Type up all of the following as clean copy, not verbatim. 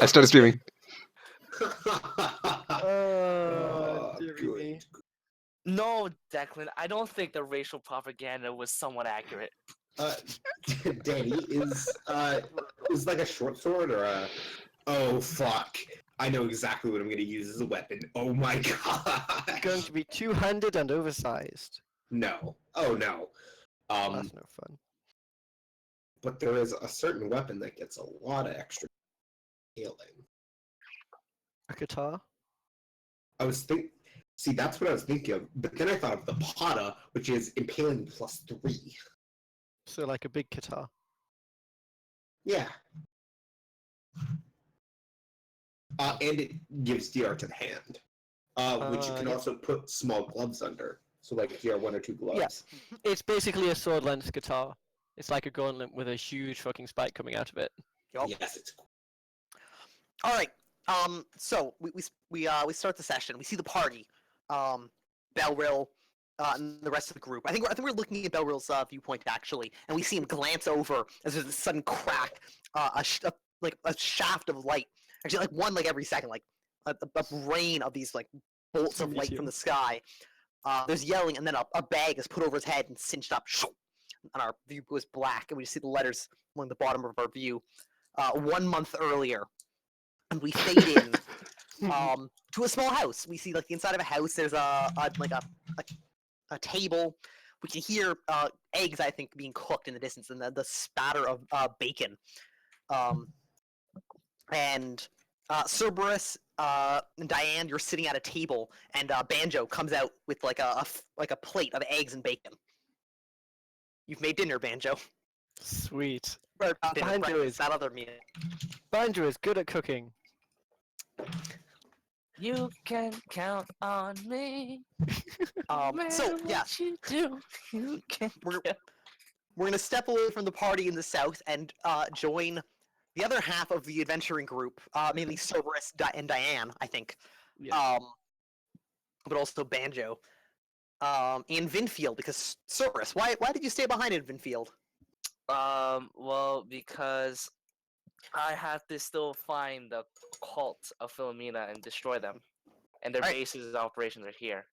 I started streaming. Dearie me. No, Declan, I don't think the racial propaganda was somewhat accurate. Danny, is like a short sword or a... Oh, fuck. I know exactly what I'm going to use as a weapon. Oh my god. It's going to be two-handed and oversized. No. Oh, no. That's no fun. But there is a certain weapon that gets a lot of extra healing. A guitar? See, that's what I was thinking of, but then I thought of the Pata, which is impaling +3. So like a big guitar. Yeah. And it gives DR to the hand, which you can yeah. also put small gloves under. So like if you have 1 or 2 gloves. Yeah. It's basically a sword-length guitar. It's like a gauntlet with a huge fucking spike coming out of it. Yup. Yes, it's cool. All right. So we start the session. We see the party. Belrill, and the rest of the group. I think we're looking at Belrill's viewpoint actually, and we see him glance over as there's a sudden crack, like a shaft of light. Actually, like one like every second, like a rain of these like bolts of light from the sky. There's yelling, and then a bag is put over his head and cinched up. And our view goes black, and we just see the letters along the bottom of our view. 1 month earlier, and we fade in to a small house. We see like the inside of a house. There's a table. We can hear eggs, I think, being cooked in the distance, and the spatter of bacon. And Cerberus and Diane, you're sitting at a table, and Banjo comes out with like a plate of eggs and bacon. You've made dinner, Banjo. Sweet. Or dinner, Banjo is that other meal. Banjo is good at cooking. You can count on me. So yeah, What you do, you can. we're gonna step away from the party in the south and join the other half of the adventuring group, mainly Cerberus and Diane, I think. Yeah. But also Banjo. In Vinfield, because Cerberus, why did you stay behind in Vinfield? Well, because I have to still find the cult of Philomena and destroy them, and their Alright. bases and operations are here.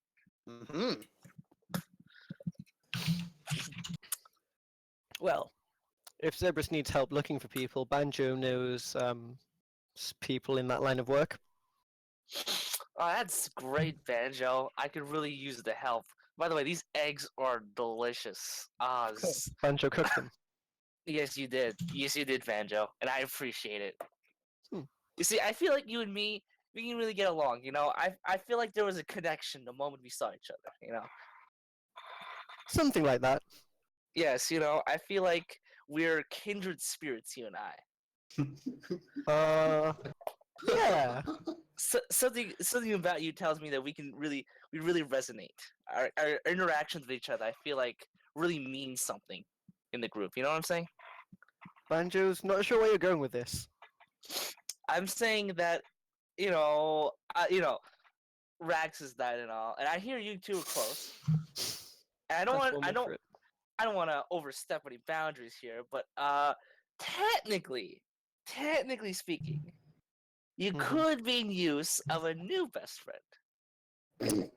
Mm-hmm. Well, if Cerberus needs help looking for people, Banjo knows people in that line of work. Oh, that's great, Banjo. I could really use the help. By the way, these eggs are delicious. Banjo cooked them. Yes, you did. Yes, you did, Banjo, and I appreciate it. Hmm. You see, I feel like you and me, we can really get along. You know, I feel like there was a connection the moment we saw each other. You know. Something like that. Yes, you know, I feel like we're kindred spirits, you and I. Yeah. Something about you tells me that we really resonate. Our interactions with each other, I feel like, really means something in the group. You know what I'm saying? Banjo's not sure where you're going with this. I'm saying that, Rax has died and all, and I hear you two are close. And I don't want to overstep any boundaries here, but technically speaking, you could be in use of a new best friend.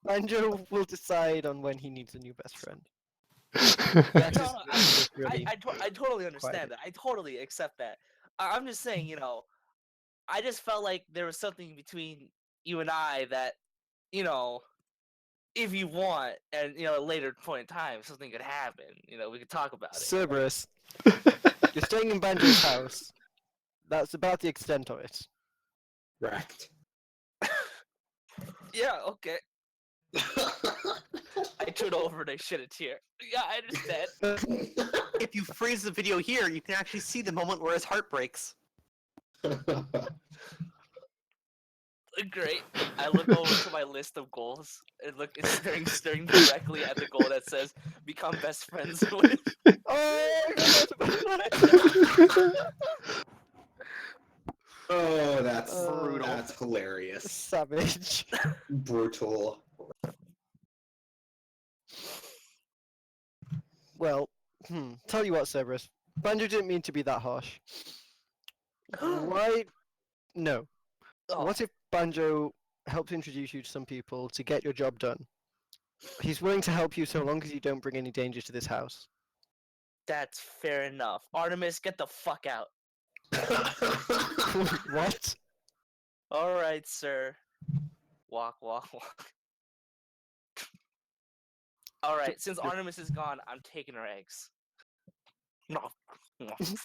Banjo will decide on when he needs a new best friend. I totally understand that. I totally accept that. I'm just saying, I just felt like there was something between you and I that, if you want, and at a later point in time, something could happen. We could talk about it. Cerberus, you're staying in Banjo's house. That's about the extent of it. Wrecked. Yeah, okay. I turn over and I shed a tear. Yeah, I understand. If you freeze the video here, you can actually see the moment where his heart breaks. Great. I look over to my list of goals and it's staring directly at the goal that says "Become best friends with." Oh, that's brutal. That's hilarious. Savage. Brutal. Well, tell you what, Cerberus. Banjo didn't mean to be that harsh. Why No. Oh, What if Banjo helps introduce you to some people to get your job done? He's willing to help you so long as you don't bring any danger to this house. that's fair enough. Artemis, get the fuck out. What? All right, sir. Walk, walk, walk. All right, since Artemis is gone, I'm taking her eggs. No. These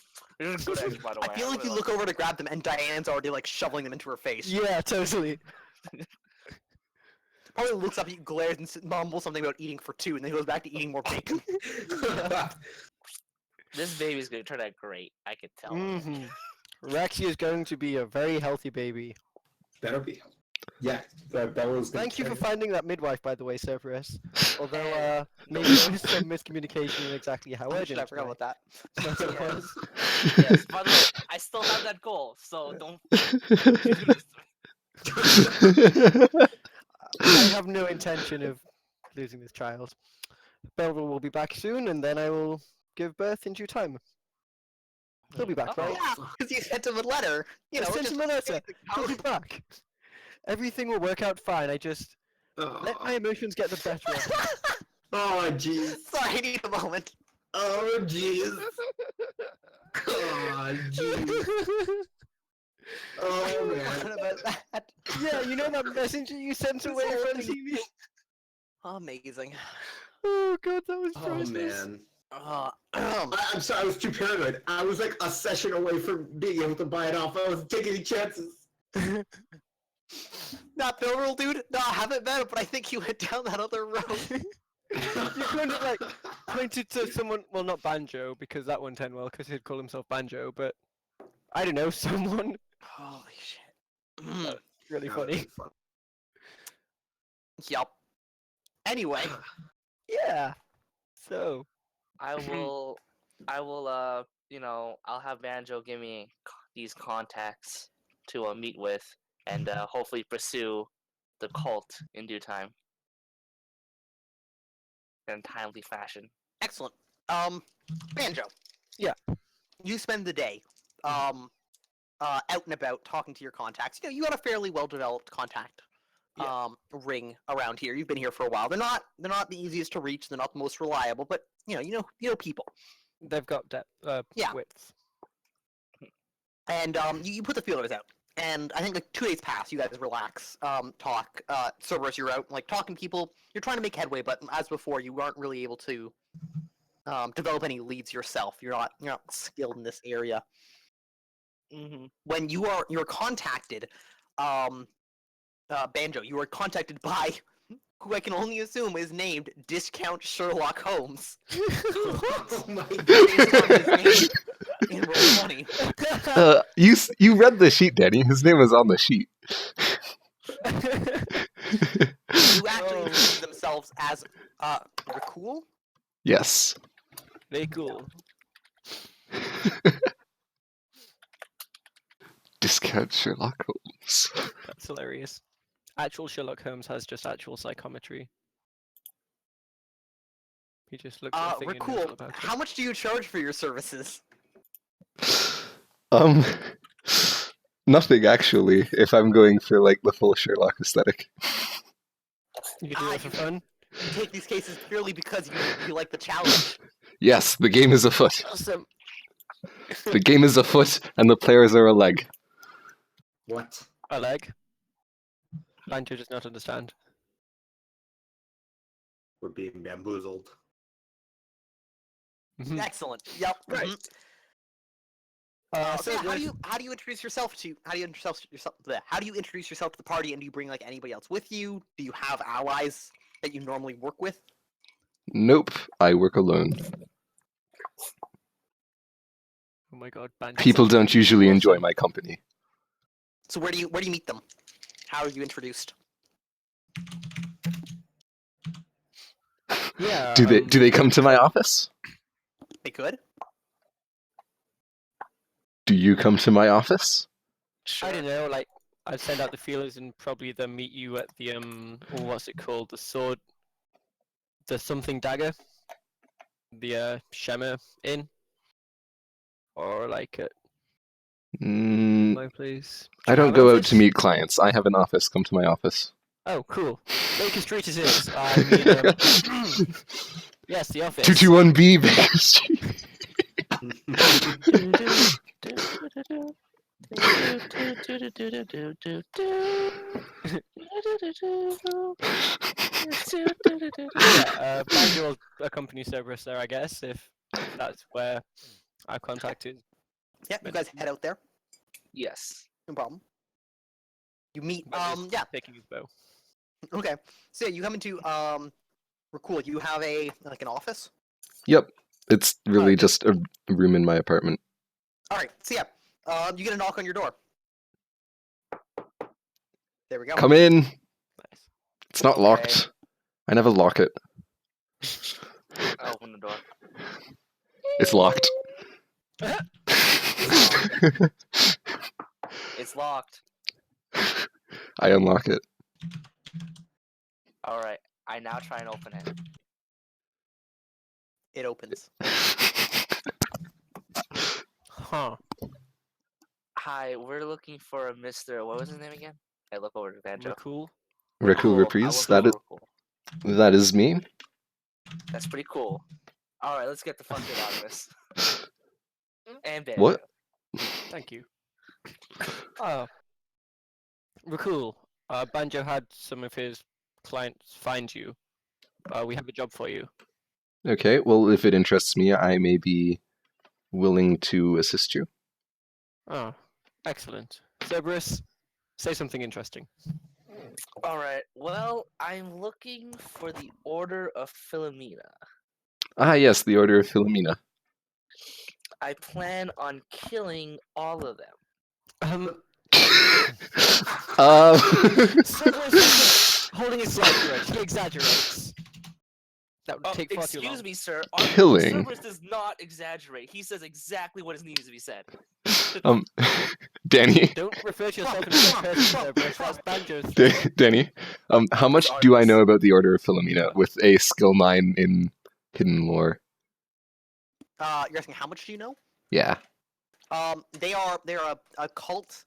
are good eggs, by the way. I feel like you look over to grab them, and Diane's already like shoveling them into her face. Yeah, totally. Probably looks up at you, glares, and mumbles something about eating for two, and then goes back to eating more bacon. This baby's gonna turn out great. I could tell. Mm-hmm. Rexy is going to be a very healthy baby. Better be. Yeah, Bella's gonna Thank you for carry finding that midwife, by the way, Cerberus. Although, maybe there was some miscommunication in exactly how Oh, shit, urgent I forgot about that. That's what it Yeah. was. Yes. By the way, I still have that goal, so don't. do this to me. I have no intention of losing this child. Belville will be back soon, and then I will give birth in due time. He'll be back, Oh. right? Yeah, because you sent him a letter. You I know, sent just him a letter. He'll be back. Everything will work out fine. I just let my emotions get the better of me. Oh, jeez. Sorry, I need a moment. Oh, jeez. Oh, jeez. Oh, What man. about that? Yeah, you know that messenger you sent away from TV? Amazing. Oh god, that was Oh, priceless. man. Um, I'm sorry, I was too paranoid. I was like a session away from being able to buy it off. I wasn't taking any chances. Not Bill dude. No, I haven't met him, but I think he went down that other road. You kind of like pointed to someone, well, not Banjo, because that wouldn't end well, because he'd call himself Banjo, but I don't know, someone. Holy shit. Really That funny. would've been fun. Yup. Anyway, Yeah. So, I will, you know, I'll have Banjo give me these contacts to meet with, and hopefully pursue the cult in due time, in a timely fashion. excellent. Banjo. Yeah. You spend the day, out and about talking to your contacts. You know, you got a fairly well-developed contact, Yeah. ring around here. You've been here for a while. They're not the easiest to reach. They're not the most reliable, but you know people. they've got depth, Yeah. width. And you put the feelers out. And I think like 2 days pass, you guys relax, talk. Cerberus, you're out like talking to people. You're trying to make headway, but as before, you aren't really able to develop any leads yourself. You're not skilled in this area. Mm-hmm. When you're contacted, Banjo, you are contacted by who I can only assume is named Discount Sherlock Holmes. Oh my Based on his name in Roll20. You read the sheet, Danny. His name was on the sheet. You actually introduce themselves as Rakul? Yes. Very cool. Discount Sherlock Holmes. That's hilarious. Actual Sherlock Holmes has just actual psychometry. He just looks at a thing and knows all Rakul, about it. how much do you charge for your services? Nothing actually. If I'm going for like the full Sherlock aesthetic. You can do it for fun. You take these cases purely because you like the challenge. Yes, the game is afoot. Awesome. The game is afoot, and the players are a leg. What? A leg. Banjo does not understand. We're being bamboozled. Excellent. Yep. Right. mhm. So So yeah, how do you introduce yourself to how do you introduce yourself to the party, and do you bring like anybody else with you? Do you have allies that you normally work with? Nope, I work alone. Oh my god, Banjo. People don't usually enjoy my company. So where do you meet them? How are you introduced? Yeah. Do they come to my office? They could. Do you come to my office? I don't know, like I'd send out the feelers and probably then meet you at the what's it called? The something dagger. The Shemmer Inn. Or like My place. I Do you don't have go an out to office? meet clients. I have an office. Come to my office. Oh, cool. Baker Street it is. I mean, yes, the office. 221B Baker Street. Yeah, Banjo will accompany Cerberus there, I guess, if that's where our contact is. Yeah, you guys head out there. Yes. No problem. You meet. Banjo's Yeah. taking his bow. Okay. So yeah, you come into Rakul. You have an office. Yep. It's really Alright. just a room in my apartment. All right. So yeah, you get a knock on your door. There we go. Come in. Nice. It's not locked. I never lock it. I'll open the door. It's locked. It's locked. I unlock it. All right. I now try and open it. It opens. Huh. Hi, we're looking for a Mr. What was his name again? I look over to Banjo. Cool. Rakul Cool. Reprise. I look over Cool. That is me. That's pretty cool. All right, let's get the fuck out of this. And Banjo. What? Thank you. Oh. Cool. Banjo had some of his clients find you. We have a job for you. Okay, well, if it interests me, I may be willing to assist you. Oh, excellent. Cerberus, say something interesting. All right. Well, I'm looking for the Order of Philomena. Ah, yes, the Order of Philomena. I plan on killing all of them. Cerberus is holding a slight grudge. He exaggerates. That would take far too long. Excuse me, sir. Killing. Cerberus does not exaggerate. He says exactly what needs to be said. Danny, Don't refer to yourself in third person, Cerberus. That's Banjo's thing. Danny, how much do I know about the Order of Philomena with a skill 9 in hidden lore? You're asking how much do you know? Yeah. They're a cult.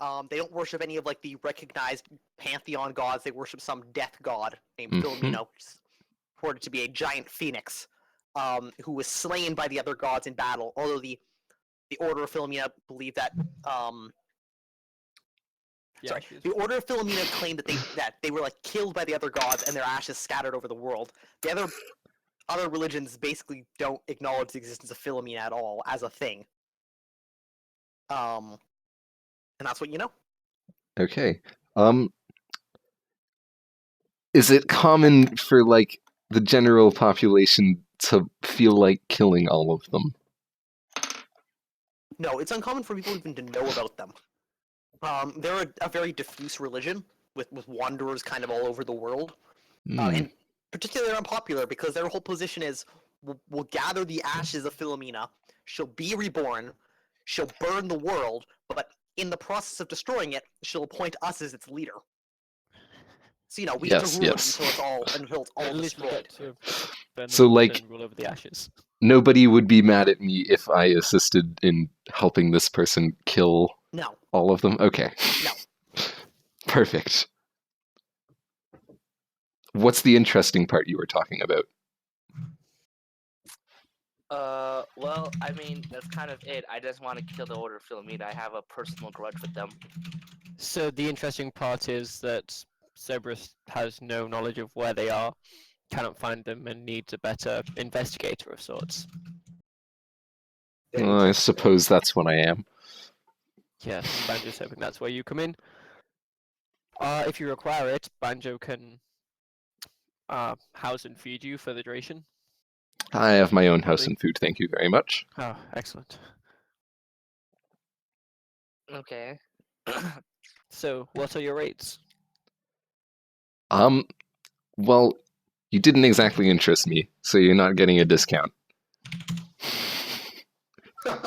They don't worship any of the recognized pantheon gods. They worship some death god named Philomena, which is reported to be a giant phoenix, who was slain by the other gods in battle. Although the Order of Philomena believe that the Order of Philomena claimed that they were killed by the other gods and their ashes scattered over the world. The other religions basically don't acknowledge the existence of Philomena at all as a thing. And that's what you know. Okay. Is it common for the general population to feel like killing all of them? No, it's uncommon for people even to know about them. They're a very diffuse religion with wanderers kind of all over the world, and particularly unpopular because their whole position is we'll gather the ashes of Philomena. She'll be reborn. She'll burn the world, but in the process of destroying it, she'll appoint us as its leader. So we get to rule it until it's all destroyed. So rule over the ashes. Nobody would be mad at me if I assisted in helping this person kill all of them? Okay. No. Perfect. What's the interesting part you were talking about? Well, I mean, that's kind of it. I just want to kill the Order of Philomena. I have a personal grudge with them. So the interesting part is that Cerberus has no knowledge of where they are, cannot find them, and needs a better investigator of sorts. Well, I suppose that's what I am. Yes, Banjo's hoping that's where you come in. If you require it, Banjo can house and feed you for the duration. I have my own house and food, thank you very much. Oh, excellent. Okay. So, what are your rates? Well, you didn't exactly interest me, so you're not getting a discount. Very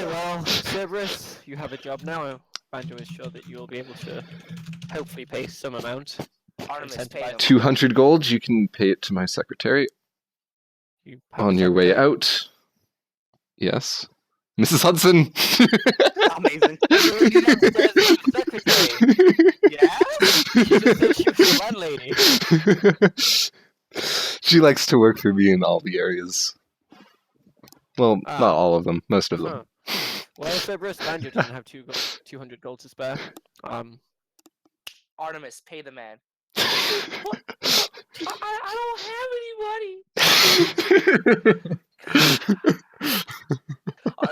well, Cerberus, you have a job now. Banjo is sure that you will be able to hopefully pay some amount. Artemis, pay him. 200 gold, you can pay it to my secretary. You have On a your way secretary? out. Yes. Mrs. Hudson. Amazing. Lady downstairs is the secretary. Yes? She just said she was the landlady. She likes to work for me in all the areas. Well, Ah. not all of them, most of them. Huh. Well, Cerberus Banjo doesn't have 200 gold to spare. Artemis, pay the man. What? I don't have any money.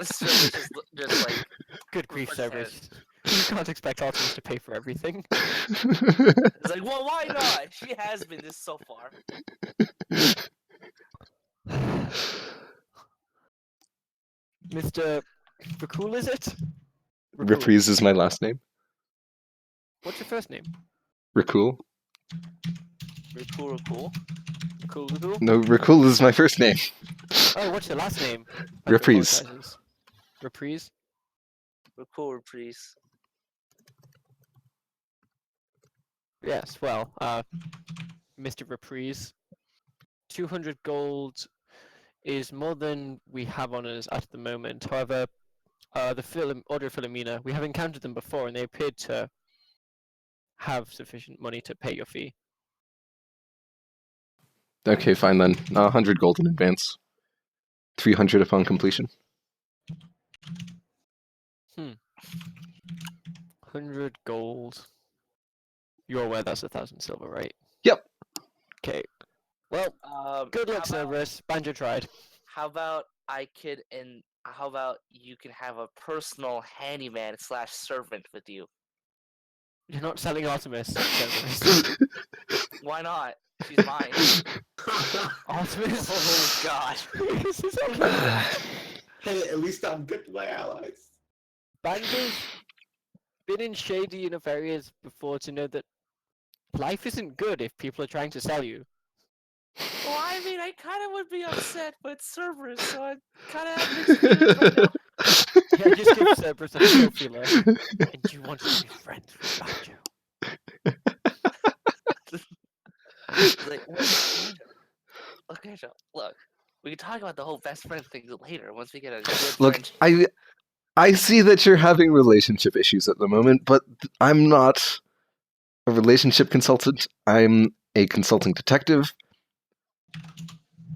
Cerberus just like Good grief, puts his Cerberus. You can't expect Artemis to pay for everything. It's like, well, why not? She has been this so far. Mr. Brekhan, is it? Brekhan. Reprise is my last name. What's your first name? Rakul? Cool. Brekhan. No, Rakul is my first name. Oh, what's your last name? Reprise. Reprise? Cool reprise. Yes, well, Mr. Reprise. 200 gold is more than we have on us at the moment. However, the Order of Philomena, we have encountered them before and they appeared to have sufficient money to pay your fee. Okay, fine then. 100 gold in advance. 300 upon completion. 100 gold. You're aware that's 1,000 silver, right? Yep. Okay. Well, good luck, Cerberus. Banjo tried. How about how about you can have a personal handyman / servant with you? You're not selling Artemis, Cerberus. Why not? She's mine. Artemis? Oh god. This is okay. Hey, at least I'm good to my allies. Banjo's been in shady enough areas before to know that life isn't good if people are trying to sell you. Well, I mean, I kind of would be upset, but it's Cerberus, so I kind of have mixed feelings right now. Yeah, just give Cerberus a feel feeler. And you want to be friends with Banjo. It's like, look, Angel, look. We can talk about the whole best friend thing later once we get a good Look, friendship. I see that you're having relationship issues at the moment, but I'm not a relationship consultant. I'm a consulting detective.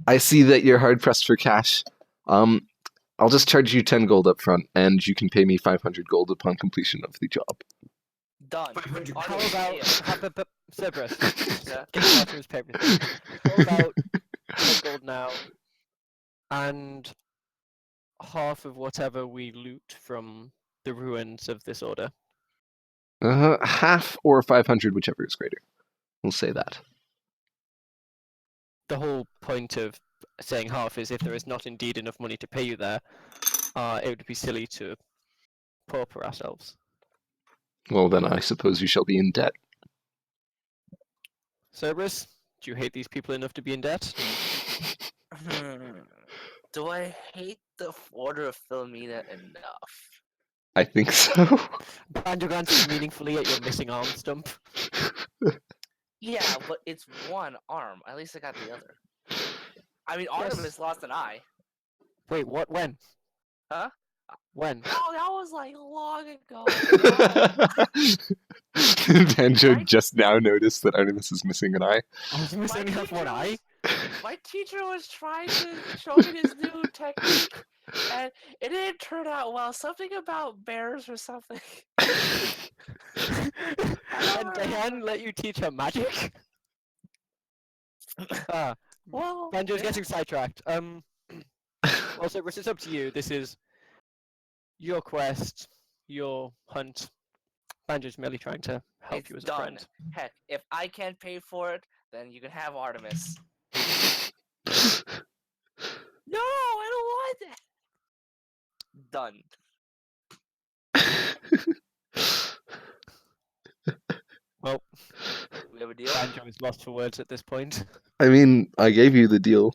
I see that you're hard pressed for cash. I'll just charge you 10 gold up front, and you can pay me 500 gold upon completion of the job. Done. 500 How Artemis, about pay it. Cerberus? Yeah. Get Artemis pay everything. How about 10 gold now and half of whatever we loot from the ruins of this order? Half or 500, whichever is greater. We'll say that. The whole point of saying half is if there is not indeed enough money to pay you there, it would be silly to pauper ourselves. Well, then I suppose you shall be in debt. Cerberus, do you hate these people enough to be in debt? Do I hate the Order of Philomena enough? I think so. Banjo glances meaningfully at your missing arm stump. Yeah, but it's one arm. At least I got the other. I mean, Yes. Artemis lost an eye. Wait, what? When? Huh? When? Oh, that was like long ago. Banjo Right? just now noticed that Artemis is missing an eye. Artemis only has one eye? My teacher was trying to show me this new technique, and it didn't turn out well. Something about bears or something. And Diane let you teach her magic? Well, Banjo's yeah. getting sidetracked. Also, Cerberus, it's up to you. This is your quest, your hunt. Banjo's merely trying to help It's you as a done. friend. Heck, if I can't pay for it, then you can have Artemis. No, I don't want that. Done. Well, We have a deal. Banjo is lost for words at this point. I mean, I gave you the deal.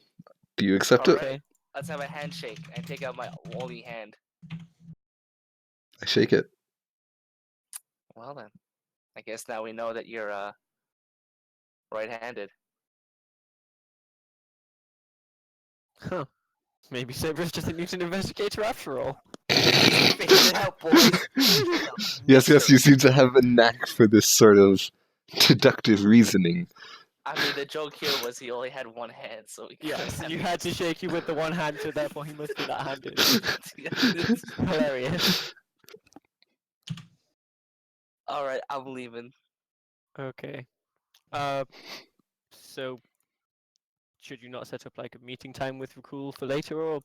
Do you accept it? Alright. Okay. Let's have a handshake and take out my only hand. I shake it. Well then, I guess now we know that you're right-handed. Huh. Maybe Cerberus doesn't need an investigator after all. Figure it out, boys. Yes, you seem to have a knack for this sort of deductive reasoning. I mean, the joke here was he only had one hand, so he Yeah, couldn't so have you me. had to shake you with the one hand, so therefore he must be that handed. Hilarious. All right, I'm leaving. Okay. So should you not set up like a meeting time with Rakul for later, or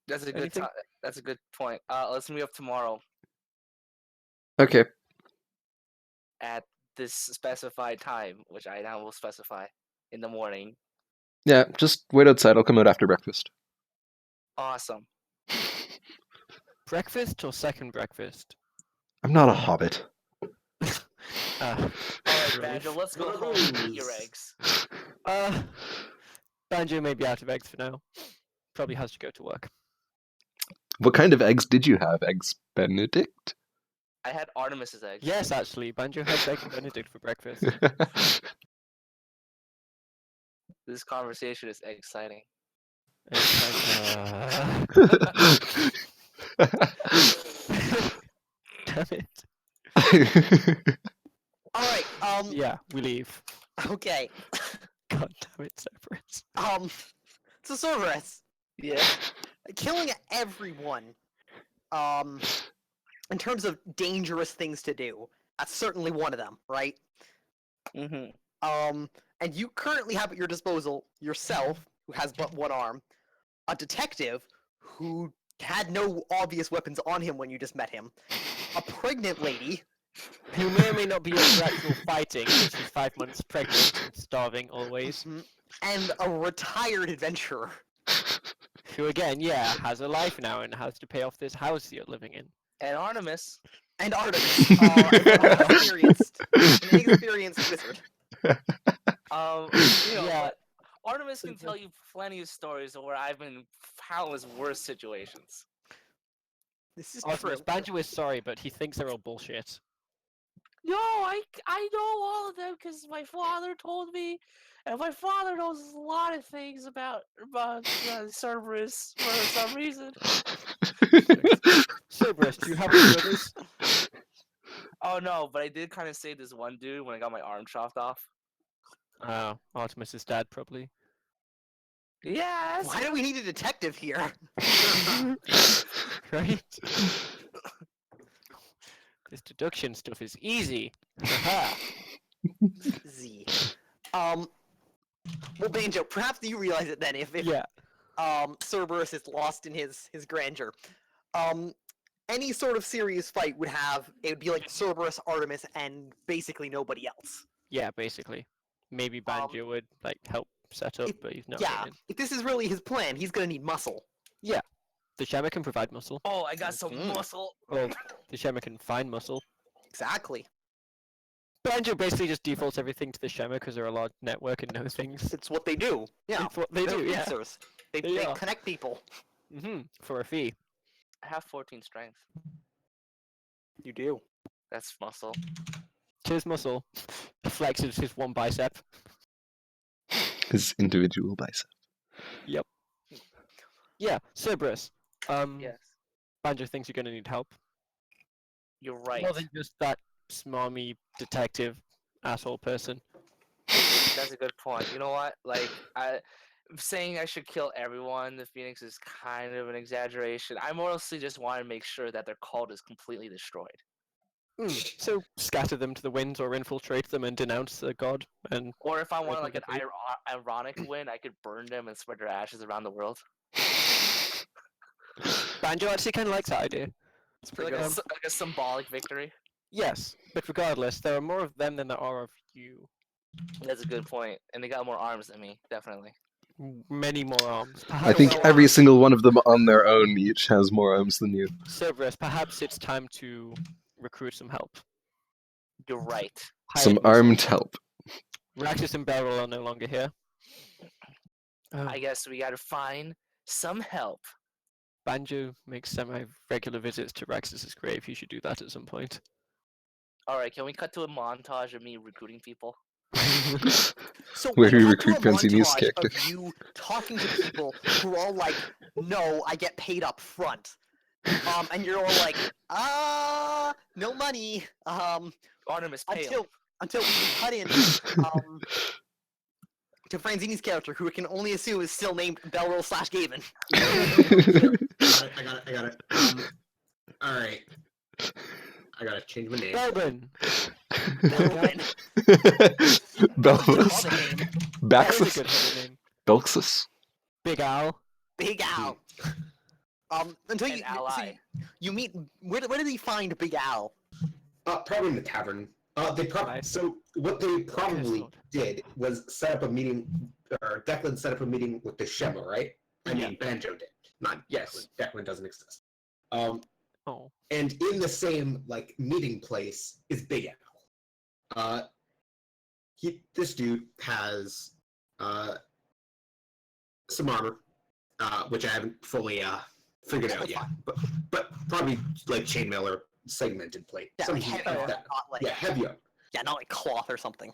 That's a good anything? time. That's a good point. Let's meet up tomorrow Okay. at this specified time, which I now will specify in the morning. Yeah, just wait outside. I'll come out after breakfast. Awesome. Breakfast or second breakfast? I'm not a hobbit. All right, Banjo, let's go home and eat your eggs. Banjo may be out of eggs for now. Probably has to go to work. What kind of eggs did you have? Eggs Benedict? I had Artemis's eggs. Yes, actually, Banjo had bacon Benedict for breakfast. This conversation is exciting. Damn it. All right. Yeah, we leave. Okay. God damn it, Cerberus. So Cerberus, Yeah. killing everyone. In terms of dangerous things to do, that's certainly one of them, right? Mm-hmm. And you currently have at your disposal yourself, who has but one arm, a detective who had no obvious weapons on him when you just met him, a pregnant lady, Who may or may not be up for actual fighting, because she's 5 months pregnant and starving always. and a retired adventurer. Who again, yeah, has a life now and has to pay off this house you're living in. And Artemis. And Artemis, an inexperienced wizard. Yeah. But Artemis can tell you plenty of stories of where I've been in countless worse situations. This is Artemis, true. Banjo is sorry, but he thinks they're all bullshit. No, I know all of them because my father told me, and my father knows a lot of things about Cerberus for some reason. Cerberus, do you have any brothers? Oh no, but I did kind of save this one dude when I got my arm chopped off. Oh, Artemis's dad, probably. Yes. Why do we need a detective here? Right? This deduction stuff is easy. Haha. Z. Well, Banjo, perhaps you realize it then if Yeah. Cerberus is lost in his grandeur. Any sort of serious fight would be like Cerberus, Artemis, and basically nobody else. Yeah, basically. Maybe Banjo would like help set up, but he's not Yeah, getting in. if this is really his plan, he's gonna need muscle. The Shaman can provide muscle. Oh, I got some Mhm. muscle. Well, the Shaman can find muscle. Exactly. Banjo basically just defaults everything to the Shaman because they're a large network and know things. It's what they do. Yeah, It's what they they're do, yeah. pizzas. They They are. connect people. For a fee. I have 14 strength. You do. That's muscle. His muscle flexes his one bicep. His individual bicep. Yeah, Cerberus. Yes. Banjo thinks you're gonna need help. You're right. More than just that smarmy detective asshole person. That's a good point. You know what? Like, saying I should kill everyone, the Phoenix, is kind of an exaggeration. I mostly just want to make sure that their cult is completely destroyed. So scatter them to the winds or infiltrate them and denounce the god and Or if I want Break like an them ironic win, I could burn them and spread their ashes around the world. Banjo actually kinda likes that idea. It's Like pretty good. a symbolic victory. Yes, but regardless, there are more of them than there are of you. That's a good point. And they got more arms than me, definitely. Many more arms. I Perhaps think every single one of them on their own each has more arms than you. Cerberus, perhaps it's time to recruit some help. You're right. Some Hired muscle. armed help. Raxus and Beryl are no longer here. I guess we gotta find some help. Banjo makes semi-regular visits to Raxus's grave. You should do that at some point. Alright, can we cut to a montage of me recruiting people? So Where we we cut to recruit a Benzini's montage character. of you talking to people who are all like, "No, I get paid up front." And you're all like, no money. Artemis Pale. Until we cut in to Franzini's character, who we can only assume is still named Belroll/Gavin. I got it. All right. I gotta change my name. Belbin. Belbin. Belvus. Other name. That is a Baxus. good heavy name. Belxus. Big Al. Big Al. Until An you ally. you meet. Where did he find Big Al? Probably in the tavern. They probably Nice. so what they probably sword. did was set up a meeting, or Declan set up a meeting with the Shema, right? I Yeah. mean, Banjo did, not Yes. Declan. Declan doesn't exist. Oh. And in the same like meeting place is Big Al. This dude has some armor, which I haven't fully figured out yet, but probably like chainmail or segmented plate. Yeah, like Something heavy like armor, that. not like Yeah, heavy armor. not like cloth or something.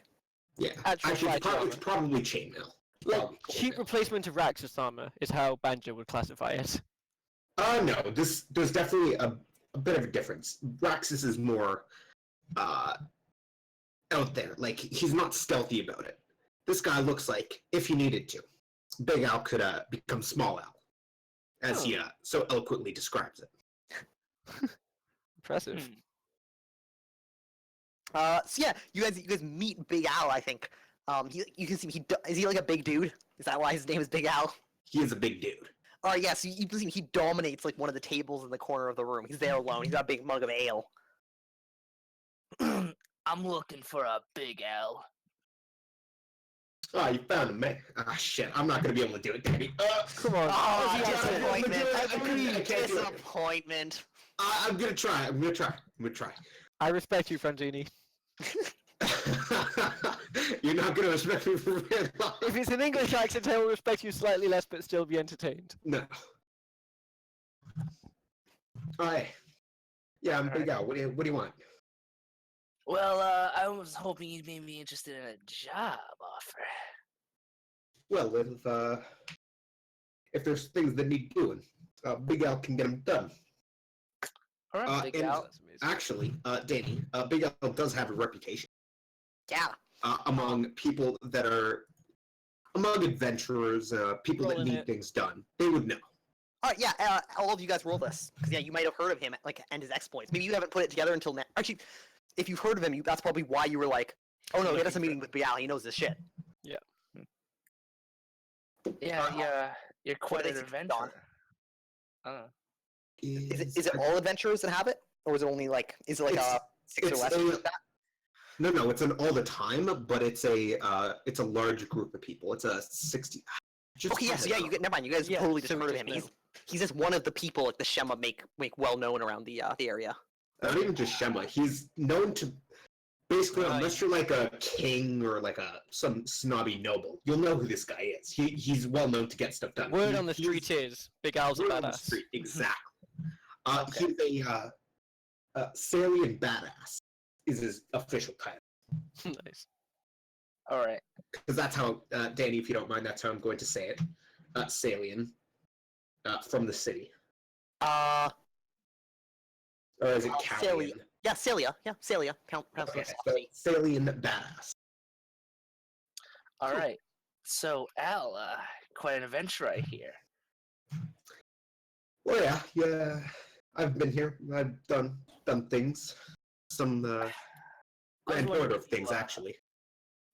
Yeah, Actual actually, fighting it's armor. probably chainmail. Like, Probably cheap chainmail. replacement of Raxus armor is how Banjo would classify it. No, there's definitely a bit of a difference. Raxus is more out there. Like, he's not stealthy about it. This guy looks like, if he needed to, Big Al could become Small Al, as he so eloquently describes it. Impressive. Hmm. So yeah, you guys meet Big Al. I think. You can see is he like a big dude? Is that why his name is Big Al? He is a big dude. All right, yeah. So you can see he dominates like one of the tables in the corner of the room. He's there alone. He's got a big mug of ale. I'm looking for a Big Al. Oh, you found him, man. Ah, shit. I'm not going to be able to do it, Danny. Come on. Oh, How's he disappointment! I can't do it. Disappointment. I'm going to try. I'm going to try. I respect you, Franzini. You're not going to respect me for real life. If it's an English accent, I will respect you slightly less, but still be entertained. No. Alright. Yeah, I'm Big Alright. Al. What do you want? Well, I was hoping you'd be interested in a job offer. Well, if there's things that need doing, Big Al can get them done. All right, Big and Al. That's amazing. Actually, Danny, Big Al does have a reputation Yeah. among people that are among adventurers, people that Rolling need it. things done. They would know. All right, yeah. All of you guys roll this because yeah, you might have heard of him like and his exploits. Maybe you haven't put it together until now. Actually, if you've heard of him, that's probably why you were like, oh no, he had a meeting with Big Al. He knows this shit. Yeah, you're quite is an it, Don? adventurer. Uh, Is it all adventurers that have it, or is it only like is it like It's- a 6 or it's less? a- No, it's an all the time, but it's a large group of people. It's a 60. Just Okay, yeah, so yeah, never mind. You guys Yeah, totally just so we heard of just him. know. He's just one of the people like the Shema make well known around the area. Not even just Shema. He's known to basically, Oh, unless you're like a king or like some snobby noble, you'll know who this guy is. He's well known to get stuff done. Word on the street is Big Al's a Word on the badass. street, exactly. Okay. He's a salient badass is his official title. Nice. all right. Because that's how, Danny, if you don't mind, that's how I'm going to say it. Salient. From the city. Uh, Or is it Celia. Callian? Yeah, Celia. Yeah, Celia. Pronounce Okay, it so softly. salient badass. All Cool. right. So, Al, quite an adventurer, I hear. Well, yeah. I've been here. I've done things. Some grand wondering order if of things, you, actually.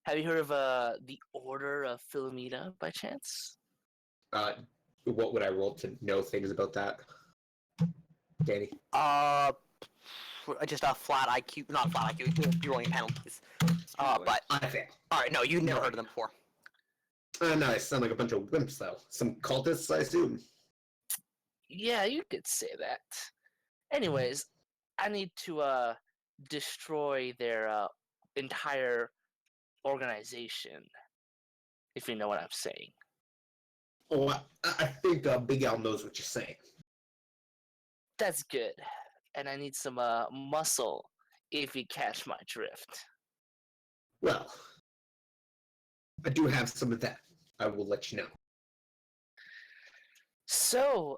Have you heard of the Order of Philomena by chance? What would I roll to know things about that, Danny? Just a flat IQ, not flat IQ. You're rolling penalties. But I fail. all right, no, you've never No. heard of them before. No, I sound like a bunch of wimps, though. Some cultists, I assume. Yeah, you could say that. Anyways, I need to destroy their entire organization, if you know what I'm saying. Oh, I think Big Al knows what you're saying. That's good. And I need some muscle, if you catch my drift. Well, I do have some of that. I will let you know. So,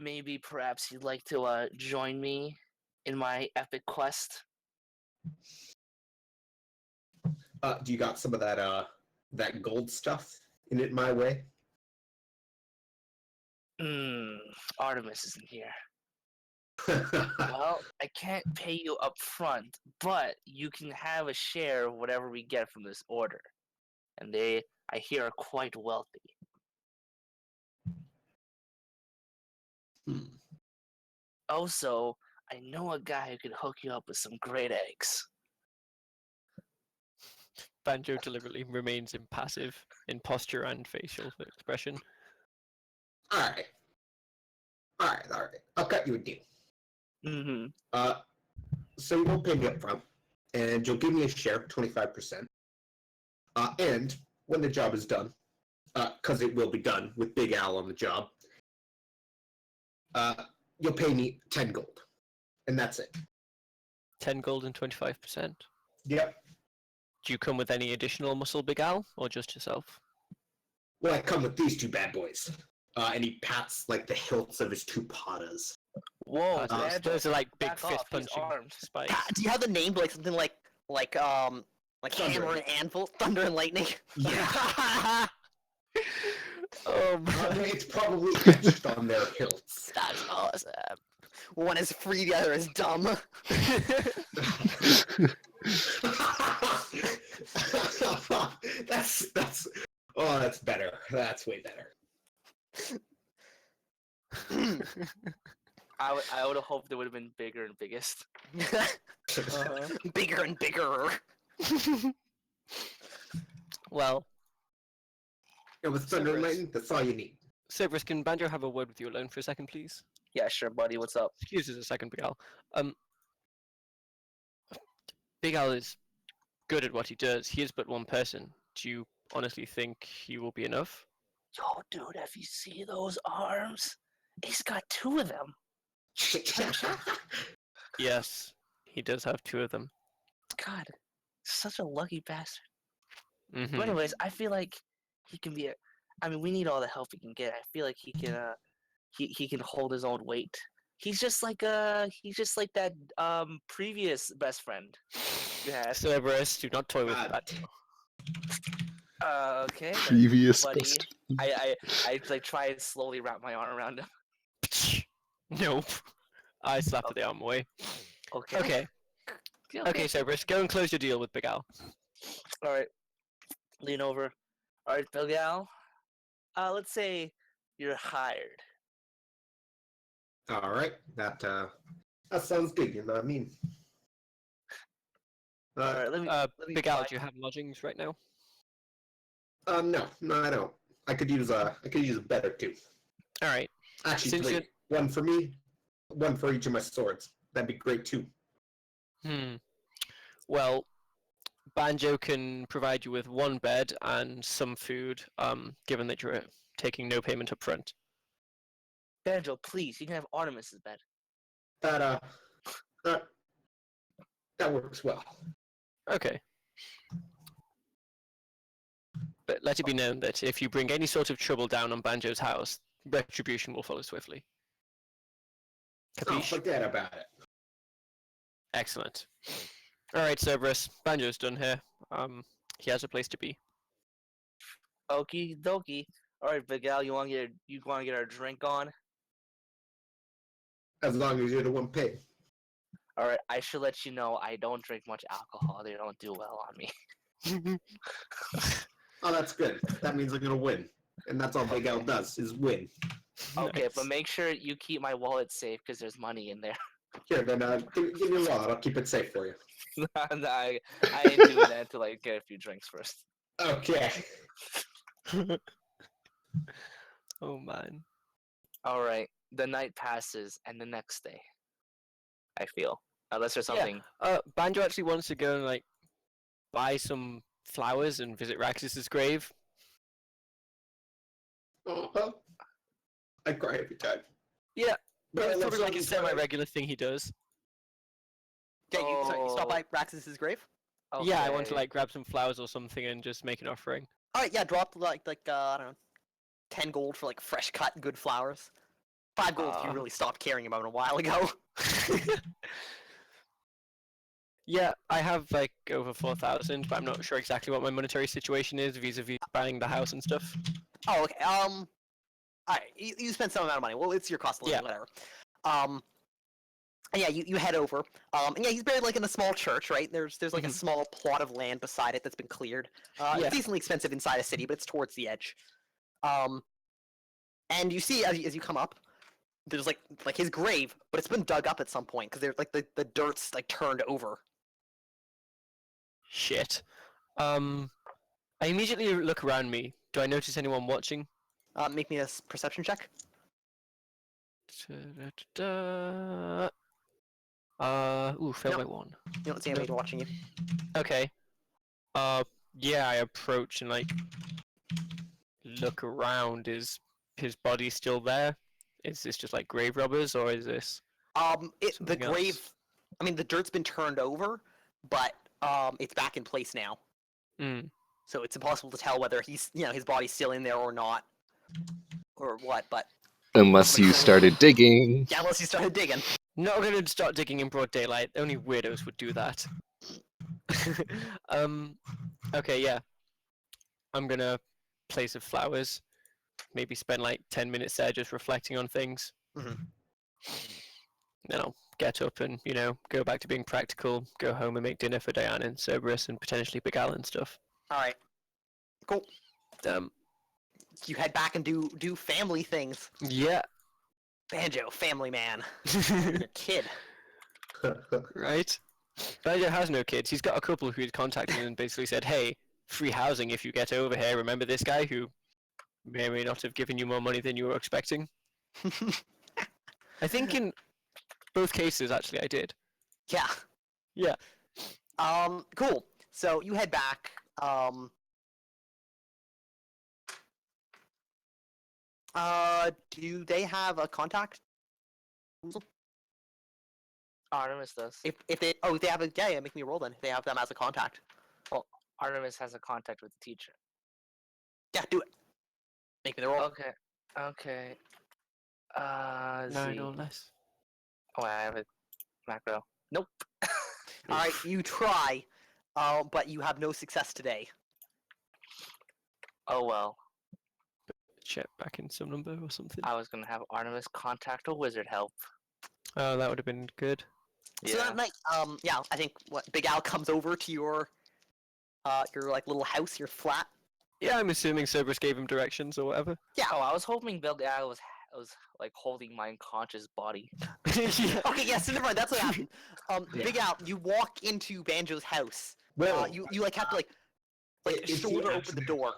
maybe perhaps you'd like to join me in my epic quest. Do you got some of that gold stuff in it my way? Artemis isn't here. Well, I can't pay you up front, but you can have a share of whatever we get from this order. And they, I hear, are quite wealthy. Also, I know a guy who could hook you up with some great eggs. Banjo deliberately remains impassive in posture and facial expression. Alright. I'll cut you a deal. Mm-hmm. So you won't pay me up front, and you'll give me a share, 25%. And when the job is done, because it will be done with Big Al on the job, you'll pay me 10 gold. And that's it. 10 gold and 25%. Yep. Do you come with any additional muscle, Big Al, or just yourself? Well, I come with these two bad boys. And he pats, like, the hilts of his two patas. Whoa, Those are like big back fist off, he's punching armed. spikes. Do you have the name like something like Thunder. Hammer and Anvil, Thunder and Lightning? Yeah. Man. It's probably etched on their hilts. That's awesome. One is free, the other is dumb. That's better. That's way better. I would have hoped it would have been bigger and biggest. Bigger and bigger. Well, Yeah, with Thunder and Cerberus. Lightning, that's all you need. Cerberus, can Banjo have a word with you alone for a second, please? Yeah, sure, buddy. What's up? Excuse us a second, Big Al. Big Al is good at what he does. He is but one person. Do you honestly think he will be enough? Yo, dude, have you seen those arms? He's got two of them. Yes, he does have two of them. God, such a lucky bastard. Mhm. But anyways, I feel like he can be I mean, we need all the help he can get. I feel like he can he can hold his own weight. He's just like that previous best friend you had. Cerberus, do not toy with God. that. Okay. then, Previous buddy. best. I like try and slowly wrap my arm around him. Nope. I slapped the arm away. Okay. Okay, Cerberus, go and close your deal with Big Al. All right. Lean over. All right, Big Al. Let's say you're hired. All right, that sounds good. You know what I mean? All right, let me. Big Al, do you have lodgings right now? No, I don't. I could use a better two. All right. Actually, Since 3. you're- One for me, one for each of my swords. That'd be great too. Well, Banjo can provide you with one bed and some food, given that you're taking no payment up front. Banjo, please, you can have Artemis's bed. That works well. Okay. But let it be known that if you bring any sort of trouble down on Banjo's house, retribution will follow swiftly. Oh, Capiche? forget about it. Excellent. All right, Cerberus. Banjo's done here. He has a place to be. Okie dokie. All right, Big Al, you want to get our drink on? As long as you're the one paid. All right, I should let you know I don't drink much alcohol. They don't do well on me. Oh, that's good. That means I'm gonna win, and that's all Big Al does is win. Okay, Nice. but make sure you keep my wallet safe because there's money in there. Here, then give me your wallet. I'll keep it safe for you. Nah, I ain't doing that until I get a few drinks first. Okay. Oh man. All right, the night passes, and the next day, I feel, unless there's something. Banjo actually wants to go and like buy some flowers and visit Raxus's grave. Oh, I cry every time. Yeah, But I it's love probably like a someone's semi-regular thing he does. Yeah, you stop Oh. by Raxus's grave? Yeah, I want to Okay. like grab some flowers or something and just make an offering. Alright, yeah, drop like I don't know, 10 gold for like fresh cut good flowers. 5 gold if you really stopped caring about it a while ago. Yeah, I have like over 4,000, but I'm not sure exactly what my monetary situation is vis-a-vis buying the house and stuff. Oh, okay. Alright, you spent some amount of money. Well, it's your cost of living, Yeah. whatever. And yeah, you head over. And yeah, he's buried like in a small church, right? There's like a Mhm. small plot of land beside it that's been cleared. Yeah. It's decently expensive inside a city, but it's towards the edge. And you see as you come up, there's like his grave, but it's been dug up at some point because there's like the dirt's like turned over. Shit. I immediately look around me. Do I notice anyone watching? Make me a perception check. Da-da-da-da. Failed No. by 1. You don't see anybody watching you. Okay. Yeah, I approach and like look around. Is his body still there? Is this just like grave robbers, or is this? The Something grave. else. I mean, the dirt's been turned over, but it's back in place now. Mm. So it's impossible to tell whether his body's still in there or not, or what. But Unless you started digging. yeah, unless you started digging. Not gonna start digging in broad daylight. Only weirdos would do that. Okay, yeah. I'm gonna place of flowers. Maybe spend like 10 minutes there just reflecting on things. Mhm. Then I'll get up and, go back to being practical, go home and make dinner for Diana and Cerberus and potentially Big Al and stuff. All right, cool. Um, You head back and do family things. yeah. Banjo, family man. Your kid. Right? Banjo has no kids. He's got a couple who he'd contacted and basically said, hey, free housing if you get over here. Remember this guy who may or may not have given you more money than you were expecting? I think in both cases, actually, I did. Yeah. Yeah. Cool. So you head back. Do they have a contact? Artemis does. If they have a make me a roll then. If they have them as a contact. Artemis has a contact with the teacher. Yeah, do it. Make me the roll. Okay. Okay. 9 Z. or less. Oh, I have a macro. Nope. All right, you try, but you have no success today. Oh well. Check back in some number or something. I was gonna have Artemis contact a wizard help. Oh, that would have been good. So that night, I think Big Al comes over to your like little house, your flat. Yeah, I'm assuming Cerberus gave him directions or whatever. Yeah. Oh, I was hoping Bill Guy was like holding my unconscious body. Yeah. Okay, yeah, so never mind. That's what happened. Yeah. Big Al, you walk into Banjo's house. Well, You like have to like is he shoulder open actually the door.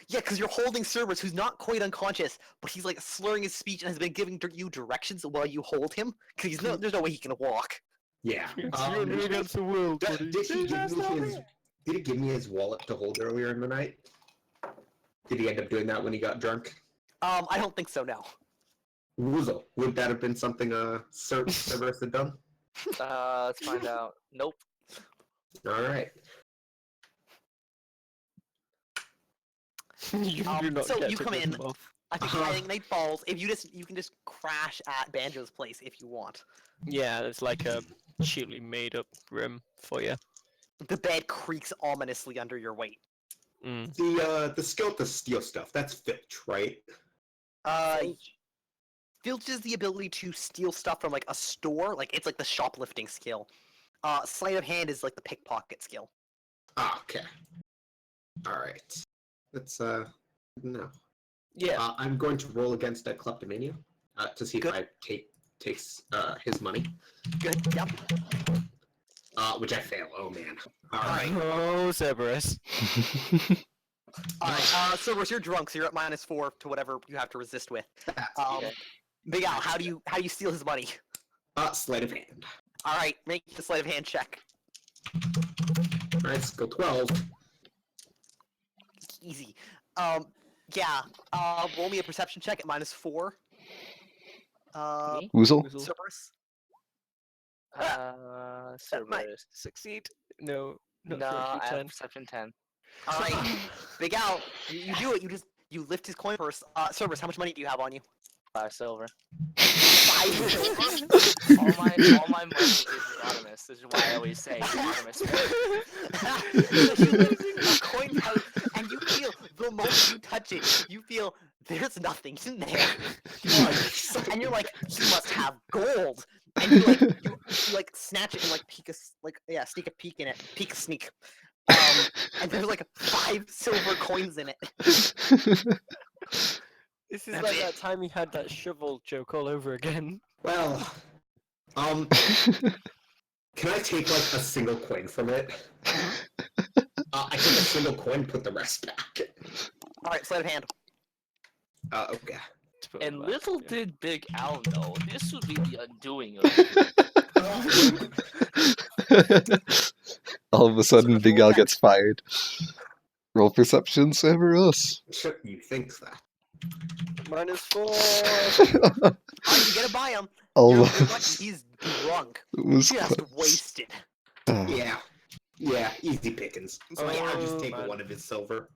Yeah, because you're holding Cerberus, who's not quite unconscious, but he's like slurring his speech and has been giving you directions while you hold him. Because there's no way he can walk. Yeah. It's you and me against the world, buddy. Did he give me his wallet to hold earlier in the night? Did he end up doing that when he got drunk? I don't think so. No. Woozle. Would that have been something Cerberus had done? Let's find out. Nope. All right. You do not so get you to come rip in. them off. I think night falls. If you can just crash at Banjo's place if you want. Yeah, it's like a cheaply made up room for you. The bed creaks ominously under your weight. Mm. The skill to steal stuff, that's filch, right? Filch is the ability to steal stuff from like a store, like it's like the shoplifting skill. Sleight of hand is like the pickpocket skill. Ah, okay. All right. That's no. Yeah. I'm going to roll against a kleptomania to see Good. if I takes his money. Good. Yep. Which I fail. Oh man. All right. Oh, Cerberus. All right. Cerberus, you're drunk, so you're at -4 to whatever you have to resist with. Okay. Big Al, how do you steal his money? Sleight of hand. All right, make the sleight of hand check. All right, skill 12. Easy. Yeah. Roll me a perception check at -4. Me? Woozle? Cerberus. Cerberus. Succeed? No. No, Not I have 10. perception 10. All right, Big Al, you do it. You lift his coin purse. Cerberus, how much money do you have on you? 5 silver. 5 silver? All my money is anonymous. This is why I always say anonymous. So you lift a coin pouch, and you feel the moment you touch it, you feel there's nothing in there. And you're like, you must have gold. And you like snatch it and like sneak a peek in it, sneak. And there's like 5 silver coins in it. This is That's like it. that time he had that shovel joke all over again. Well, can I take like a single coin from it? I take a single coin, put the rest back. All right, sleight of hand. Okay. To put And on that, little yeah. did Big Al know, this would be the undoing of you. All of a sudden, Big Al gets fired. Roll perception, Cerberus. Sure, you think that? -4. All right, you get to buy him. You're lucky Almost. he's drunk, It was just close. wasted. Yeah, easy pickings. So yeah, I'll just Oh, take man. one of his silver.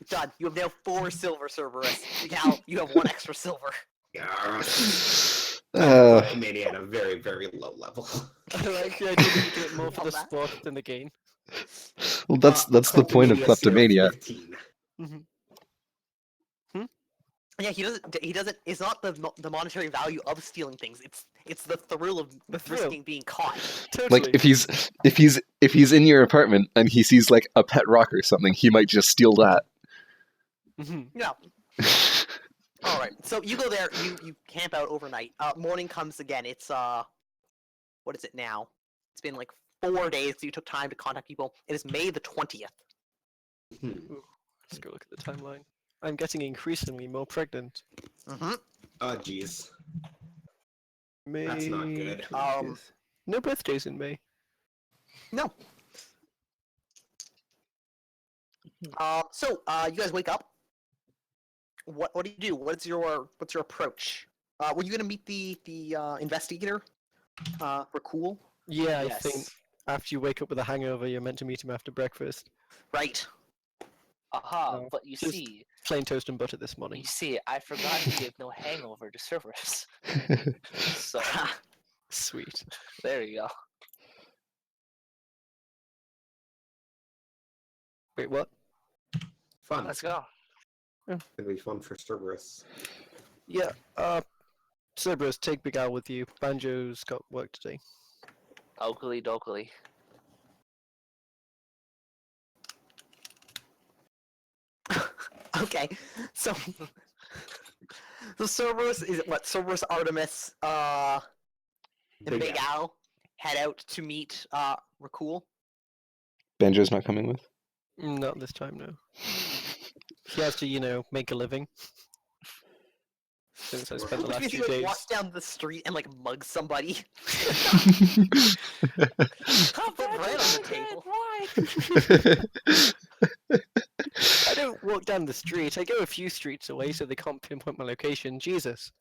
Done. You have now 4 silver, Cerberus. Cal, you have 1 extra silver. Yes. Uh, Mania at a very, very low level. I like the idea that you get more for the Love that. sport than the gain. well, that's the point of kleptomania. 15. Yeah, he doesn't. It's not the monetary value of stealing things. It's the thrill of risking being caught. Totally. Like if he's in your apartment and he sees like a pet rock or something, he might just steal that. Mhm. Yeah. All right. So you go there. You camp out overnight. Morning comes again. It's what is it now? It's been like 4 days. So you took time to contact people. It is May the 20th. Let's go look at the timeline. I'm getting increasingly more pregnant. Mm-hmm. Oh, jeez. May That's not good. 20th. No birthdays in May. No. So you guys wake up. What do you do? What's your approach? Were you gonna meet the investigator? Rakul? Yeah, Yes. I think after you wake up with a hangover, you're meant to meet him after breakfast. Right. Aha, No, but you just- see, Plain toast and butter this morning. I forgot to give no hangover to Cerberus. So, Sweet. there you go. Wait, what? Fun. Let's go. It'll be fun for Cerberus. Yeah, Cerberus, take Big Al with you. Banjo's got work today. Oakley dokley. Okay. So Cerberus is what? Cerberus, Artemis, and Big Al head out to meet Rakul. Banjo's not coming with. Not this time, no. He has to, make a living. Since I spent the Which last means few he like, days. walks down the street and like mugs somebody. Put bread on the table. Why? I don't walk down the street. I go a few streets away so they can't pinpoint my location. Jesus.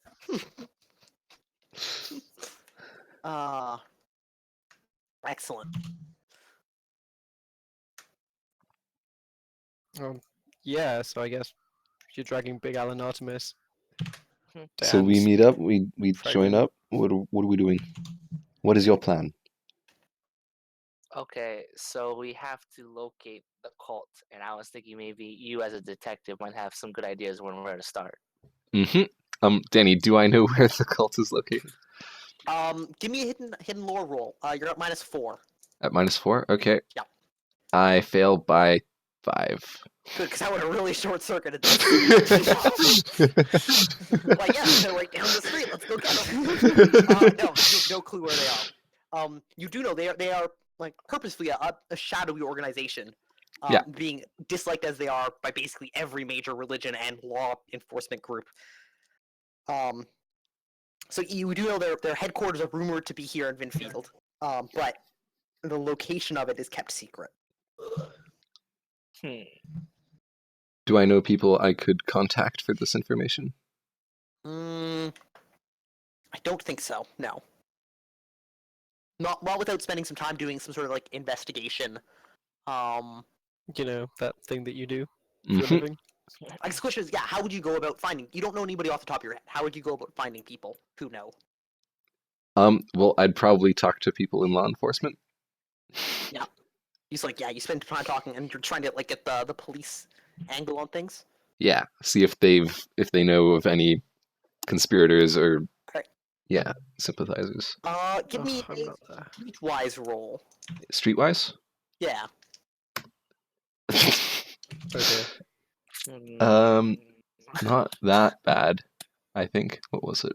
Excellent. Yeah, so I guess you're dragging Big Al and Artemis. So we Dance. meet up. We join Fragment. up. What are we doing? What is your plan? Okay, so we have to locate the cult, and I was thinking maybe you as a detective might have some good ideas on where to start. Danny, do I know where the cult is located? Give me a hidden lore roll. You're at -4. At -4. Okay. Yep. I fail by 5. Good, because I would have really short-circuited this. Like, yeah, they're right down the street. Let's go get them. No, you have no clue where they are. You do know they are like purposefully a shadowy organization. Yeah. Being disliked as they are by basically every major religion and law enforcement group. So you do know their headquarters are rumored to be here in Vinfield. But the location of it is kept secret. Do I know people I could contact for this information? I don't think so. No. Not without spending some time doing some sort of like investigation. That thing that you do for Mhm. a living. I guess the question is, yeah, how would you go about finding? You don't know anybody off the top of your head. How would you go about finding people who know? Well, I'd probably talk to people in law enforcement. He's like, yeah, you spend time talking, and you're trying to like get the police angle on things. Yeah, see if they know of any conspirators or Alright. sympathizers. Give me I'm a not there. streetwise roll. Streetwise? Yeah. Oh Mm, Not that bad, I think. What was it?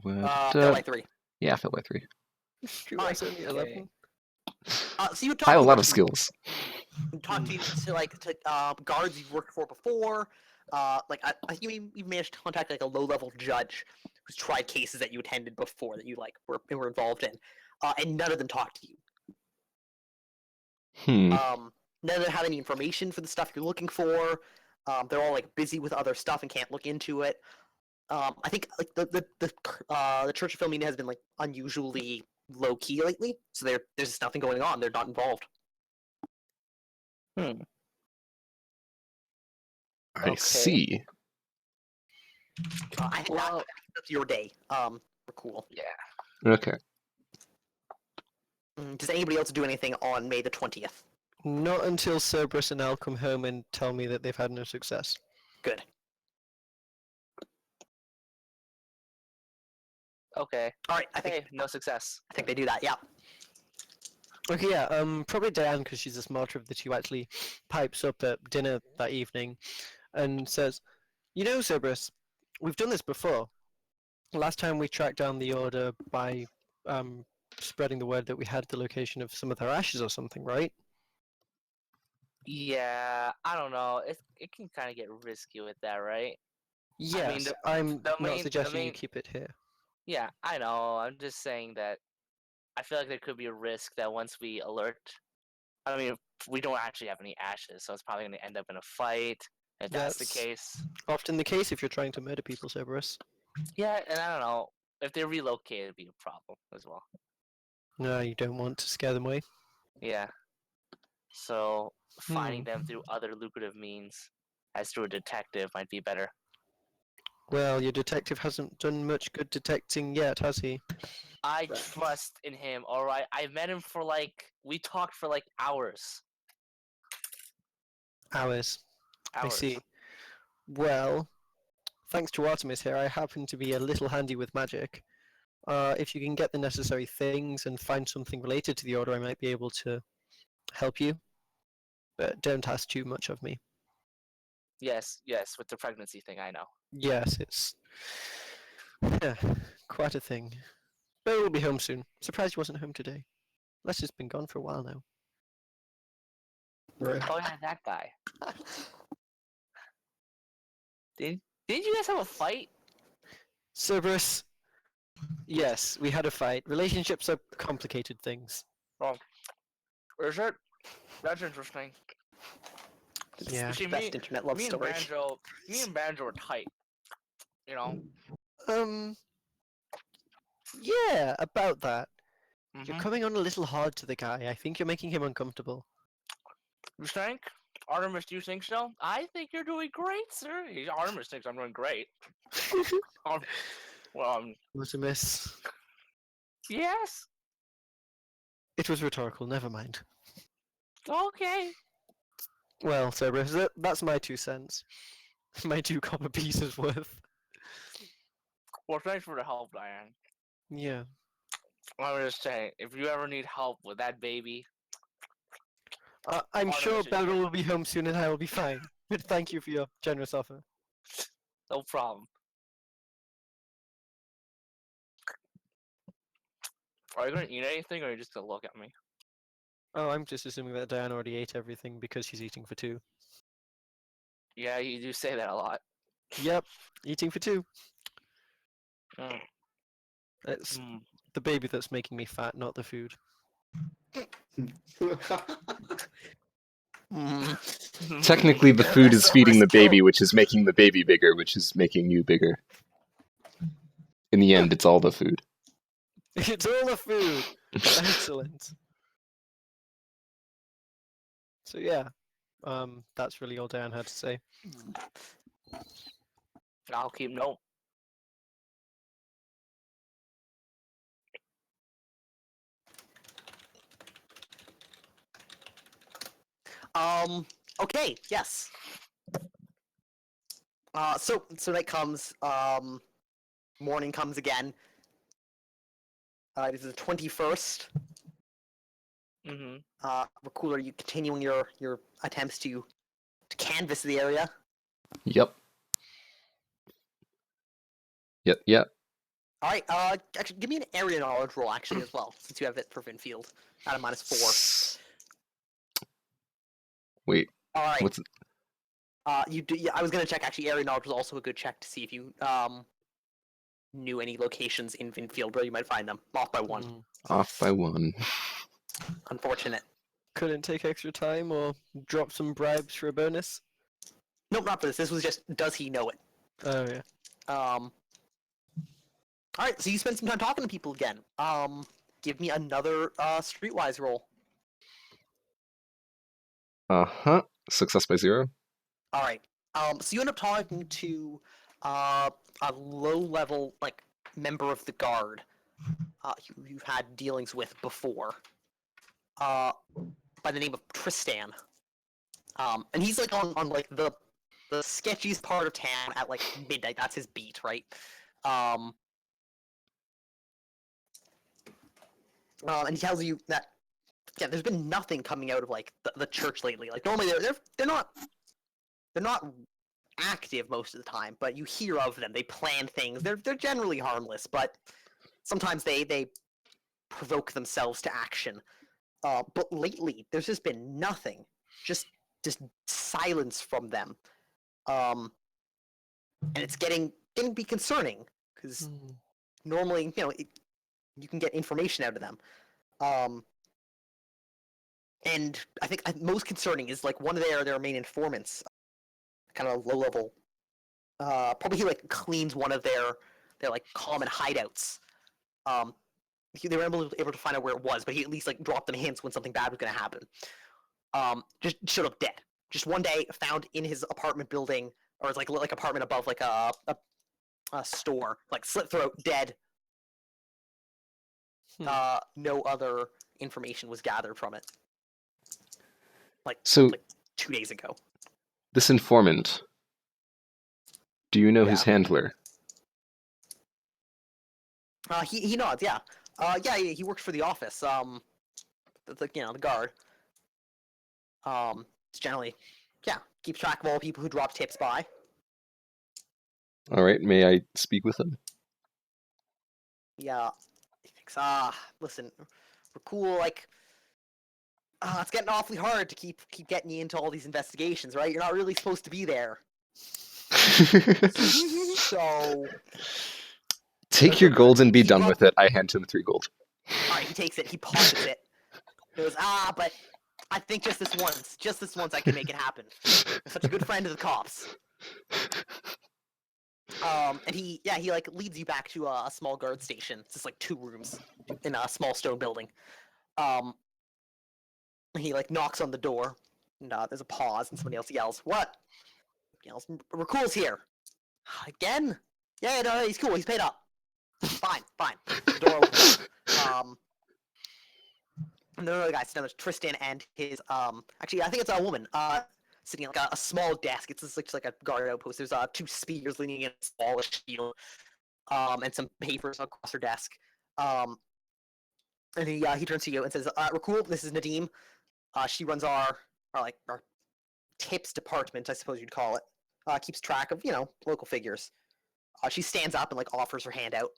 Fail by 3. Yeah, I fell by 3. dear. Streetwise only 11. So you talk I have a to lot bunch of skills. You talk to guards you've worked for before. I think you managed to contact like a low-level judge who's tried cases that you attended before that you like were involved in, and none of them talked to you. None of them have any information for the stuff you're looking for. They're all like busy with other stuff and can't look into it. I think like the Church of Philomena has been like unusually low key lately, so there's just nothing going on. They're not involved. I Okay. see. I think that's your day. We're cool. Yeah. Okay. Does anybody else do anything on May the 20th? Not until Cerberus and Al come home and tell me that they've had no success. Good. Okay. All right. I think Hey, no success. they do that. Yeah. Okay, yeah, probably Diane, because she's the smarter of the two, actually pipes up at dinner that evening and says, you know, Cerberus, we've done this before. Last time we tracked down the order by spreading the word that we had the location of some of their ashes or something, right? Yeah, I don't know. It can kind of get risky with that, right? Yes, the- I'm the not main- the suggesting you main- keep it here. Yeah, I know. I'm just saying that I feel like there could be a risk that once we alert, I mean, we don't actually have any ashes, so it's probably going to end up in a fight. If that's the That's case, often the case if you're trying to murder people, Cerberus. yeah, and I don't know if they relocate, it'd be a problem as well. No, you don't want to scare them away. Yeah. So finding them through other lucrative means, as through a detective, might be better. Well, your detective hasn't done much good detecting yet, has he? I trust in him. All right, I met him for we talked for hours. Hours. I Hours. see. Well, thanks to Artemis here, I happen to be a little handy with magic. If you can get the necessary things and find something related to the order, I might be able to help you. But don't ask too much of me. Yes, with the pregnancy thing, I know. Yes, it's quite a thing. But we'll be home soon. Surprised he wasn't home today. Lester's been gone for a while now. Right. Oh yeah, that guy. Did you guys have a fight? Cerberus, yes, we had a fight. Relationships are complicated things. Oh, is it? That's interesting. Yeah. You see, Best internet love me and story. Banjo were tight. You know. Yeah, about that. You're Mhm. coming on a little hard to the guy. I think you're making him uncomfortable. You think? Artemis, do you think so? I think you're doing great, sir. Artemis thinks I'm doing great. Artemis. Yes. It was rhetorical, never mind. Okay. Well, Cerberus, that's my 2 cents. My 2 copper pieces worth. Well, thanks for the help, Diane. Yeah. I was just saying, if you ever need help with that baby, I'm Artemis sure is Bella here. will be home soon and I will be fine. But thank you for your generous offer. no problem. Are you gonna eat anything, or are you just gonna look at me? Oh, I'm just assuming that Diane already ate everything because she's eating for 2. Yeah, you do say that a lot. Yep, eating for 2. Mm. It's Mm. the baby that's making me fat, not the food. Technically, the food is That's feeding the risk, though. baby, which is making the baby bigger, which is making you bigger. In the end, it's all the food. It's all the food! Excellent. So yeah, that's really all Diane had to say. I'll keep note. Okay, yes. So night comes, morning comes again. It is the 21st. Mm-hmm. Rakul, are you continuing your attempts to canvass the area? Yep. Yep. Alright, actually, give me an area knowledge roll, actually, as well, since you have it for Vinfield, out of -4. Wait, Alright, what's you do, yeah, I was gonna check, actually, area knowledge was also a good check to see if you, knew any locations in Vinfield where you might find them. Off by 1. off by 1? Unfortunate. Couldn't take extra time or drop some bribes for a bonus? Nope, not for this. This was just, does he know it? Oh, yeah. Alright, so you spend some time talking to people again. Give me another, streetwise roll. Uh-huh. Success by 0? Alright. So you end up talking to a low-level, like, member of the guard who you've had dealings with before. By the name of Tristan. And he's like on like the sketchiest part of town at like midnight. That's his beat, right? And he tells you that there's been nothing coming out of like the church lately. Like normally they're not active most of the time, but you hear of them. They plan things. They're generally harmless, but sometimes they provoke themselves to action. But lately, there's just been nothing. Just silence from them. And it's getting to be concerning because normally, you can get information out of them. And I think most concerning is like one of their main informants, kind of low level. Probably he like cleans one of their like common hideouts. They were able to find out where it was, but he at least like dropped them hints when something bad was going to happen. Just showed up dead. Just one day, found in his apartment building, or it's like apartment above like a store, like slit throat, dead. No other information was gathered from it. So, like 2 days ago. this informant, do you know his Yeah. handler? He nods, yeah. Yeah, he works for the office. The guard. It's generally, keeps track of all people who drop tips by. All right, may I speak with him? Yeah, he thinks, listen, we're cool, like, it's getting awfully hard to keep getting you into all these investigations, right? You're not really supposed to be there. So... Take your gold and be done with it. I hand him 3 gold. Alright, he takes it, he pockets it. He goes, but I think just this once I can make it happen. I'm such a good friend of the cops. And he like leads you back to a small guard station. It's just like 2 rooms in a small stone building. He like knocks on the door, and there's a pause, and somebody else yells, "What?" Yells, "Rakul's here." Again? Yeah, no, he's cool. He's paid up. Fine. The door opens. And the other guy sitting there, Tristan and his actually I think it's a woman sitting at like a small desk. It's just like a guard outpost. There's 2 spears leaning in a smallish shield, and some papers across her desk. And he turns to you and says, "Rakul, this is Nadim. She runs our tips department, I suppose you'd call it. Keeps track of local figures." She stands up and like offers her hand out.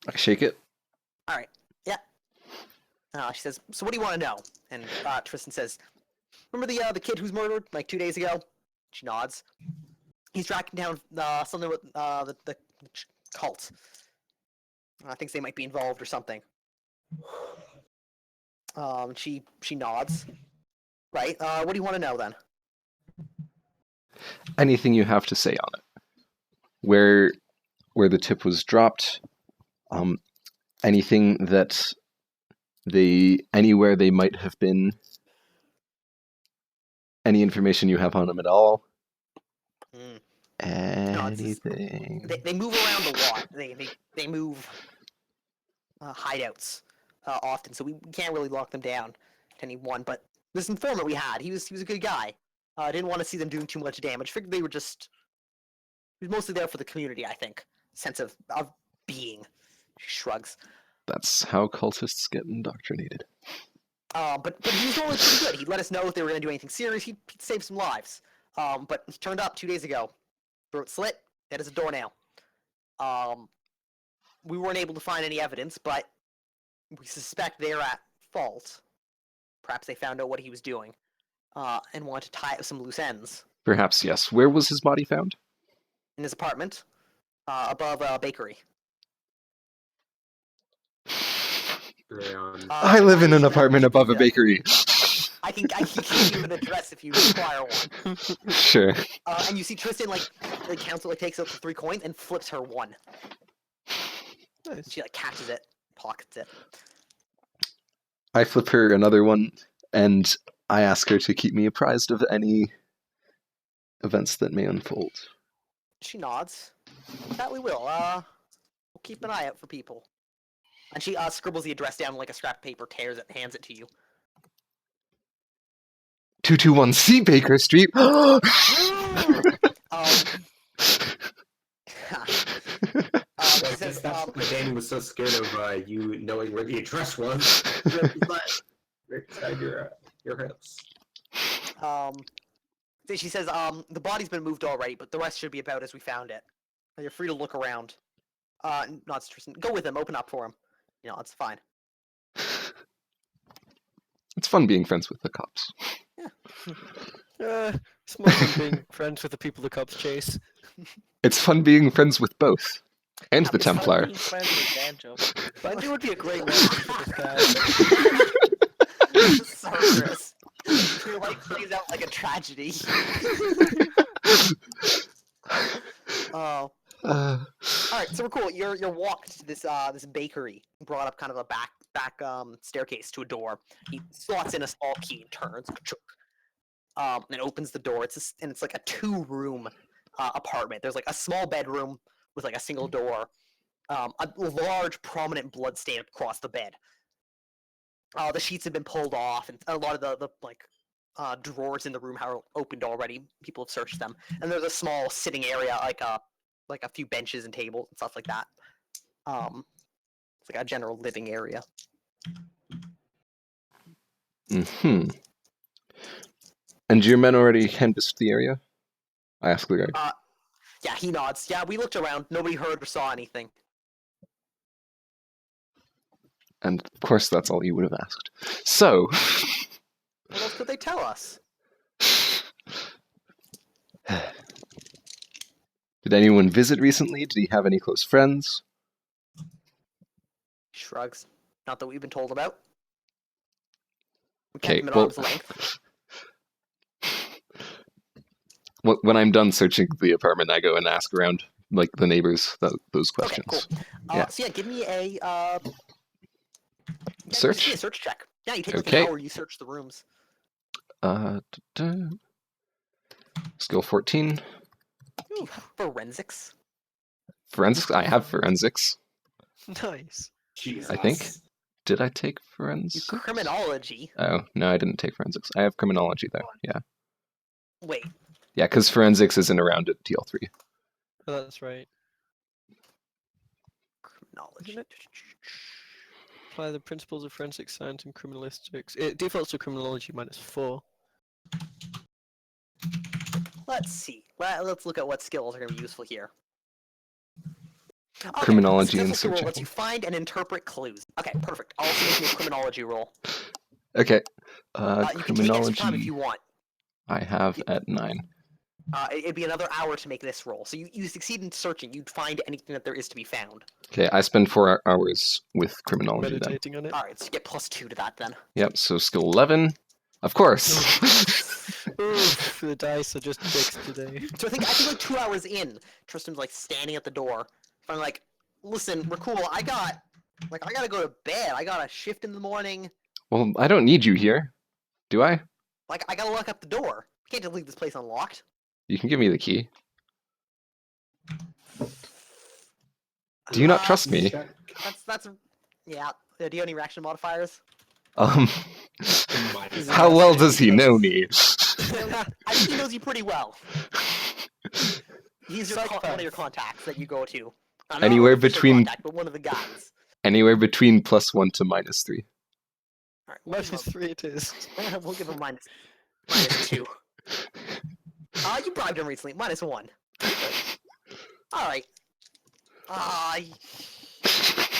I shake it. All right. Yeah. She says, "So what do you want to know?" And Tristan says, "Remember the kid who's murdered like 2 days ago?" She nods. He's tracking down something with the cult. Thinks they might be involved or something. She nods. Right. What do you want to know then? Anything you have to say on it. Where the tip was dropped. Anything that anywhere they might have been. Any information you have on them at all. Anything. They move around a lot. They move hideouts often, so we can't really lock them down to any one. But this informant we had, he was a good guy. Didn't want to see them doing too much damage. Figured they were just. He was mostly there for the community, I think. Sense of being. She shrugs. That's how cultists get indoctrinated. But he was normally pretty good. He'd let us know if they were going to do anything serious. He'd save some lives. But he turned up 2 days ago. Throat slit. Dead as a doornail. We weren't able to find any evidence, but we suspect they're at fault. Perhaps they found out what he was doing, and wanted to tie up some loose ends. Perhaps, yes. Where was his body found? In his apartment, above a bakery. I live in an apartment above a bakery. I can give you an address if you require one. Sure. And you see Tristan, the council takes out the 3 coins and flips her 1. Nice. She catches it, pockets it. I flip her another one, and I ask her to keep me apprised of any events that may unfold. She nods. That we will. We'll keep an eye out for people. And she scribbles the address down like a scrap of paper, tears it, hands it to you. 221C Baker Street. Says, That's why Danny was so scared of you knowing where the address was. Right beside your hips. She says, the body's been moved already, but the rest should be about as we found it. You're free to look around. Not Tristan. Go with him. Open up for him. It's fine. It's fun being friends with the cops. It's more fun being friends with the people the cops chase. It's fun being friends with both. And the It's fun Templar. being friends with Banjo. Banjo would be a great name for this guy. Cerberus. Your life plays out like a tragedy. Oh. Alright, so we're cool. You're walked to this bakery. Brought up kind of a back staircase to a door. He slots in a small key and turns. And opens the door. It's like a 2-room apartment. There's a small bedroom with a single door. A large prominent blood stain across the bed. The sheets have been pulled off, and a lot of the drawers in the room are opened already. People have searched them, and there's a small sitting area, like a few benches and tables and stuff like that. It's like a general living area. Mm-hmm. And your men already canvassed the area? I ask the guy. Yeah, he nods. Yeah, we looked around. Nobody heard or saw anything. And of course that's all you would have asked. So... What else could they tell us? Did anyone visit recently? Did he have any close friends? Shrugs. Not that we've been told about. We Okay, kept him at well... arm's length. When I'm done searching the apartment, I go and ask around, the neighbors, those questions. Okay, cool. Yeah. So yeah, give me a Search? Give me a search check. Yeah, you take Okay. an hour. You search the rooms. Skill 14. You have forensics. Forensics? I have forensics. Nice. Jesus. I think. Did I take forensics? Criminology. Oh, no, I didn't take forensics. I have criminology, though. Yeah. Wait. Yeah, because forensics isn't around at TL3. Oh, that's right. Criminology. Apply the principles of forensic science and criminalistics. It defaults to criminology -4. Let's see. Let's look at what skills are going to be useful here. Okay, Criminology and successful roll searching. lets you find and interpret clues. Okay, perfect. I'll also make you a criminology roll. Okay. You can take extra time if Criminology you want. I have at 9. It'd be another hour to make this roll. So you succeed in searching. You'd find anything that there is to be found. Okay, I spend 4 hours with criminology then. Meditating on it. Alright, so you get +2 to that then. Yep, so skill 11. Of course. Oof, the dice are just dicks today. So I think 2 hours in, Tristan's standing at the door. I'm like, listen, we're cool. I gotta go to bed. I got a shift in the morning. Well, I don't need you here. Do I? I gotta lock up the door. I can't just leave this place unlocked. You can give me the key. Do you not trust me? Check. That's yeah. Do you have any reaction modifiers? Minus How well does he know me? I think he knows you pretty well. He's your one of Psychopath. your contacts that you go to. Not Anywhere an official between- contact, but one of the guys. Anywhere between +1 to -3. All right, we'll Minus 3 it is. we'll give him minus 2. You bribed him recently. -1. All right.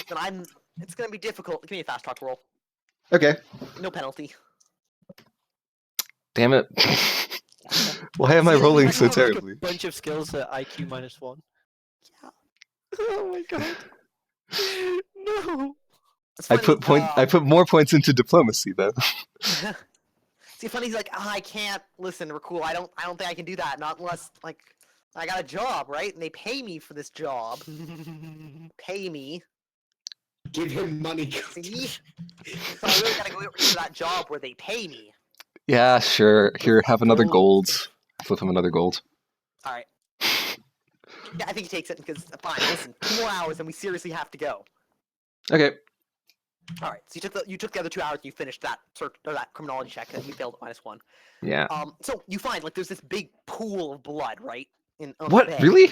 Then it's gonna be difficult. Give me a fast talk roll. Okay. No penalty. Damn it. Why am I See, rolling you so have, like, a terribly? Bunch of skills at IQ -1. Yeah. Oh my god. No. It's I funny, put more points into diplomacy though. See, funny. He's like, I can't listen, Rakul. I don't think I can do that. Not unless like I got a job, right? And they pay me for this job. Pay me. Give him money. See? So I really gotta go for that job where they pay me. Yeah, sure. Here, have another Gold. gold. Flip him another gold. All right. Yeah, I think he takes it because fine. Listen, 2 more hours, and we seriously have to go. Okay. All right. So you took the other 2 hours, and you finished that that criminology check, and you failed at -1. Yeah. So you find like there's this big pool of blood, right? On the What? bed. Really?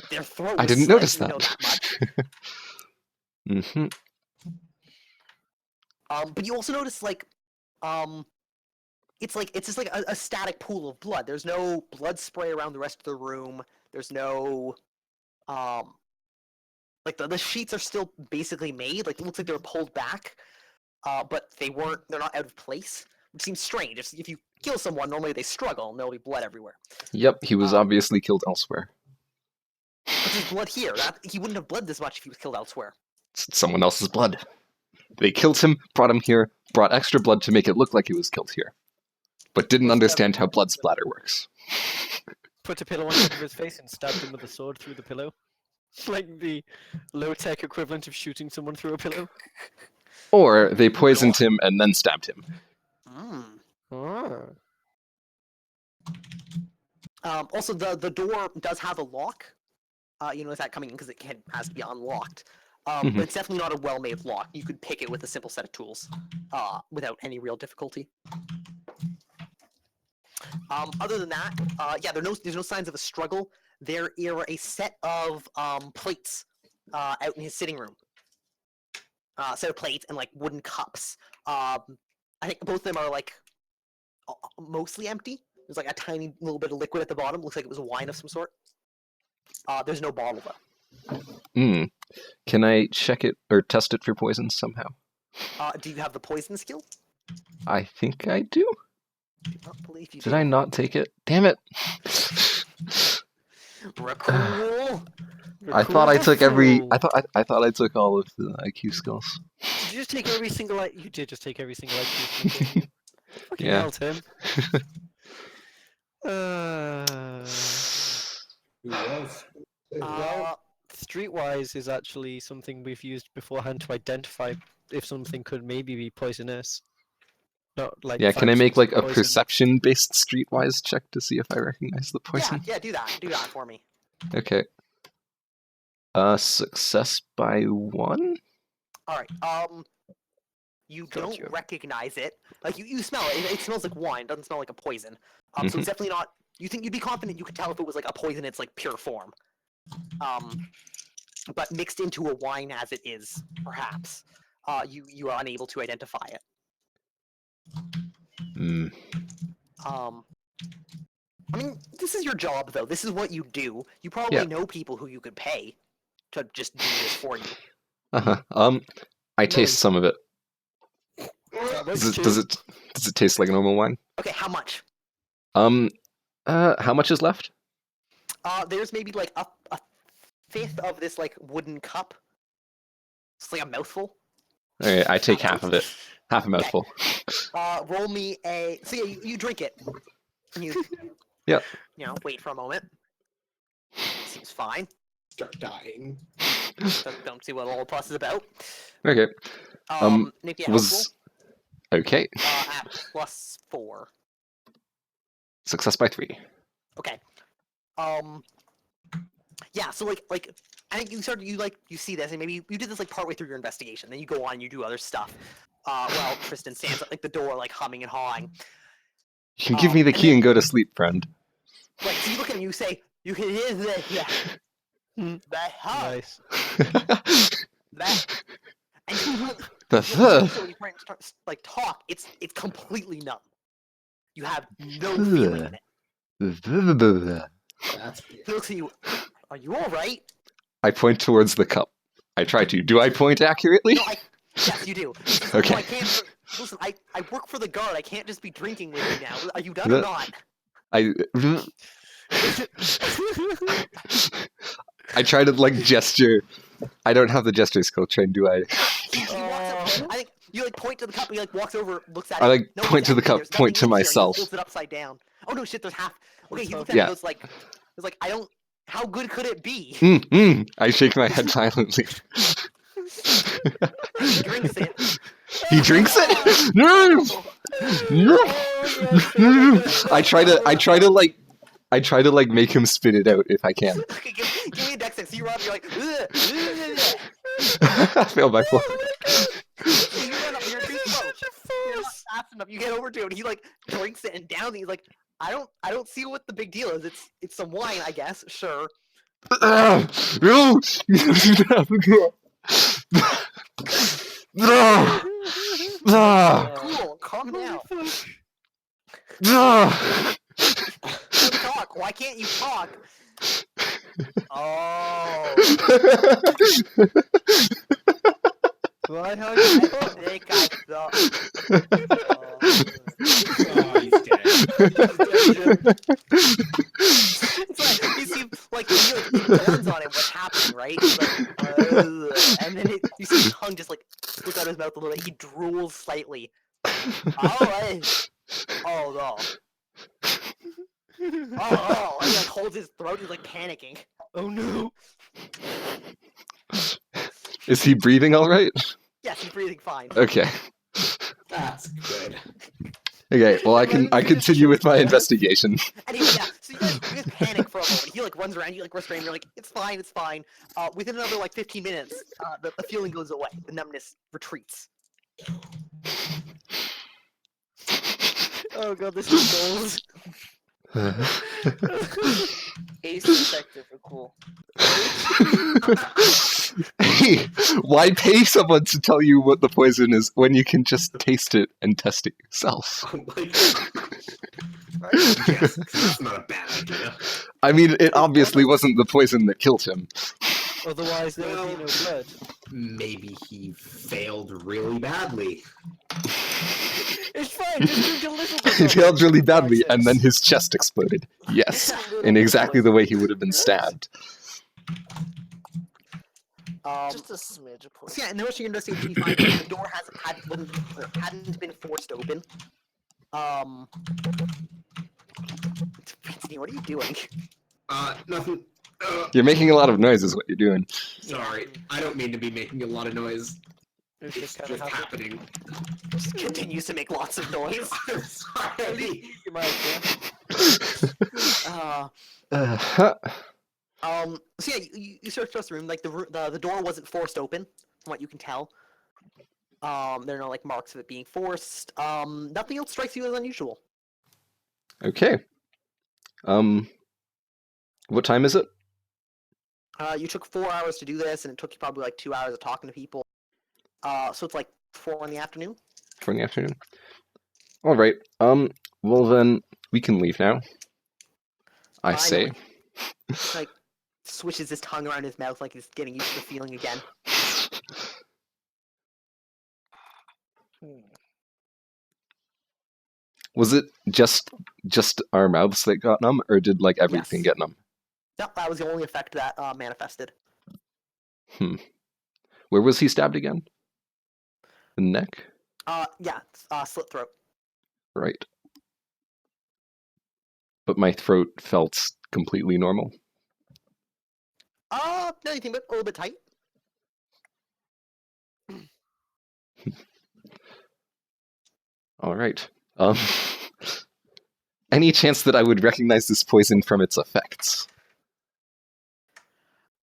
Their throat. I was didn't slit, notice you know that. much. hmm But you also notice like, it's just like a static pool of blood. There's no blood spray around the rest of the room. There's no, like the sheets are still basically made. Like it looks like they were pulled back, but they're not out of place, which seems strange. If you kill someone, normally they struggle and there'll be blood everywhere. Yep, he was obviously killed elsewhere. But there's blood here. He wouldn't have bled this much if he was killed elsewhere. It's someone else's blood. They killed him, brought him here, brought extra blood to make it look like he was killed here, but didn't understand how blood splatter works. Put a pillow on top of his face and stabbed him with a sword through the pillow. Like the low-tech equivalent of shooting someone through a pillow. Or they poisoned him and then stabbed him. Ah. Also, the door does have a lock. You notice that coming in because it has to be unlocked. But it's definitely not a well-made lock. You could pick it with a simple set of tools, without any real difficulty. Other than that, yeah, there's no signs of a struggle. There are a set of plates out in his sitting room. Set of plates and like wooden cups. I think both of them are like mostly empty. There's like a tiny little bit of liquid at the bottom. Looks like it was wine of some sort. There's no bottle though. Can I check it or test it for poisons somehow? Do you have the poison skill? I think I do. I do not believe you Did I not take it? Damn it. Rakul. I thought I took I thought I took all of the IQ skills. Did you just take every single You did just take every single IQ skill, didn't you? Fucking Yeah. hell, Tim. Who else? Streetwise is actually something we've used beforehand to identify if something could maybe be poisonous. Not like Yeah, can I make like a poison. perception-based streetwise check to see if I recognize the poison? Yeah, do that. Do that for me. Okay. Success by 1? All right. You don't Gotcha. recognize it. Like you smell it. It smells like wine. Doesn't smell like a poison. So it's definitely not. You think you'd be confident you could tell if it was like a poison. It's like pure form. But mixed into a wine as it is, perhaps. You are unable to identify it. I mean, this is your job, though. This is what you do. You probably Yeah. know people who you could pay to just do this for you. I taste some of it. That's Does it taste like normal wine? Okay, how much? How much is left? There's maybe like a fifth of this like wooden cup. It's like a mouthful. Alright, I take half of it. Half a mouthful. Roll me a. So yeah, you drink it. And you. Yep. You know, wait for a moment. Seems fine. Start dying. Don't see what all the plus is about. Okay. Make me a health Was okay. roll, at +4. Success by 3. Okay. Yeah, so like I think you see this, and maybe you did this like partway through your investigation. Then you go on and you do other stuff. While Tristan stands at like the door, like humming and hawing. You can give me the and key then- and go to sleep, friend. Right, so you look at him, you say, you can hear that hum, Nice. that, and you The when you start like talk, it's completely numb. You have no feeling in it. That's He looks at you. Are you all right? I point towards the cup. I try to. Do I point accurately? No, yes, you do. He says, Okay. "No, I can't. Listen, I work for the guard. I can't just be drinking with you now. Are you done or not?" I I try to like gesture. I don't have the gesture skill trained, do I? He walks up, I think you like point to the cup. And he like walks over, looks at it. I like No, point to the empty, cup, there's point to nothing in here, and myself. He holds it upside down. Oh no, shit! There's half. Okay, he looks at Yeah. it. And goes like, I don't. How good could it be? I shake my head violently. He drinks it. He drinks it? No! No! I try to like make him spit it out if I can. Okay, give me a dex check. So you run up, you're like, I failed by 4. so you run up, you're too slow. You're not fast enough. You get over to it, and he like drinks it and downs it. He's like, I don't see what the big deal is. It's some wine, I guess. Sure. No! Cool. Calm down. Ah! Talk. Why can't you talk? Oh. Why how I think I thought. Oh, he's dead. It's like you see, like it dawns on him what's happening, right? He's like, and then you see his tongue just like slips out of his mouth a little bit. He drools slightly. Oh no. Oh, and he like holds his throat. He's like panicking. Oh no. Is he breathing all right? Yes, he's breathing fine. Okay. That's good. Okay, well I continue with my investigation. Anyway, yeah. So you guys panic for a moment. He like runs around. You like rush around. You're like, it's fine, it's fine. Within another like 15 minutes, the feeling goes away. The numbness retreats. Oh god, this is gold. Ace detective are cool. Hey, why pay someone to tell you what the poison is when you can just taste it and test it yourself? Oh my god. Yes, that's not a bad idea. I mean, it obviously wasn't the poison that killed him. Otherwise there would be no blood. Maybe he failed really badly. It's fine, just drink a little bit. He of failed it. really badly, and then Nonsense. his chest exploded. Yes, Just a little in bit of exactly the poison. way he would have been stabbed. Just a smidge of So poison. yeah, in the rest of your investigation, you find that the door hadn't been forced open. Anthony, what are you doing? Nothing. You're making a lot of noise is what you're doing. Sorry, I don't mean to be making a lot of noise. It's It's just just kind of happening. happening. Just continues to make lots of noise. I'm sorry. You might, yeah. Uh, so yeah, you search the room. Like the door wasn't forced open, from what you can tell. There are no like marks of it being forced. Nothing else strikes you as unusual. Okay. What time is it? You took 4 hours to do this, and it took you probably like 2 hours of talking to people. So it's like 4 in the afternoon. 4 in the afternoon. All right. Well then, we can leave now. I say. Like swishes his tongue around his mouth, like he's getting used to the feeling again. Was it just our mouths that got numb, or did like everything Yes. get numb? No, that was the only effect that manifested. Where was he stabbed again? The neck? Yeah, slit throat. Right. But my throat felt completely normal. Not anything but a little bit tight. All right. Any chance that I would recognize this poison from its effects?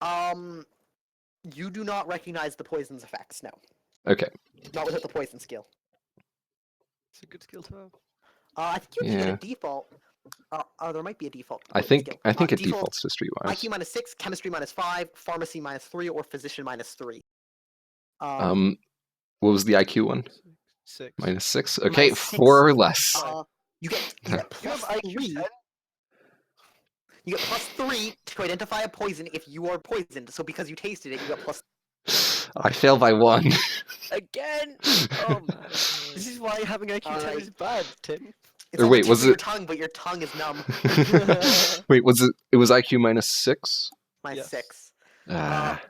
You do not recognize the poison's effects. No, Okay. not without the poison skill. It's a good skill to have. I think you have to get Yeah. a default. There might be a default. I poison think skill. it Default defaults to streetwise. IQ -6, chemistry -5, pharmacy -3, or physician -3. What was the IQ one? 6. -6. Okay, -6. 4 or less. You get You have plus IQ 3. 10? You get +3 to identify a poison if you are poisoned. So because you tasted it, you got plus. I failed by 1. Again? Oh man. This is why having IQ 10 Alright. is bad, Tim. It's Or on wait, the tip was of your it- tongue, but your tongue is numb. Wait, was it? It was IQ -6. Yes. -6. Ah,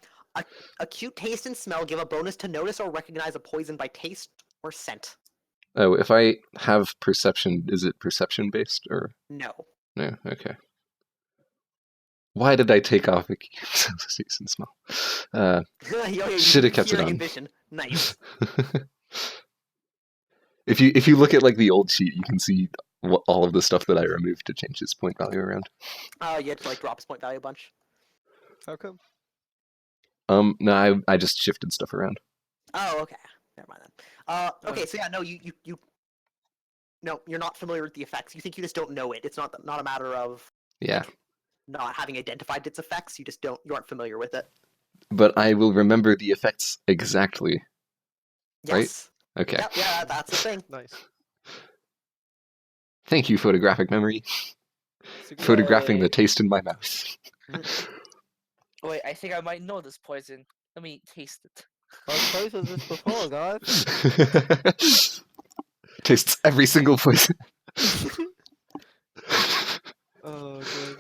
Acute taste and smell give a bonus to notice or recognize a poison by taste or scent. oh, if I have perception, is it perception based or No. no? Okay. Why did I take off IQ taste and smell? Shoulda kept it Hearing on. and vision. Nice. If you look at like the old sheet, you can see all of the stuff that I removed to change his point value around. You had to like drop his point value a bunch. How come? No, I just shifted stuff around. Oh, okay. Never mind then. Okay, so yeah, no, you no, you're not familiar with the effects. You think you just don't know it. It's not a matter of Yeah, not having identified its effects. You aren't familiar with it. but I will remember the effects exactly. Right? Yes. Okay. Yep, yeah, that's the thing. Nice. Thank you, photographic memory. It's a good- Photographing the Yay. taste in my mouth. Wait, I think I might know this poison. Let me taste it. I've tasted this before, guys. Tastes every single poison. Oh, good.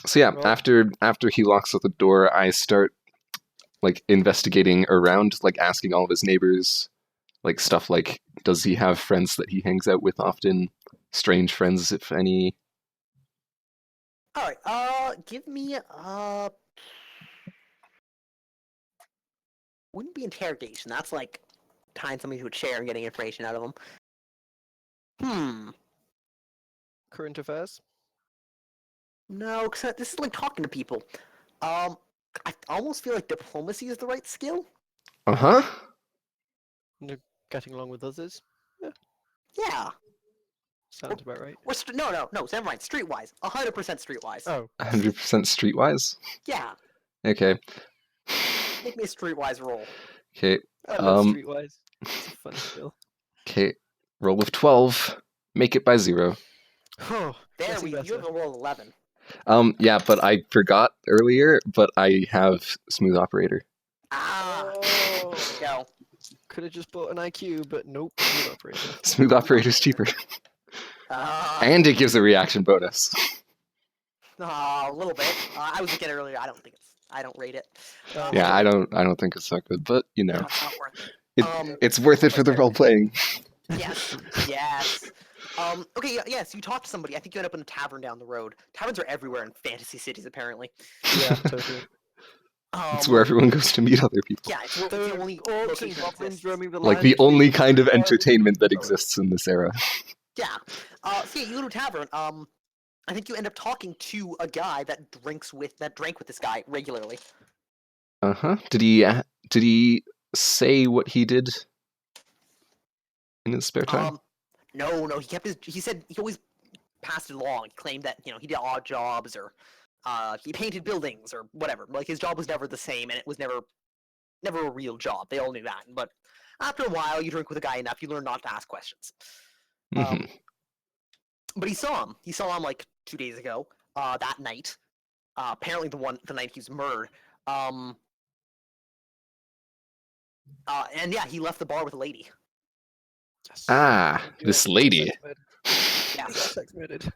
So yeah, Well- after he locks up the door, I start like investigating around, like asking all of his neighbors, like stuff like, does he have friends that he hangs out with often? Strange friends, if any. All right. Give me wouldn't be interrogation. That's like tying somebody to a chair and getting information out of them. Current affairs? No, because this is like talking to people. I almost feel like diplomacy is the right skill. Uh-huh. Getting along with others? Yeah. Sounds about right. Or no, never mind. Streetwise, 100% streetwise. Oh, 100% streetwise. Yeah, Okay. make me a streetwise roll. Okay. I love Um, Streetwise. It's a fun skill. Okay. Roll of 12. Make it by 0. Oh, There getting you have better. a roll 11. Yeah, but I forgot earlier, but I have smooth operator. Ah, Oh. go. Could have just bought an IQ, but nope. Good operator. Smooth operator's cheaper. And it gives a reaction bonus. A little bit. I was looking at it earlier. I don't rate it. Yeah, I don't think it's that good, but you know, No, it's not worth it. it's worth it for the role playing. Yes, yes. Okay, yes, you talk to somebody. I think you end up in a tavern down the road. Taverns are everywhere in fantasy cities, apparently. Yeah, totally. It's where everyone goes to meet other people. Yeah, it's There the are only orcs and location that goblins exists. roaming the Like the land only between kind of the entertainment that exists in this era. Yeah. So yeah, you go to a tavern. I think you end up talking to a guy that drank with this guy regularly. Uh-huh. Did he say what he did in his spare time? No, he said he always passed it along. He claimed that, he did odd jobs or he painted buildings or whatever. Like his job was never the same and it was never a real job. They all knew that. But after a while, you drink with a guy enough, you learn not to ask questions. Mhm. But he saw him. He saw him like 2 days ago. That night. Apparently the night he was murdered. And yeah, he left the bar with a lady. Yes. Ah, You this got lady. sex murdered. Yeah. You got sex murdered.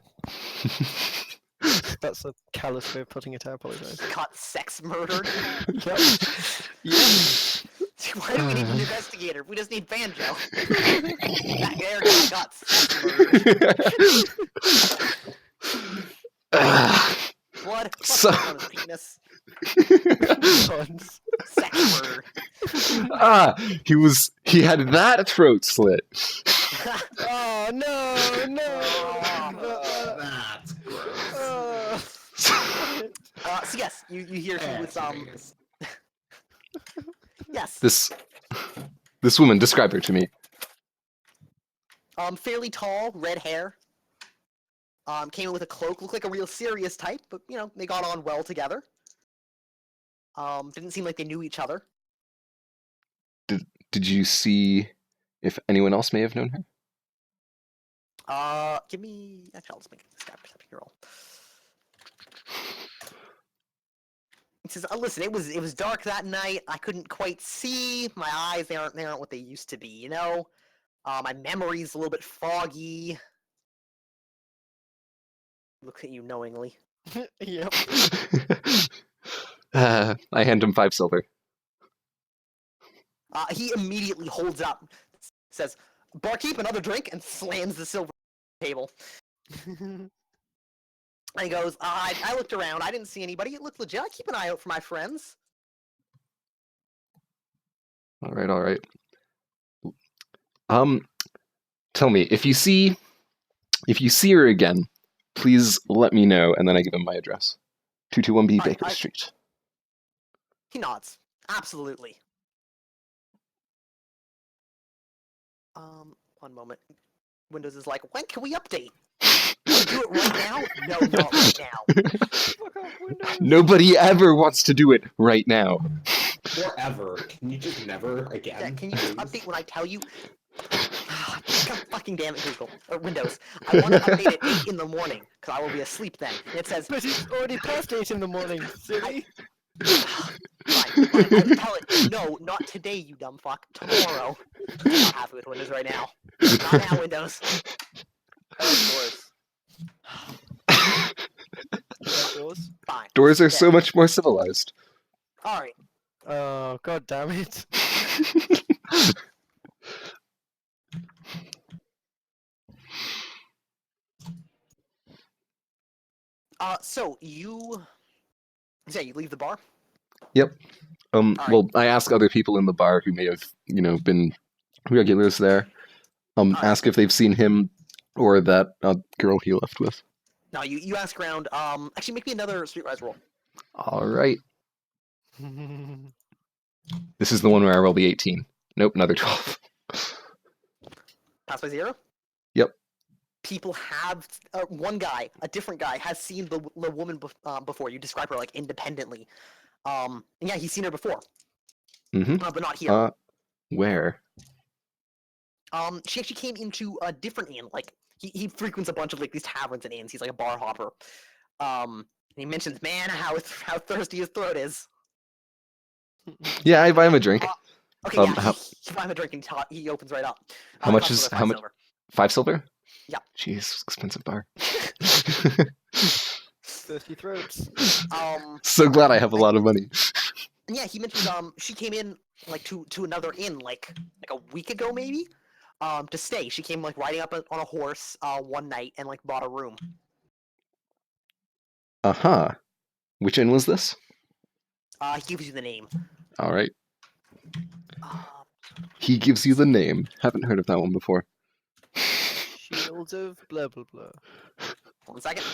That's a callous way of putting it. I apologize. Got sex murdered. Yep. Yeah. Why do we need an investigator? We just need banjo. That air guy got sex murdered. Ah, Blood So- on his penis. Puns. Sex murder. he had that throat slit. Oh no, no! Oh, But, That's gross. oh. So yes, you hear he was yes. This woman, describe her to me. Fairly tall, red hair. Came in with a cloak, looked like a real serious type, but you know, they got on well together. Didn't seem like they knew each other. Did you see if anyone else may have known her? Give me. Actually, I'll just make this guy perception roll. It says, "Listen, it was dark that night. I couldn't quite see. My eyes they aren't what they used to be. You know, my memory's a little bit foggy." Look at you knowingly. Yep. I hand him 5 silver. He immediately holds up, says, "Barkeep, another drink," and slams the silver table. And he goes, I looked around. I didn't see anybody. It looked legit. I keep an eye out for my friends. All right. Tell me, if you see her again, please let me know, and then I give him my address. 221B Baker Street. He nods. Absolutely. One moment. Windows is like, when can we update? Wanna do it right now? No, not right now. Fuck off, Windows. Nobody ever wants to do it right now. Forever. Can you just never again? Yeah, can you just please? update when I tell you? God fucking damn it, Google. Or Windows. I want to update at 8 in the morning, because I will be asleep then. And it says, But it's already past 8 in the morning, silly. fine, I tell it, no, not today, you dumb fuck. Tomorrow. I'm not happy with Windows right now. Not now, Windows. Of course. Fine. Doors are Yeah. so much more civilized. Alright. Oh, god damn it. So you you leave the bar? Well, I ask other people in the bar who may have, been regulars there. Ask if they've seen him or that girl he left with. No, you ask around. Actually, make me another streetwise roll. All right. This is the one where I roll the 18. Nope, another 12. Pass by 0? Yep. People have one guy, a different guy, has seen the woman before. You describe her like independently. And yeah, he's seen her before. Mm-hmm. But not here. Where? She actually came into a different inn. Like he frequents a bunch of like these taverns and inns. He's like a bar hopper. And he mentions, man, how thirsty his throat is. Yeah, I buy him a drink. Okay, yeah, he buy him a drink and he opens right up. How much costs is over how 5 much? silver. 5 silver? Yeah. Jeez, expensive bar. Thirsty throats. So glad I have a lot of money. And yeah, he mentioned she came in like to another inn like a week ago maybe, to stay. She came like riding up on a horse one night and like bought a room. Uh-huh. Which inn was this? He gives you the name. All right. Um, He gives you the name. Haven't heard of that one before. Shields of blah blah blah. 1 second.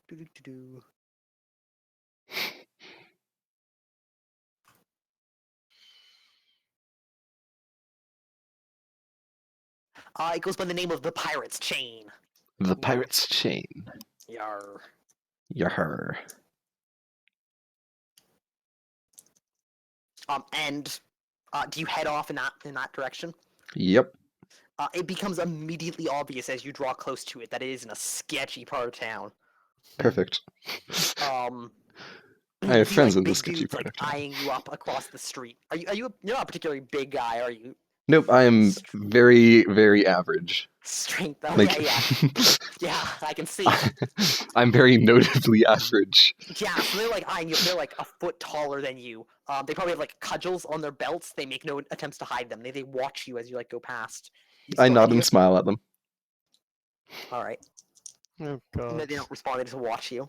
Do-do-do-do. It goes by the name of the Pirate's Chain. The Pirate's Chain. Yarr. Yarr. And do you head off in that direction? Yep. It becomes immediately obvious as you draw close to it that it is in a sketchy part of town. Perfect. I have friends in this sketchy part like of town. eyeing you up across the street. You're not a particularly big guy, are you? Nope, I am very, very average. Strength. Like, Okay, yeah, I can see. I'm very notably average. Yeah, so they're like eyeing you. They're like a foot taller than you. They probably have like cudgels on their belts. They make no attempts to hide them. They watch you as you like go past. I nod and smile at them. All right. Oh No, god. they don't respond. They just watch you.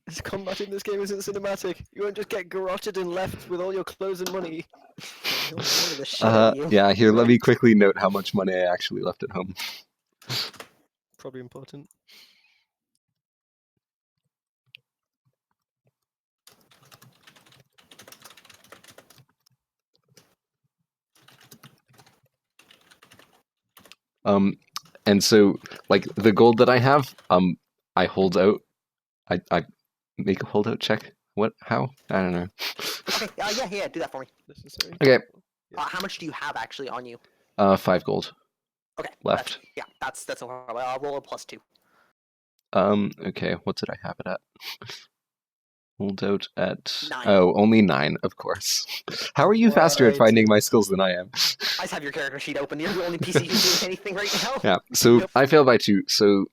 This combat in this game isn't cinematic. You won't just get garroted and left with all your clothes and money. They'll murder the shit out of you. Yeah, here, let me quickly note how much money I actually left at home. probably important. And so like the gold that I have, I hold out. I make a holdout check. What? How? I don't know. Okay, yeah, do that for me. Necessary. Okay. How much do you have actually on you? 5 gold Okay, left. that's no problem. I'll roll a +2. Okay. What did I have it at? Hold out at 9. only 9, of course. How are you faster at Right. finding my skills than I am? I just have your character sheet open. You're the only PC who's doing anything right now. Yeah. So Yep. I failed by 2. So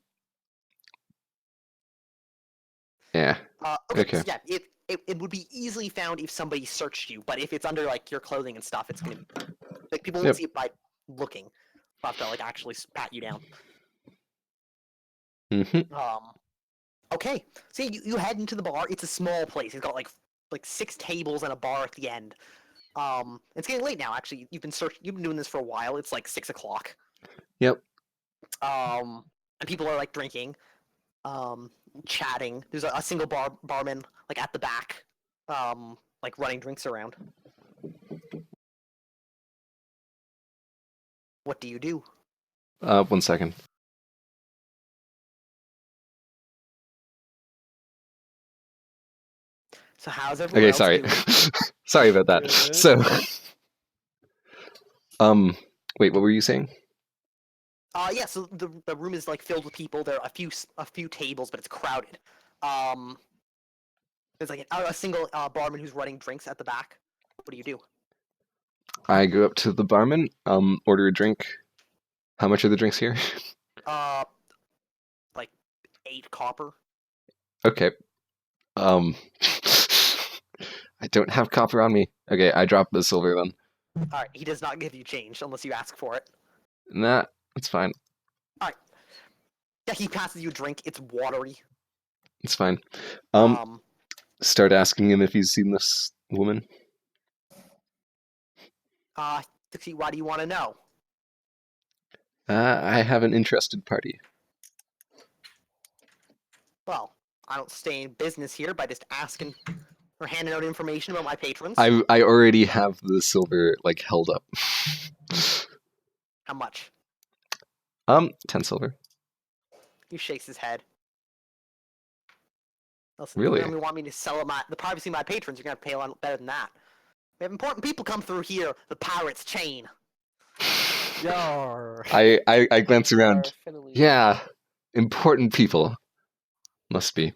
yeah. Okay. So yeah, it would be easily found if somebody searched you, but if it's under like your clothing and stuff, it's gonna be like people won't Yep. see it by looking. They'll have to like actually pat you down. Mm-hmm. Okay, so you head into the bar. It's a small place. It's got like 6 tables and a bar at the end. It's getting late now. Actually, you've been doing this for a while. It's like 6 o'clock. Yep. And people are like drinking, chatting. There's a single barman like at the back, like running drinks around. What do you do? 1 second. So how's everyone Okay, else sorry. doing? Sorry about that. Good. So wait, what were you saying? Yeah. So the room is like filled with people. There are a few tables, but it's crowded. There's like a single barman who's running drinks at the back. What do you do? I go up to the barman, order a drink. How much are the drinks here? Like 8 copper. Okay. I don't have copper on me. Okay, I drop the silver then. All right. He does not give you change unless you ask for it. Nah, that's fine. Yeah, he passes you a drink. It's watery. It's fine. Start asking him if he's seen this woman. Dixie, why do you want to know? I have an interested party. Well, I don't stay in business here by just asking or handing out information about my patrons. I already have the silver like held up. How much? 10 silver. He shakes his head. Listen, Really? You want me to sell the privacy of my patrons? You're gonna pay a lot better than that. We have important people come through here. The pirate's chain. Yar. I glance around. Finally. Yeah, important people. Must be.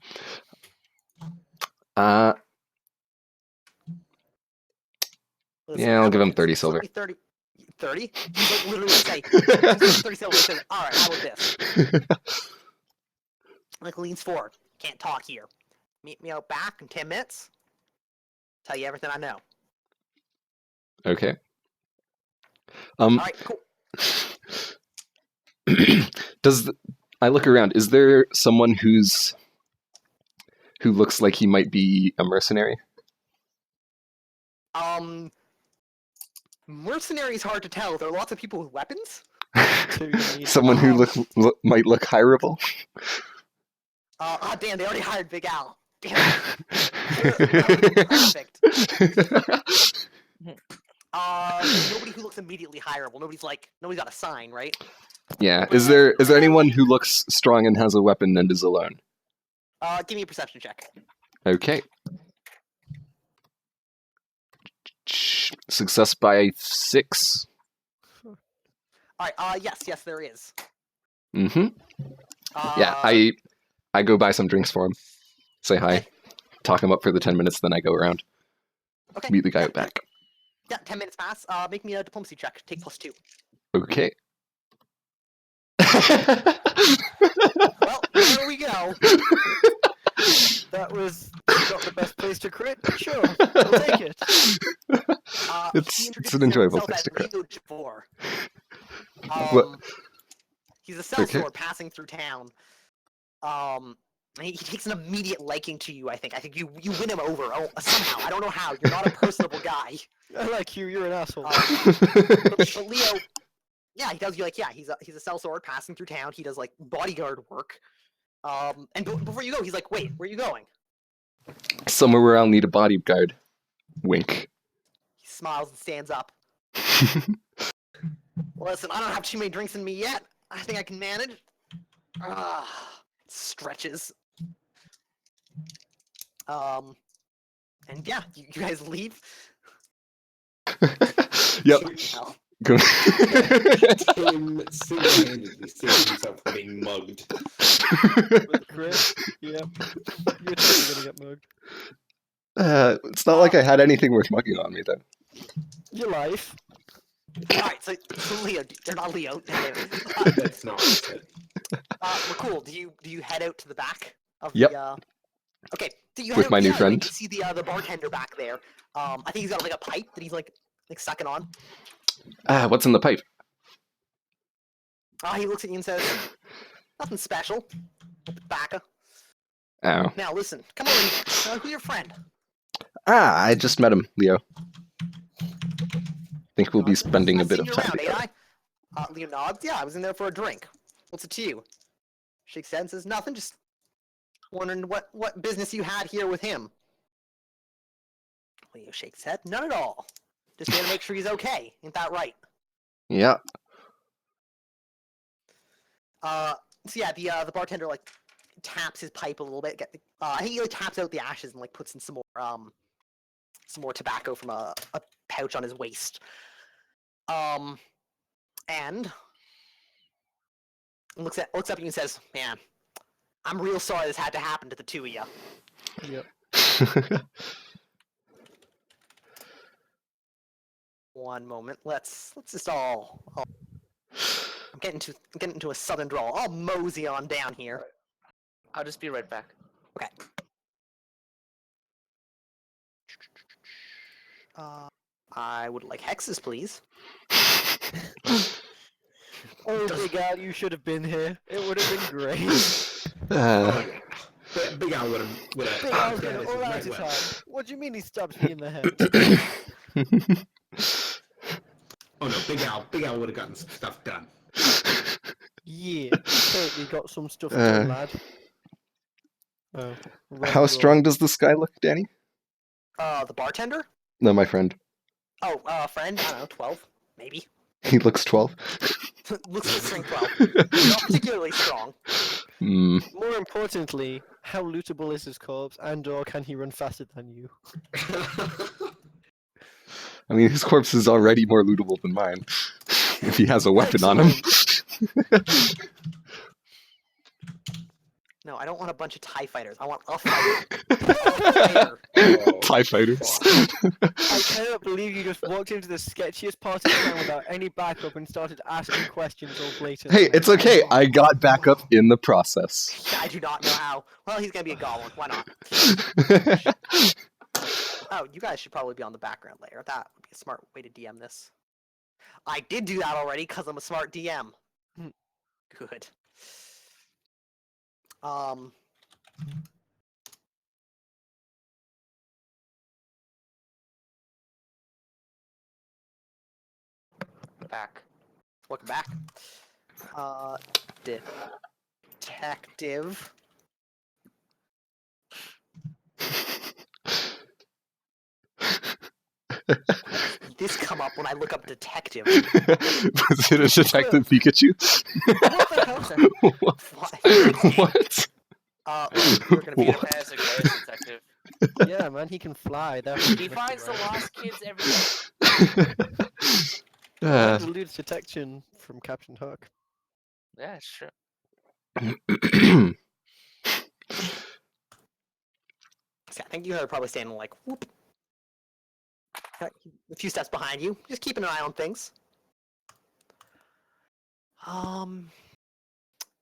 Listen, Yeah, I'll how give about him 30 this? silver. Let me 30? He's like literally say 30 silver. He says, all right, how about this? Like leans forward. Can't talk here. Meet me out back in 10 minutes. Tell you everything I know. Okay. All right, cool. I look around? Is there someone who looks like he might be a mercenary? Mercenary is hard to tell. There are lots of people with weapons. Someone who might look hireable? Oh damn! They already hired Big Al. Damn. That would be perfect. Nobody who looks immediately hireable. Nobody's got a sign, right? Yeah. Is there anyone who looks strong and has a weapon and is alone? Give me a perception check. Okay. Success by 6. All right. Yes, there is. Mm-hmm. Yeah, I go buy some drinks for him. Say hi. Okay. Talk him up for the 10 minutes, then I go around. Okay. Meet the guy out back. Yeah, 10 minutes pass. Make me a diplomacy check. Take +2. Okay. Well, there we go. That was not the best place to crit. Sure, we'll take it. It's an enjoyable place to crit. What? He's a sellsword Okay. passing through town. He takes an immediate liking to you. I think you win him over. Oh, somehow I don't know how. You're not a personable guy. I like you. You're an asshole. But Yeah, he tells you like, yeah, he's a sellsword passing through town. He does like bodyguard work. And before you go, he's like, wait, where are you going? Somewhere where I'll need a bodyguard. Wink. He smiles and stands up. Listen, I don't have too many drinks in me yet. I think I can manage. Stretches. And yeah, you guys leave. Yep. Hell. Go. Tim single-handedly saves himself from being mugged. With Chris, yeah. You're totally gonna get mugged. It's not like I had anything worth mugging on me, though. Your life. Alright, so Leo, they're not Leo. That's not what I said. Cool. Do you head out to the back of Yep. the Okay. Do you With head out, my new yeah, friend. You see the bartender back there. I think he's got like a pipe that he's like sucking on. What's in the pipe? He looks at you and says, "Nothing special. Tobacco. Oh. Now listen, come over here. Who's your friend?" I just met him, Leo. Think we'll be spending a I've bit seen of you time around, together. ain't I? Leo nods. Yeah, I was in there for a drink. What's it to you? Shakes head and says, "Nothing. Just wondering what business you had here with him." Leo shakes head. "None at all. Just here to make sure he's okay. Ain't that right?" Yeah. So yeah, the bartender like taps his pipe a little bit. I think he like, taps out the ashes and like puts in some more tobacco from a pouch on his waist. And looks up at you and says, "Man, I'm real sorry this had to happen to the two of you." Yep. One moment. Let's just all. I'm getting into a southern drawl. I'll mosey on down here. I'll just be right back. Okay. I would like hexes, please. Oh, Big Al, you should have been here. It would have been great. Big Al would have. Big Al's gonna all out his heart. What do you mean he stabs me in the head? Oh no, Big Al would have gotten some stuff done. Yeah, totally got some stuff done, lad. Oh, How strong does this guy look, Danny? The bartender? No, my friend. Oh, friend? I don't know, 12, maybe. He looks 12. Looks like strength 12. Not particularly strong. More importantly, how lootable is his corpse, and/or can he run faster than you? I mean, his corpse is already more lootable than mine. If he has a weapon on him. No, I don't want a bunch of TIE fighters. I want a fighter. A fighter. TIE fighters. I cannot believe you just walked into the sketchiest part of town without any backup and started asking questions all blatantly. Hey, it's okay. I got backup in the process. I do not know how. Well, he's gonna be a goblin. Why not? Oh, you guys should probably be on the background layer. That would be a smart way to DM this. I did do that already because I'm a smart DM. Good. Back. Welcome back. Detective. This come up when I look up detective. Was it a Detective Pikachu? What the hell? What? You're gonna be Peter Pan is a great detective. Yeah, man, he can fly. He finds the lost kids every day. Eludes detection from Captain Hook. Yeah, it's true. See, I think you guys are probably standing like whoop. A few steps behind you, just keeping an eye on things.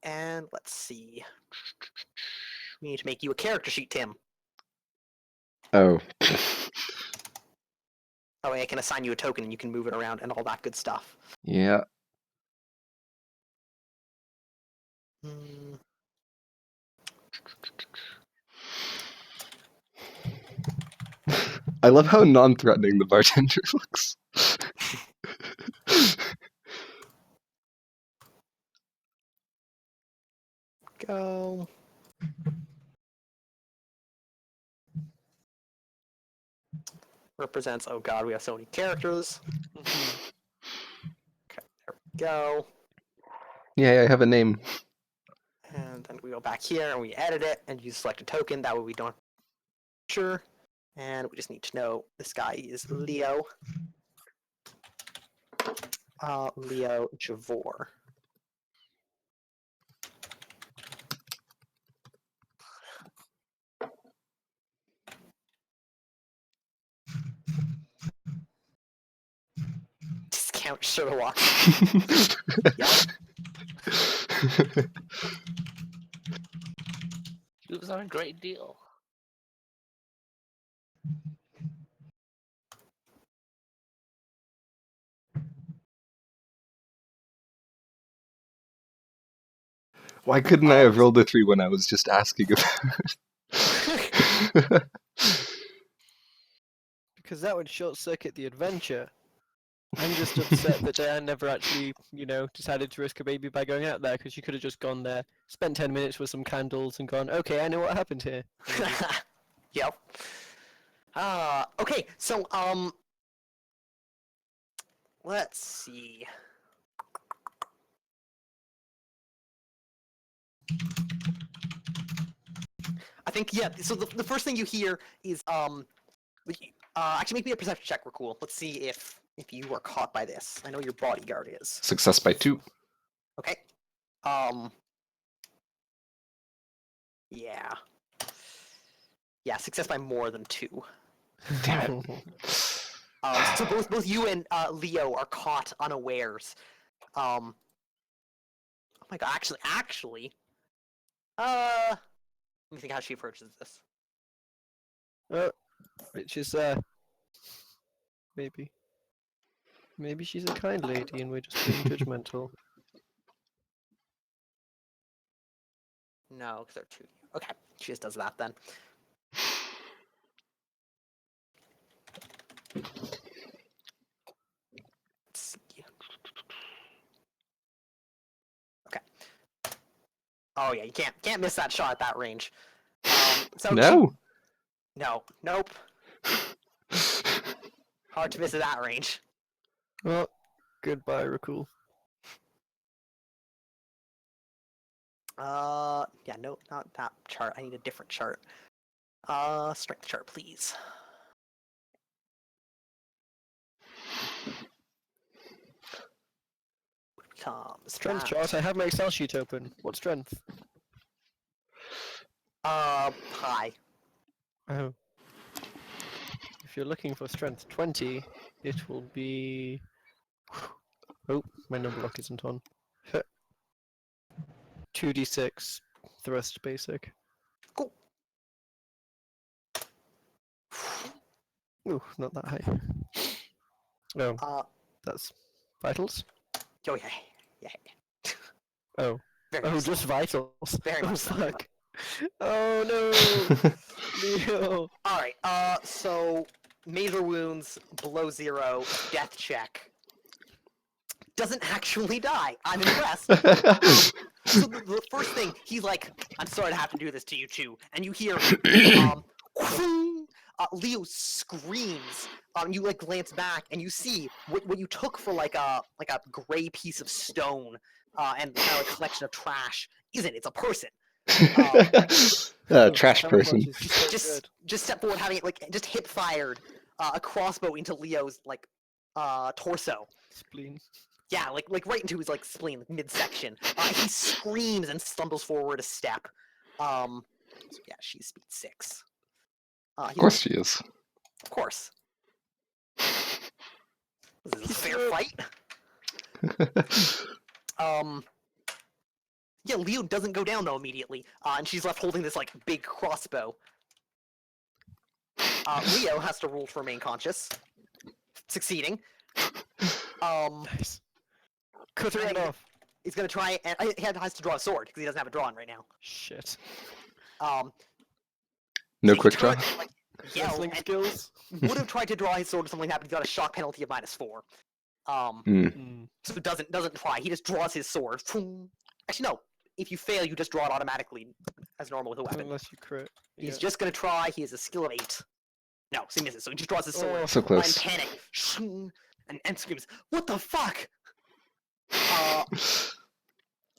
And let's see. We need to make you a character sheet, Tim. Oh. That way I can assign you a token and you can move it around and all that good stuff. Yeah. I love how non-threatening the bartender looks. go. Represents, oh god, we have so many characters. Mhm. Okay, there we go. Yeah, I have a name. And then we go back here and we edit it and you select a token. That way we don't sure. And we just need to know this guy is Leo. Leo Javor. Discount Sherlock. It was on a great deal. Why couldn't I have rolled a 3 when I was just asking about it? Because that would short circuit the adventure. I'm just upset that Diane never actually, decided to risk a baby by going out there, because she could have just gone there, spent 10 minutes with some candles, and gone, okay, I know what happened here. Yep. Okay, so, let's see. I think, yeah, so the first thing you hear is, actually make me a perception check, Rakul. Let's see if you are caught by this. I know your bodyguard is. Success by 2. Okay. Yeah. Yeah, success by more than 2. Damn it. So both you and Leo are caught unawares. Oh my god, actually, let me think how she approaches this. Which is, maybe. Maybe she's a kind lady and we're just being judgmental. No, because they're 2. Okay, she just does that then. Let's see. Okay. Oh yeah, you can't miss that shot at that range. So No. Nope. Hard to miss at that range. Well, goodbye, Rakul. Yeah, no, not that chart. I need a different chart. Strength chart, please. Strength chart, I have my Excel sheet open. What strength? High. Oh. If you're looking for strength 20, it will be... Oh, my number lock isn't on. 2d6, thrust basic. Cool. Ooh, not that high. Oh, that's vitals? Oh yeah. Oh. Very Oh, much so. just vitals. Very Oh, much so. fuck. Oh no! Leo! Alright, so major wounds, below 0, death check. Doesn't actually die. I'm impressed. So the first thing, he's like, I'm sorry to have to do this to you too. And you hear, Leo screams. You like glance back and you see what you took for like a gray piece of stone and kind of like collection of trash. Isn't it? It's a person. Trash person. Just step forward, having it like just hip fired a crossbow into Leo's like torso. Spleen. Yeah, like right into his like spleen, like, midsection. He screams and stumbles forward a step. So yeah, she's speed 6. Of course she is. Of course. This is a fair fight. Yeah, Leo doesn't go down though immediately, and she's left holding this like big crossbow. Leo has to roll to remain conscious, succeeding. Nice. Cut her head off. He's gonna try, and he has to draw a sword because he doesn't have a draw on right now. Shit. No so quick draw. Like, yell Wrestling and skills. would have tried to draw his sword if something happened. He got a shock penalty of -4. So doesn't try. He just draws his sword. Actually, no. if you fail, you just draw it automatically as normal with a weapon. Unless you crit. He's just gonna try. He has a skill of 8. No, so he misses. So he just draws his sword. Oh. So In close. panic, and screams, "What the fuck?"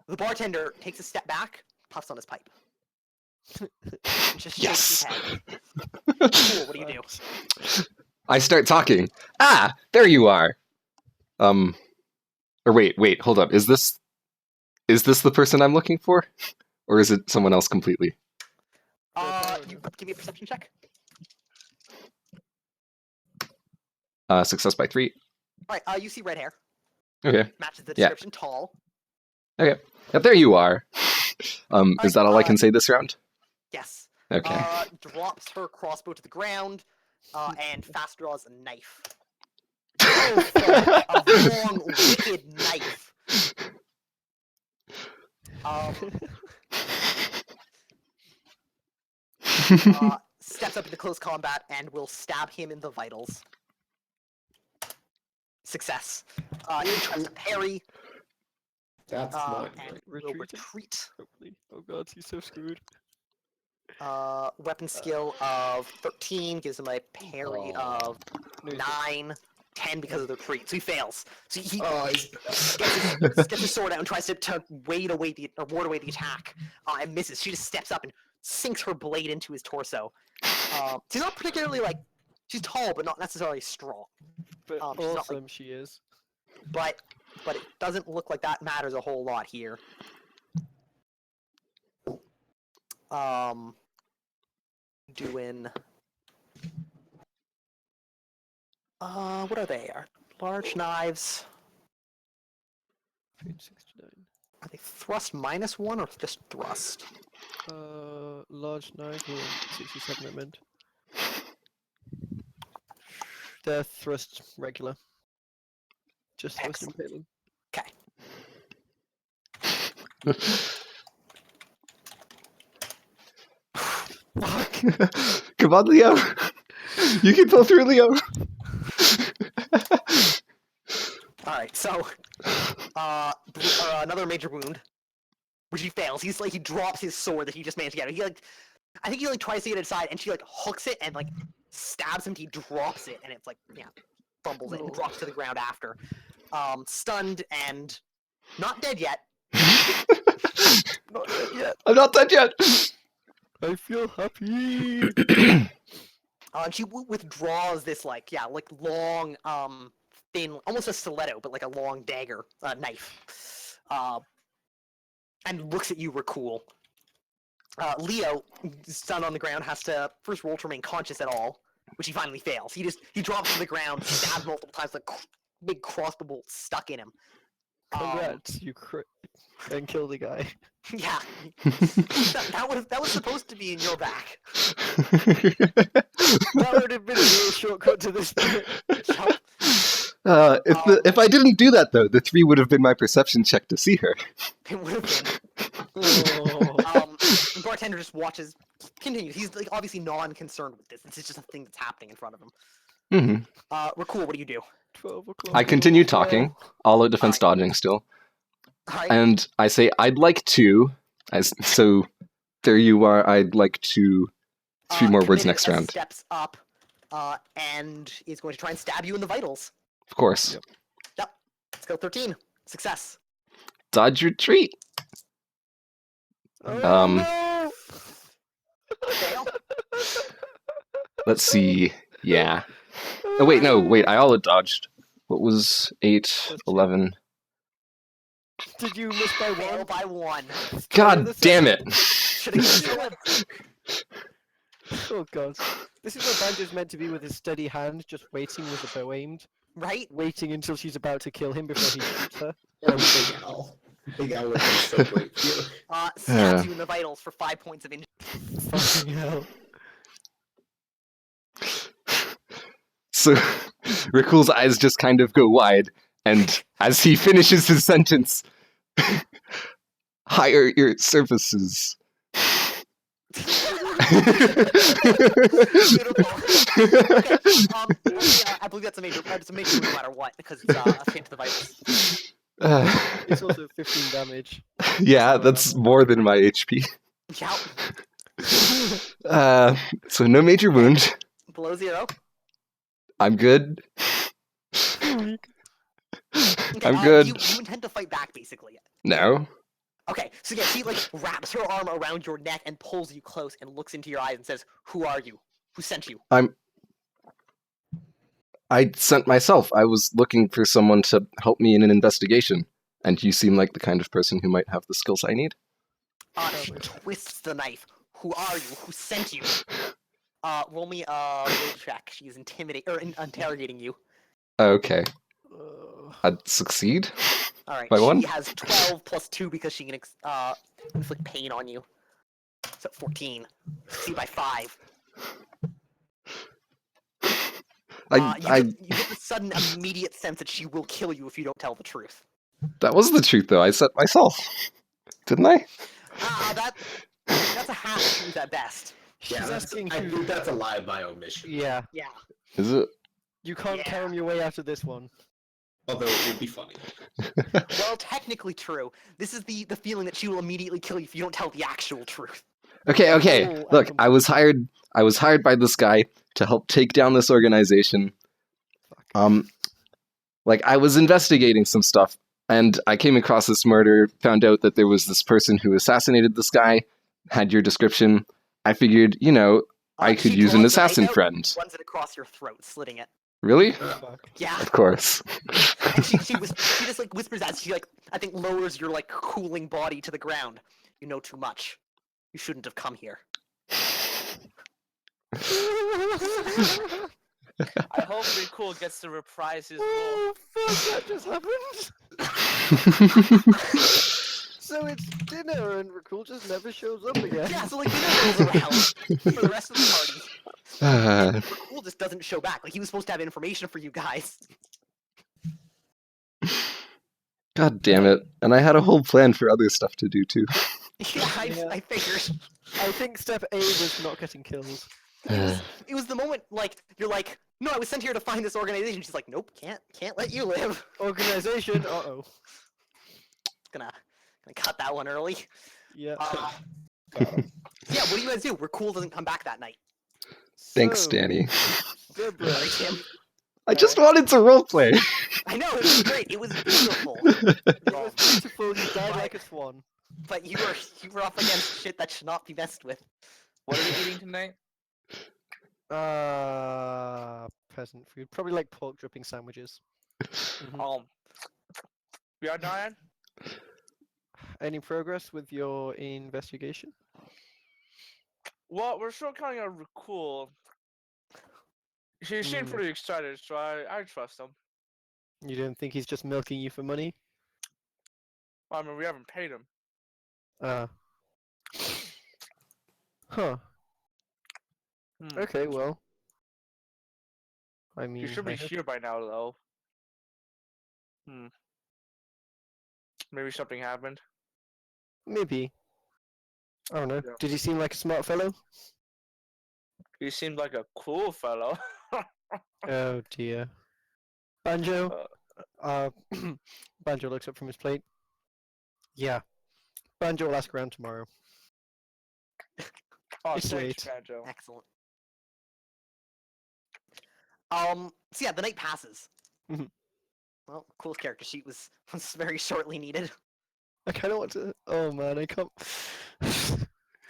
The bartender takes a step back, puffs on his pipe. Just shakes Yes. his head. Cool, what do you do? I start talking. Ah, there you are. Or wait, hold up. Is this the person I'm looking for, or is it someone else completely? You give me a perception check. Success by 3. All right, you see red hair. Okay. Matches the Yeah. description. Tall. Yep, there you are. Is that all I can say this round? Yes. Okay. Drops her crossbow to the ground, and fast draws a knife. A long, wicked knife. Steps up into close combat and will stab him in the vitals. Success. He tries to parry That's not and good. will Retreating? retreat. Hopefully. Oh god, he's so screwed. Weapon skill of 13 gives him a parry of No, he's 9, 10 because of the retreat. So he fails. So he He's- gets his sword out and tries to ward away the attack, and misses. She just steps up and sinks her blade into his torso. She's not particularly she's tall, but not necessarily strong. But she's not, awesome she is. But it doesn't look like that matters a whole lot here. Doing. What are they? Are large knives? 69. Are they thrust -1 or just thrust? Large knife or 67 I meant. They're thrust regular. Just thrust Excellent. impaling. Okay. Come on, Leo. You can pull through, Leo. Alright, so another major wound, which he fails. He drops his sword that he just managed to get. I think he tries to get it aside, and she hooks it and stabs him. He drops it, and it's fumbles it and drops to the ground after. Stunned and not dead yet. Not dead yet. I'm not dead yet. I feel happy. And she withdraws this long thin, almost a stiletto, but a long dagger knife, and looks at you, Rakul. Leo, stunned on the ground, has to first roll to remain conscious at all, which he finally fails. He drops to the ground, stabs multiple times, big crossbow bolt stuck in him. Congrats, you crit and kill the guy. Yeah, that was supposed to be in your back. That would have been a real shortcut to this bit. If I didn't do that though, the 3 would have been my perception check to see her. It would have been. Oh. The bartender just watches, continues. He's obviously non-concerned with this. This is just a thing that's happening in front of him. Mm-hmm. Rakul, what do you do? 12 o'clock. I continue talking, all out defense dodging still, Alright. and I say I'd like to. So there you are. I'd like to. 3 more words Committed next round. Steps up, and is going to try and stab you in the vitals. Of course. Yep. Skill 13. Success. Dodge retreat. Oh, Fail. Let's see. Yeah. Oh wait, no, wait. I all dodged. What was 8, 11? Did you miss by Fail one? by 1. God damn it! Should have Oh god. This is what Banjo's meant to be with his steady hand, just waiting with the bow aimed. right? Waiting until she's about to kill him before he shoots her. Or Big Al. Big Al would be so great here. Stabs you in the vitals for 5 points of injury. Fucking hell. So Rakul's eyes just kind of go wide, and as he finishes his sentence, hire your services. Beautiful. Okay, I believe that's a major move no matter what, because it's a hit to the vitals. It's also 15 damage. Yeah, that's more than my HP. Yeah, So no major wound. below 0. I'm good. Okay, I'm good. You intend to fight back, basically. No. Okay, so yeah, she like wraps her arm around your neck and pulls you close and looks into your eyes and says, "Who are you? Who sent you?" I sent myself. I was looking for someone to help me in an investigation, and you seem like the kind of person who might have the skills I need. She twists the knife. Who are you? Who sent you? Roll me a will check. She is interrogating you. Okay, Uh, I'd succeed. All right, By she one? has 12 plus 2 because she can inflict pain on you. So 14. See by 5. You get the sudden, immediate sense that she will kill you if you don't tell the truth. That was the truth, though. I said myself, didn't I? That's a half truth at best. Yeah, She's that's, asking I who- think that's a lie by omission. yeah, Yeah. Is it? you can't Yeah. carry your way out of this one. Although it would be funny. Well, technically true. This is the feeling that she will immediately kill you if you don't tell the actual truth. Okay. Oh, Look, and I was hired by this guy to help take down this organization. Fuck. Like I was investigating some stuff, and I came across this murder. Found out that there was this person who assassinated this guy. Had your description. I figured, I could She use an draws the knife assassin out, friend. runs it across your throat, slitting it. Really? Fuck. Yeah. Of course. And she just like whispers as she I think lowers your like cooling body to the ground. You know too much. You shouldn't have come here. I hope Recool gets to reprise his role. Oh, fuck, that just happened. So it's dinner and Rakul just never shows up again. Yeah, so like dinner rolls around for the rest of the party. And Cool just doesn't show back. Like he was supposed to have information for you guys. God damn it. And I had a whole plan for other stuff to do too. Yeah, Yeah. I figured. I think step A was not getting killed. It was the moment like you're like, no, I was sent here to find this organization. She's like, nope, can't let you live. Organization, uh-oh. Gonna cut that one early. Yeah. Yeah, what do you guys do? Recool doesn't come back that night. Thanks, So, Danny. Deborah, Right, Tim? I just wanted to roleplay. I know, it was great. It was beautiful. it was beautiful, you died like a swan. But you were up against shit that should not be messed with. What are we eating tonight? Peasant food. Probably like pork dripping sandwiches. We are done. Any progress with your investigation? Well, we're still counting on Recool. She seemed pretty excited, so I trust him. You don't think he's just milking you for money? I mean, we haven't paid him. Huh. Hmm. Okay, well. I mean, He should be here by now, though. Maybe something happened. maybe. I don't know. Yeah. Did he seem like a smart fellow? He seemed like a cool fellow. Oh dear. Banjo? Banjo looks up from his plate. Yeah. Banjo will ask around tomorrow. Oh, It's thanks, late. Banjo. Excellent. So yeah, the night passes. Mhm. Well, Cool's character sheet was very shortly needed. I kind of want to. Oh man, I can't.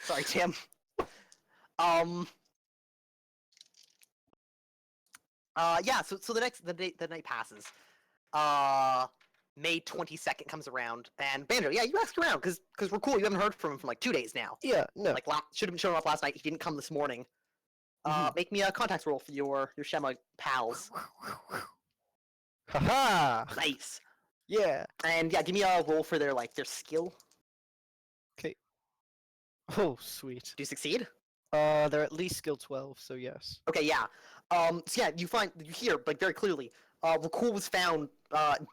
Sorry, Tim. Yeah. So the night passes. May 22nd comes around, and Banjo, yeah, you asked around because we're cool. You haven't heard from him for like 2 days now. Yeah, no. Like should have been showing up last night. He didn't come this morning. Make me a contacts roll for your Shema pals. Haha! Nice. Yeah. And yeah, give me a roll for their skill. Oh, sweet. Do you succeed? They're at least skill 12, so yes. Okay, yeah. So yeah, you hear like very clearly. Rakul was found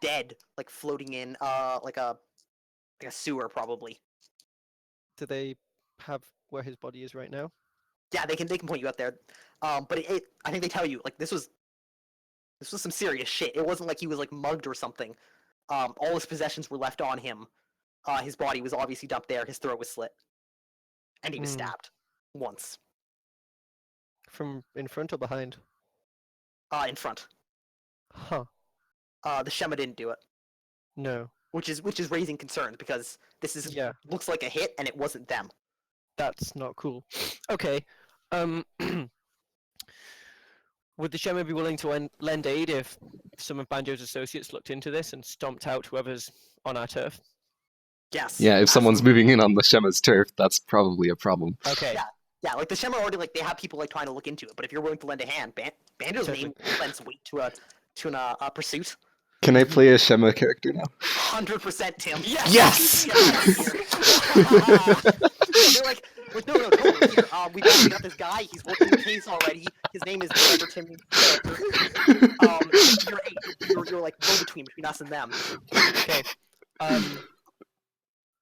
dead, like floating in like a sewer probably. Do they have where his body is right now? Yeah, they can point you out there. But I think they tell you like this was some serious shit. It wasn't like he was like mugged or something. All his possessions were left on him. His body was obviously dumped there. His throat was slit, and he was Hmm. stabbed once. From in front or behind? In front. Huh. The Shema didn't do it, No. which is raising concerns because this is Yeah, looks like a hit and it wasn't them. that's not cool. Okay. Um. Would the Shema be willing to lend aid if some of Banjo's associates looked into this and stomped out whoever's on our turf? Yes. Yeah, if someone's absolutely. moving in on the Shema's turf, that's probably a problem. Okay. Yeah, like the Shema already they have people trying to look into it. But if you're willing to lend a hand, Banjo's Totally. name lends weight to a pursuit. Can I play a Shema character now? 100%, Tim. Yes! They're like, no, totally. Here, we got this guy. He's working the case already. His name is whatever Tim. You're like go between us and them. Okay.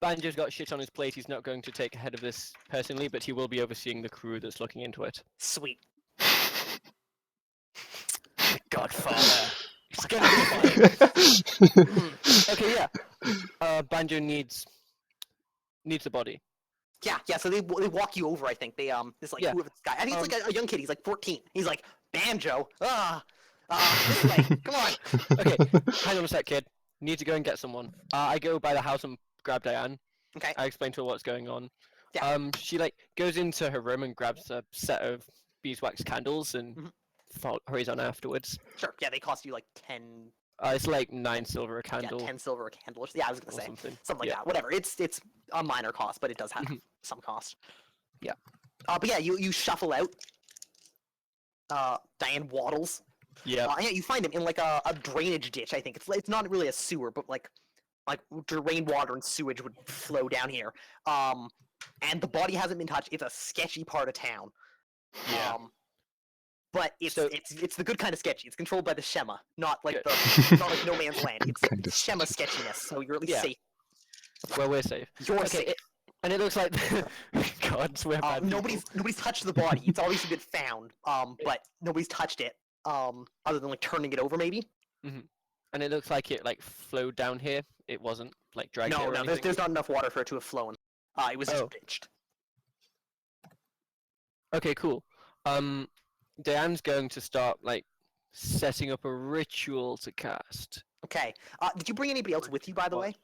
Banjo's got shit on his plate. He's not going to take ahead of this personally, but he will be overseeing the crew that's looking into it. Sweet. The Godfather. It's gonna be fine. Okay, yeah. Banjo needs the body. Yeah. So they walk you over. I think this like Yeah. whoever this guy. I think it's like a young kid. He's like 14. He's like Banjo. This way. Come on. Okay, hang on a sec, kid. Need to go and get someone. I go by the house and grab Diane. Okay. I explain to her what's going on. Yeah. She goes into her room and grabs a set of beeswax candles and hurries on afterwards. Sure. Yeah, they cost you like 10. It's like 9 silver a candle. Yeah, 10 silver a candle. Yeah, I was gonna or say something. something like Yeah. that. Whatever. It's a minor cost, but it does have some cost. Yeah. But yeah, you shuffle out. Diane waddles. Yeah. Yeah, you find him in like a drainage ditch. I think it's not really a sewer, but like rainwater and sewage would flow down here. And the body hasn't been touched. It's a sketchy part of town. Yeah. But it's So- it's the good kind of sketchy. It's controlled by the Shema, not like Good. not like No Man's Land. It's Kind of Shema sketchiness, so you're at least Yeah. safe. Well, we're safe. You're Okay, safe. and it looks like God, we're bad people. Nobody's touched the body. It's obviously been found. But nobody's touched it. Other than like turning it over, maybe. And it looks like it flowed down here. It wasn't dragged here No, or anything. there's not enough water for it to have flown. It was just Oh. pitched. Okay, cool. Diane's going to start setting up a ritual to cast. Okay. Did you bring anybody else with you, by the way?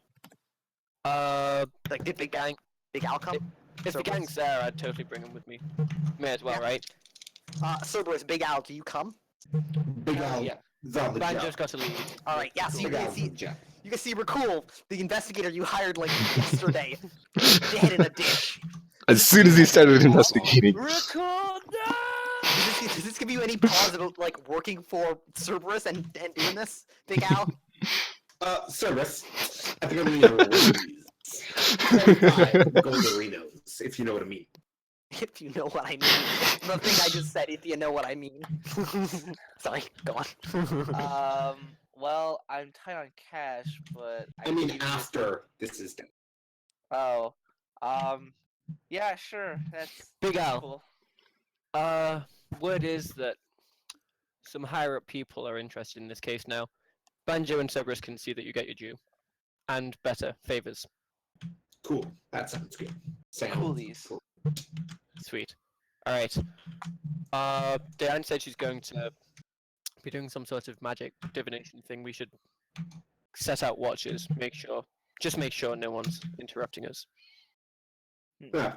Like, did Big Al come? If the gang's there, I'd totally bring them with me. May as well, Yeah. right? Cerberus, Big Al, do you come? Big Al, Yeah. the Banjo's got to lead. All right. Yeah. So you Big can Al, see, Jack. you can see Rakul, the investigator you hired like yesterday, dead in a ditch. As soon as he started investigating, Record Does this give you any pause about working for Cerberus and doing this, Big Al? Cerberus, I think I'm gonna use Golderinos, if you know what I mean. If you know what I mean. The thing I just said, if you know what I mean. Sorry, go on. Well, I'm tight on cash, but I mean, could use- after this is done. Oh, yeah, sure. That's Big Al. cool. Word is that some higher up people are interested in this case now. Banjo and Cerberus can see that you get your due. And better, favors. Cool. That sounds good. Coolies. Cool. Sweet. Alright. Diane said she's going to be doing some sort of magic divination thing. We should set out watches, just make sure no one's interrupting us.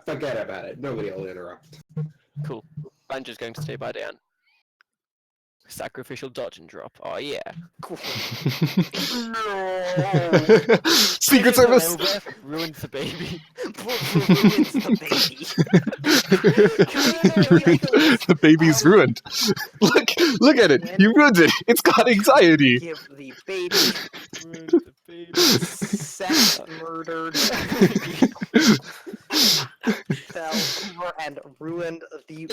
Forget about it. Nobody will interrupt. Cool. Banjo's going to stay by Diane. Sacrificial dodge and drop. Oh yeah. Cool. Secret Service. Ruins the baby. Ruins the baby. The baby's ruined. Look at it. You ruined it. It's got anxiety. Give the baby Ruins the baby. sex murdered. Fell over and ruined the.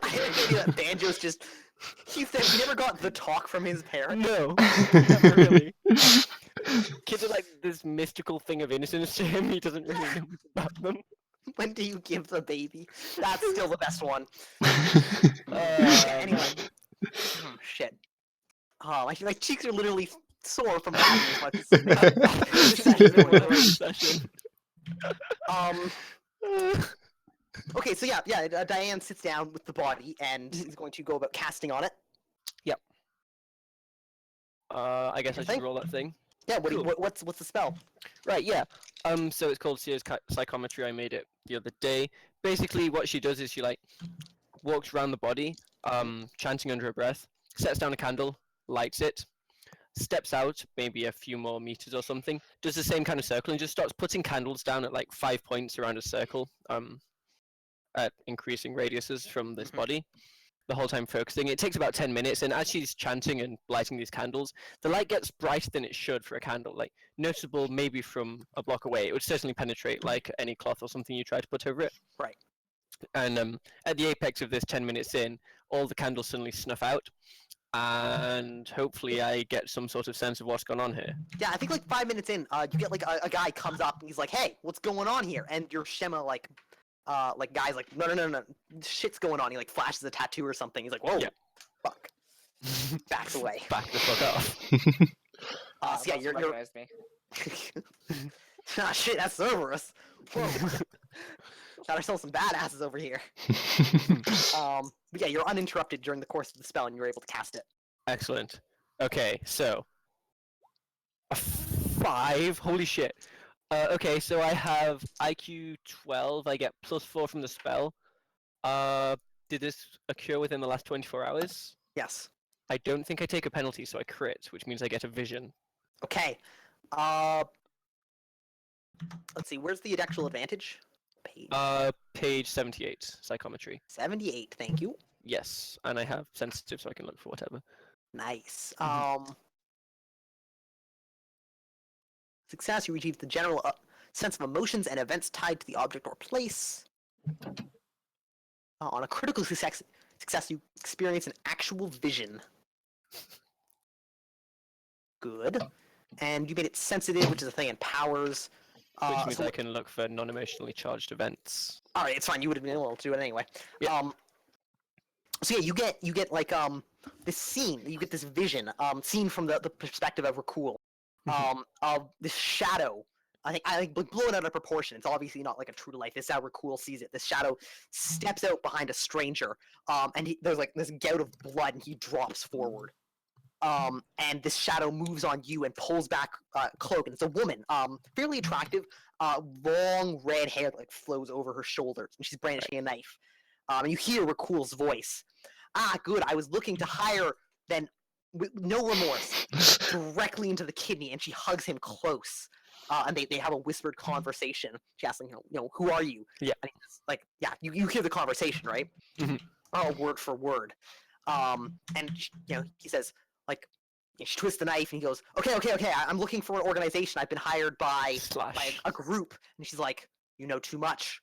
I had maybe that Banjo's just. He said he never got the talk from his parents. No, never really. Kids are like this mystical thing of innocence to him. He doesn't really know much about them. When do you give the baby? That's still the best one. Uh, Anyway. Shit. Oh, my cheeks are literally sore from having this much. This session's going What a great. session. Um. Okay, so yeah. Diane sits down with the body and is going to go about casting on it. I guess I Thing? should roll that thing. Yeah. Cool. What's the spell? Right, yeah. So it's called Seer's Psychometry. I made it the other day. Basically, what she does is she like walks around the body, chanting under her breath, sets down a candle, lights it, steps out maybe a few more meters or something, does the same kind of circle, and just starts putting candles down at like 5 points around a circle, at increasing radiuses from this body. The whole time focusing. It takes about 10 minutes, and as she's chanting and lighting these candles, the light gets brighter than it should for a candle. Like, noticeable maybe from a block away. It would certainly penetrate like any cloth or something you try to put over it. Right. And at the apex of this 10 minutes in, all the candles suddenly snuff out, and hopefully I get some sort of sense of what's going on here. Yeah, I think like 5 minutes in, you get like a guy comes up and he's like, "Hey, what's going on here?" And your Shema like guy's like, no, shit's going on. He like flashes a tattoo or something. He's like, "Whoa, Yeah. fuck," backs away. Back the fuck off. So yeah, you're recognized me. ah shit, that's Cerberus. Whoa. Got ourselves some badasses over here. But yeah, you're uninterrupted during the course of the spell, and you're able to cast it. Excellent. Okay, so a 5. Holy shit. Okay, so I have IQ 12. I get +4 from the spell. Did this occur within the last 24 hours? Yes. I don't think I take a penalty, so I crit, which means I get a vision. Okay. Let's see. Where's the actual advantage? Page Page 78, psychometry. 78. Thank you. Yes, and I have sensitive, so I can look for whatever. Nice. Success. You retrieve the general sense of emotions and events tied to the object or place. On a critical success, you experience an actual vision. Good. And you made it sensitive, which is a thing in powers. Which means so- I can look for non-emotionally charged events. All right, it's fine. You would have been able to do it anyway. Yeah. So yeah, you get like this scene. You get this vision, seen from the perspective of Rakul, of this shadow. I think blown out of proportion. It's obviously not like a true to life. This is how Rakul sees it. This shadow steps out behind a stranger, and there's like this gout of blood, and he drops forward. And this shadow moves on you and pulls back cloak, and it's a woman, fairly attractive, long red hair that like flows over her shoulders, and she's brandishing a knife. And you hear Rakul's voice. Ah, good. I was looking to hire, then with no remorse, directly into the kidney, and she hugs him close. And they have a whispered conversation. She asks him, who are you? Yeah. And he's like, yeah, you hear the conversation, right? Mhm. Oh, word for word. And he says, like, she twists the knife, and he goes, okay, I'm looking for an organization. I've been hired by a group. And she's like, you know too much.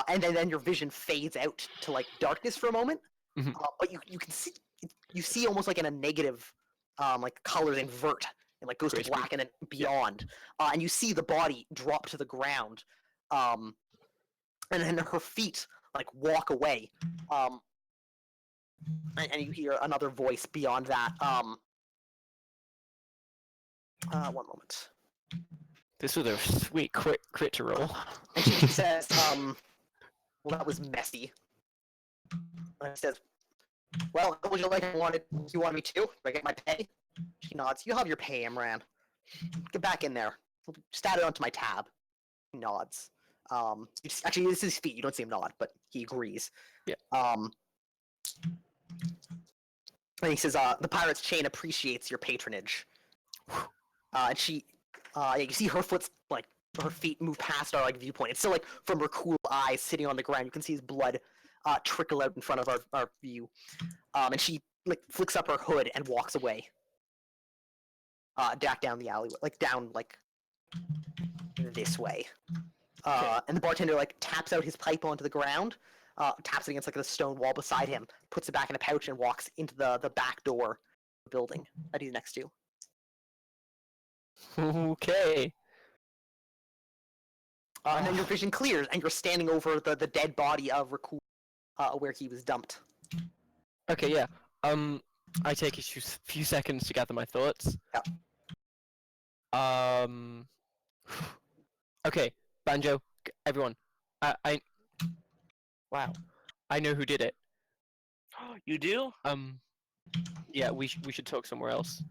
And then your vision fades out to like darkness for a moment. Mhm. But you can see almost like in a negative, like colors invert and like goes Great to black and then beyond. And you see the body drop to the ground, and then her feet like walk away. And you hear another voice beyond that. One moment. This was a sweet crit to roll. And she says, well, that was messy. And he says, well, would you like you wanted me to? Do I get my pay? She nods. You have your pay, Imran. Get back in there. Just add it onto my tab. He nods. Actually, this is his feet. You don't see him nod, but he agrees. Yeah. And he says, the Pirate's Chain appreciates your patronage. And she, you see her foot's, like, her feet move past our, like, viewpoint. It's still, like, from her cool eyes sitting on the ground. You can see his blood trickle out in front of our view. And she, like, flicks up her hood and walks away. Back down the alleyway. Like, down, like, this way. And the bartender, like, taps out his pipe onto the ground. Taps it against like the stone wall beside him, puts it back in a pouch, and walks into the back door of the building that he's next to. Okay. And then your vision clears, and you're standing over the dead body of Rakul, where he was dumped. Okay, yeah. I take a few seconds to gather my thoughts. Okay, Banjo, everyone. I. Wow. I know who did it. You do? Yeah, we should talk somewhere else.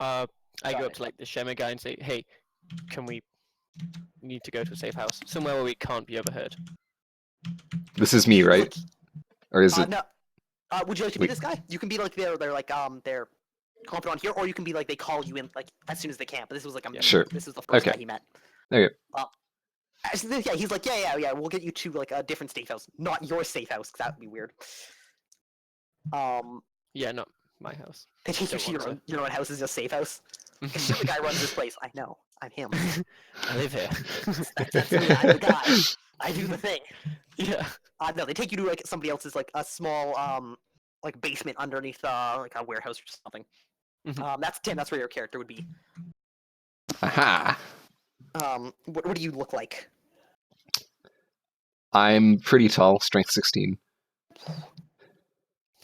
I Got go up it. to like the Shema guy and say, "Hey, can we need to go to a safe house, somewhere where we can't be overheard?" This is me, right? Or is it? No. Would you like to be Wait. this guy? You can be like they're they're confidant here, or you can be like they call you in like as soon as they can. But this was like a meeting. Sure. This is the first Okay. guy he met. Okay. Yeah, he's like, yeah. We'll get you to like a different safe house, not your safe house, because that would be weird. Yeah, not my house. They take you Don't to want your own house is your safe house. Because you're the guy who runs this place. I know. I'm him. I live here. That's me. I'm the guy. I do the thing. Yeah. No, they take you to like somebody else's like a small like basement underneath like a warehouse or something. Mhm. That's Tim. That's where your character would be. Aha! What do you look like? I'm pretty tall, strength 16.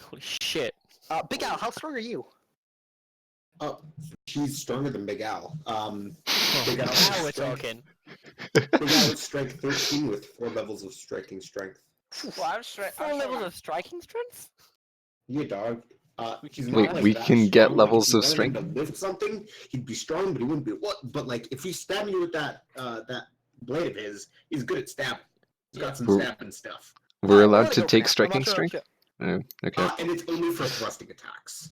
Holy shit. Big Al, how strong are you? Oh, he's stronger than Big Al. Big Al Now we're is strength- talking. Big Al is strength 13 with 4 levels of striking strength. Well, I'm straight. 4 levels of striking strength? Yeah, dog. He's Wait, not like we that can strong. get Like, levels if you of wanted him strength? to lift something, he'd be strong, but he wouldn't be what? But like, if we stab you with that blade of his, he's good at stabbing. He's got some We're- stabbing stuff. We're We're allowed gonna to go for take that. I'm striking not sure- strength? Oh, okay. And it's only for thrusting attacks.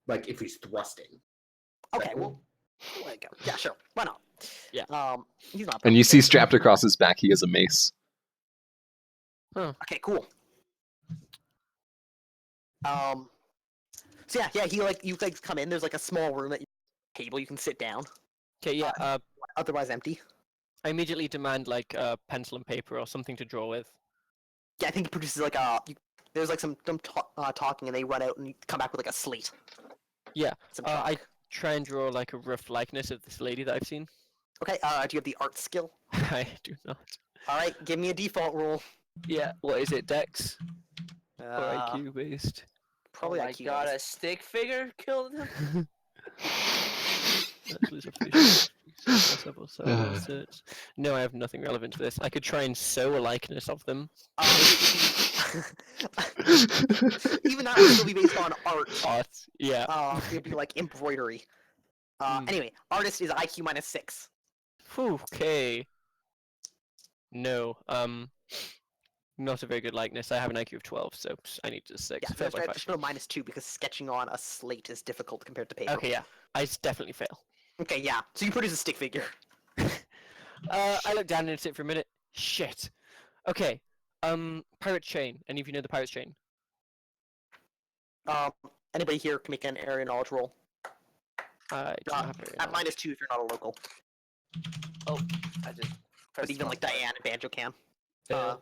Like if he's thrusting. Okay, well, there you go. Yeah, sure. Why not? Yeah. He's not. And you see strapped across his back, he has a mace. Okay, cool. So yeah, he like you guys come in. There's like a small room at your table. You can sit down. Okay, yeah, Otherwise empty. I immediately demand like pencil and paper or something to draw with. Yeah, I think he produces like there's like some talking, and they run out and you come back with like a slate. Yeah, Some I chalk. try and draw like a rough likeness of this lady that I've seen. Okay. Do you have the art skill? I do not. All right, give me a default roll. Yeah, what is it, Dex? Or Uh, IQ based? Probably oh my IQ. god, based. a stick figure killed him? Naturally sufficient. No, I have nothing relevant to this. I could try and sew a likeness of them. Even that would still be based on art. Art, yeah. It'd be like embroidery. Hmm. Anyway, artist is IQ -6. Whew, okay. No, not a very good likeness. I have an IQ of 12, so I need just 6. Yeah, Fail by 5. just put a -2 because sketching on a slate is difficult compared to paper. Okay, yeah. I definitely fail. Okay, yeah. So you produce a stick figure. I look down and sit for a minute. Shit. Okay. Pirate chain. Any of you know the pirate chain? Anybody here can make an area knowledge roll. I don't have very At knowledge. -2 if you're not a local. I just But pressed even the like wrong Diane and Banjo can. Uh,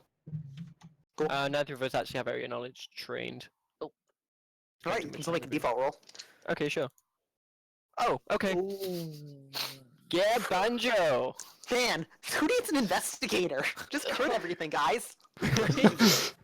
cool. Neither of us actually have area knowledge trained. Alright, you can still make a default roll. Okay, sure. Oh, okay. Ooh. Yeah, Banjo! Man, who needs an investigator? Just crit everything, guys. It's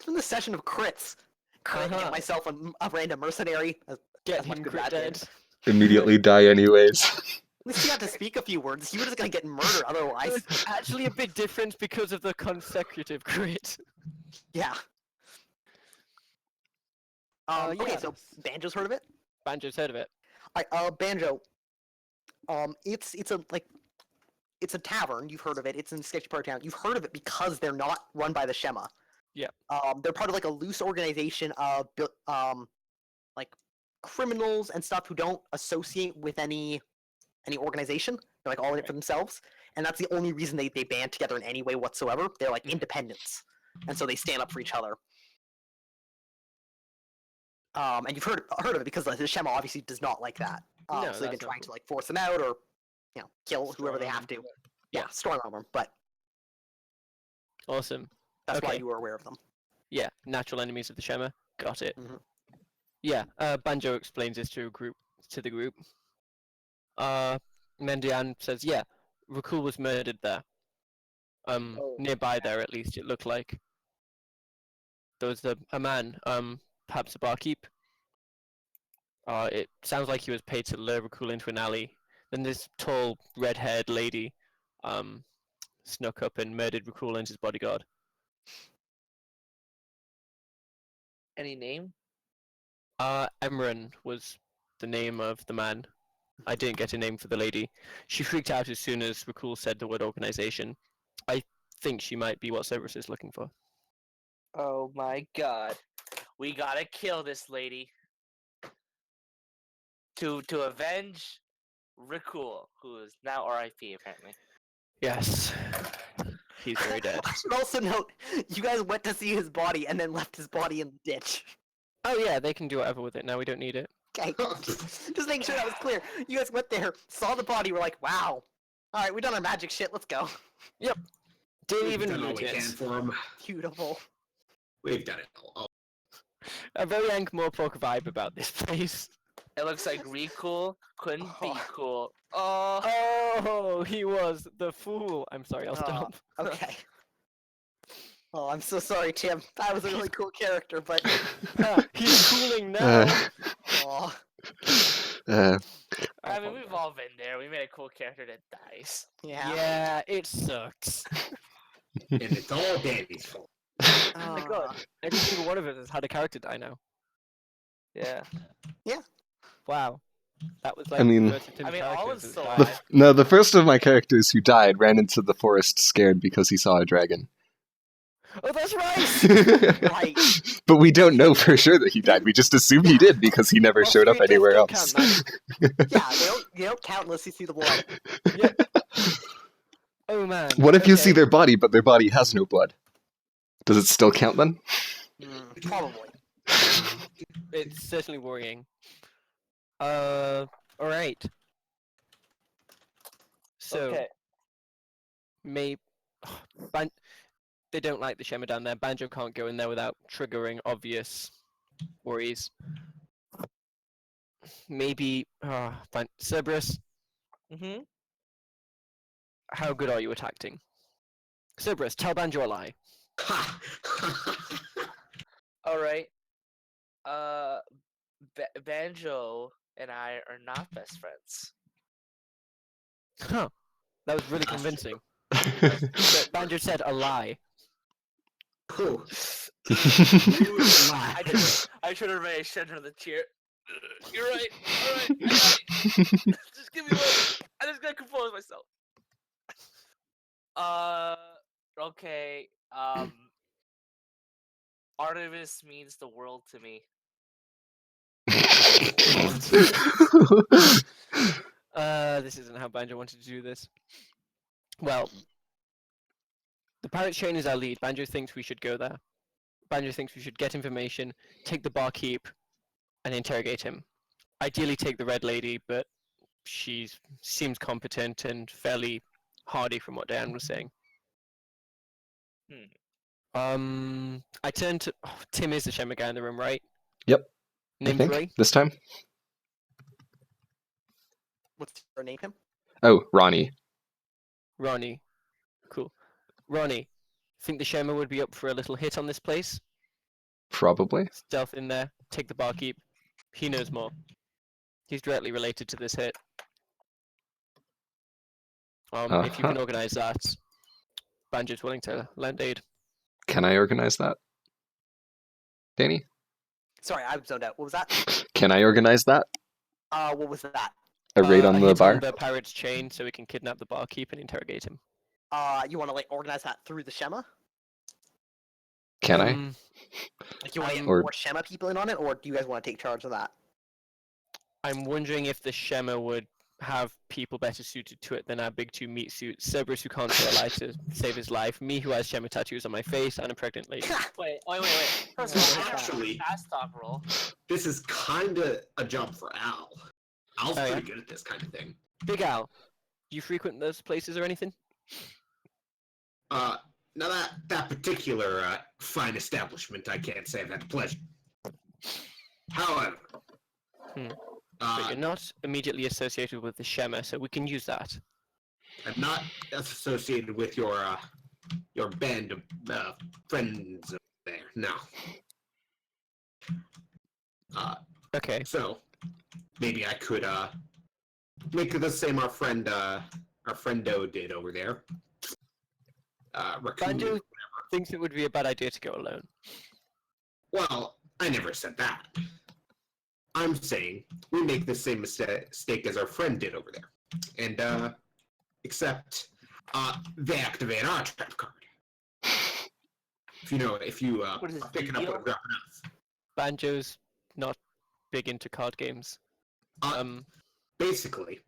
been the session of crits. Crit, get myself a random mercenary. Get As much him good crit that did. dead. Immediately die anyways. At least he got to speak a few words. He was just gonna get murdered otherwise. It's actually a bit different because of the consecutive crit. Yeah. Okay, yeah. so Banjo's heard of it? Banjo's heard of it. Alright, Banjo. It's a tavern. You've heard of it. It's in sketchy part of town. You've heard of it because they're not run by the Shema. Yeah. They're part of like a loose organization of like criminals and stuff who don't associate with any organization. They're like all in it for themselves, and that's the only reason they band together in any way whatsoever. They're like independents, and so they stand up for each other. And you've heard of it because the Shema obviously does not like that. No, So they've been that's not trying cool. to like force them out or kill whoever they have to. Yeah, strong arm them, but Awesome. that's why Okay. you were aware of them. Yeah, natural enemies of the Shema. Got it. Mhm. Yeah, Banjo explains this to the group. Mendian says, yeah, Rakul was murdered there. Nearby there at least, it looked like. There was a man, perhaps a barkeep. It sounds like he was paid to lure Rakul into an alley. Then this tall, red-haired lady snuck up and murdered Rakul and his bodyguard. Any name? Emran was the name of the man. I didn't get a name for the lady. She freaked out as soon as Rakul said the word organization. I think she might be what Cerberus is looking for. Oh my god. We gotta kill this lady. To avenge Rakul, who is now RIP apparently. Yes. He's very dead. I should also note, you guys went to see his body and then left his body in the ditch. Oh yeah, they can do whatever with it now. We don't need it. Okay. Just making sure that was clear. You guys went there, saw the body, were like, wow. Alright, we done our magic shit, let's go. Didn't We've even done all loot we can it. for him. Beautiful. We've done it all. A very Ankh-Morpork vibe about this place. It looks like Recul couldn't be Oh. cool. Oh, Oh, he was the fool. I'm sorry, I'll stop. Okay. Oh, I'm so sorry, Tim. That was a really cool character, but... He's cooling now. Aw. I mean, we've all been there. We made a cool character that dies. Yeah. Yeah, it sucks. And it's all Danny's fault. Oh my god. Every single one of us has had a character die now. Yeah. Wow. That was like I mean- the first of Tim's I mean, all characters is has still died. alive. No, the first of my characters who died ran into the forest scared because he saw a dragon. Oh, that's right! Right. But we don't know for sure that he died. We just assume he did because he never Well, showed up spirit anywhere deaths else. don't count, Yeah, they don't count unless you see the blood. Oh man. What if you see okay. their body, but their body has no blood? Does it still count then? Probably. It's certainly worrying. Alright. So, Okay. they don't like the Shema down there. Banjo can't go in there without triggering obvious worries. Maybe, Cerberus, Mm-hmm. how good are you at acting? Cerberus, tell Banjo a lie. All right. Banjo and I are not best friends. Huh. That was really That's convincing. But Banjo said a lie. Cool. I should have raised center of the chair. You're right. All right. I got it. Just give me one. I just gotta compose myself. Okay. Artemis means the world to me. This isn't how Banjo wanted to do this. Well, the pirate chain is our lead. Banjo thinks we should go there. Banjo thinks we should get information, take the barkeep, and interrogate him. Ideally take the red lady, but she seems competent and fairly hardy from what Diane was saying. I turned to... Oh, Tim is the Shema guy in the room, right? Yep. I Name think 3? this time. What's your name, him? Oh, Ronnie. Ronnie. Cool. Ronnie, think the Shema would be up for a little hit on this place? Probably. Stealth in there, take the barkeep. He knows more. He's directly related to this hit. If you can organize that, Banjo's willing to lend aid. Can I organize that? Danny? Sorry, I was zoned out. What was that? Can I organize that? What was that? A raid on a the hit bar? on the pirate's chain so we can kidnap the barkeep and interrogate him. You want to like organize that through the Shema? Can I? Like you want to get Or- more Shema people in on it, or do you guys want to take charge of that? I'm wondering if the Shema would have people better suited to it than our big 2 meat suits. Cerberus who can't say a lie to save his life, me who has Shema tattoos on my face, and a pregnant lady. Wait. First of all, Actually- fast talk roll. This is kind of a jump for Al. Al's Oh, yeah? pretty good at this kind of thing. Big Al, you frequent those places or anything? Now that particular fine establishment, I can't say I've had the pleasure. However, But you're not immediately associated with the Shema, so we can use that. I'm not associated with your band of friends over there. No. Okay. So maybe I could make it the same our friendo did over there. Raccoon. Banjo thinks it would be a bad idea to go alone. Well, I never said that. I'm saying we make the same mistake as our friend did over there, and except they activate our trap card. If you What is are this, picking up what Yu-Gi-Oh? I'm dropping off. Banjo's not big into card games. Basically,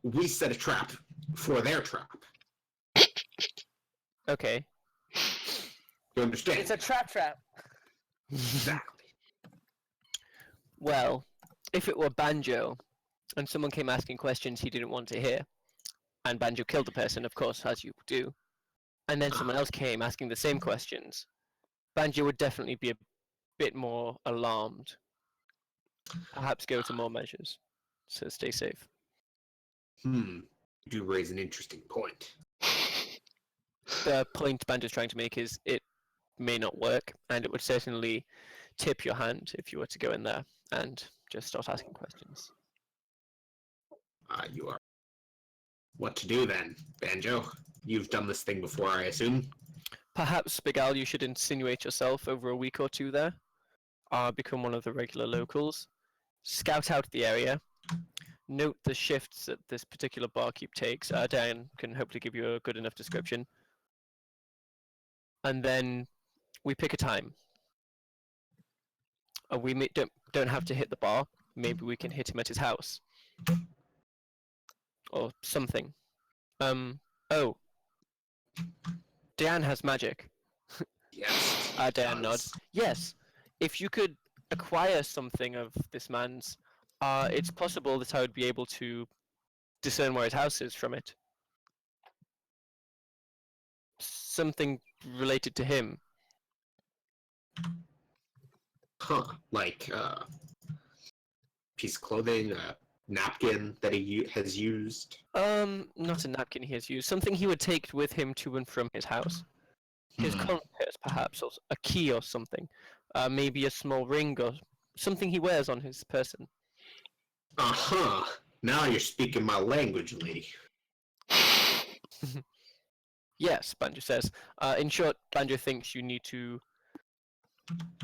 we set a trap for their trap. Okay. You understand? It's a trap. Exactly. Well, if it were Banjo, and someone came asking questions he didn't want to hear, and Banjo killed the person, of course, as you do, and then someone else came asking the same questions, Banjo would definitely be a bit more alarmed. Perhaps go to more measures to stay safe. You do raise an interesting point. The point Banjo's trying to make is it may not work, and it would certainly tip your hand if you were to go in there and just start asking questions. You are. What to do then, Banjo? You've done this thing before, I assume. Perhaps, Big Al, you should insinuate yourself over a week or two there. Become one of the regular locals. Scout out the area. Note the shifts that this particular barkeep takes. Dan can hopefully give you a good enough description. And then we pick a time. We don't have to hit the bar. Maybe we can hit him at his house. Or something. Oh. Dan has magic. Yes. Dan nods. Yes. If you could acquire something of this man's, it's possible that I would be able to discern where his house is from it. Something related to him. Huh. Like, piece of clothing, a napkin that he has used. Not a napkin he has used. Something he would take with him to and from his house. His compass, perhaps, or a key or something. Maybe a small ring or something he wears on his person. Uh-huh. Now you're speaking my language, lady. Yes, Banjo says. In short, Banjo thinks you need to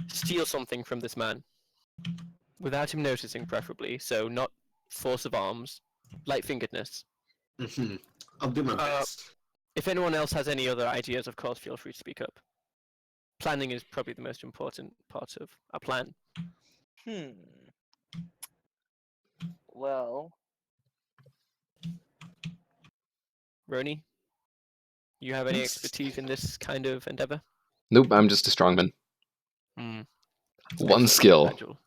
steal something from this man. Without him noticing, preferably. So not force of arms, light-fingeredness. I'll do my best. If anyone else has any other ideas, of course, feel free to speak up. Planning is probably the most important part of a plan. Well, Roni, you have any expertise in this kind of endeavor? Nope, I'm just a strongman. One Excellent, skill. Banjo.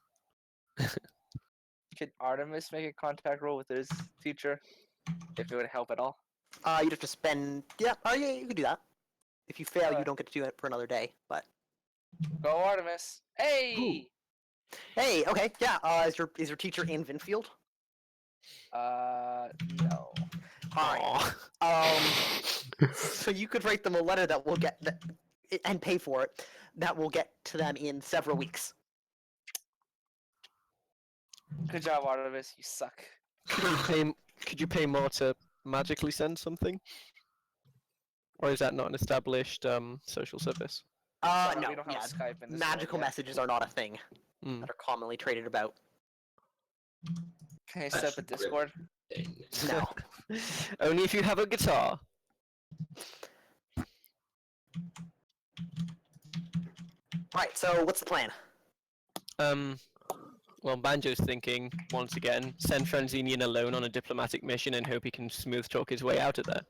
could Artemis make a contact roll with his teacher? If it would help at all. You'd have to spend. Yeah, yeah, you could do that. If you fail, you Alright. don't get to do it for another day. But Go Artemis. Hey! hey, okay, yeah. Is your teacher in Vinfield? No. Alright. So you could write them a letter that will get and pay for it. That will get to them in several weeks. Good job, Artemis. You suck. Could you pay more to magically send something? Or is that not an established social service? Sorry, No, we don't have yeah. Skype in this Magical world yet. messages are not a thing that are commonly traded about. Can I set up a Discord? No. Only if you have a guitar. Right, so what's the plan? Well, Banjo's thinking, once again, send Franzinian alone on a diplomatic mission and hope he can smooth talk his way out of there.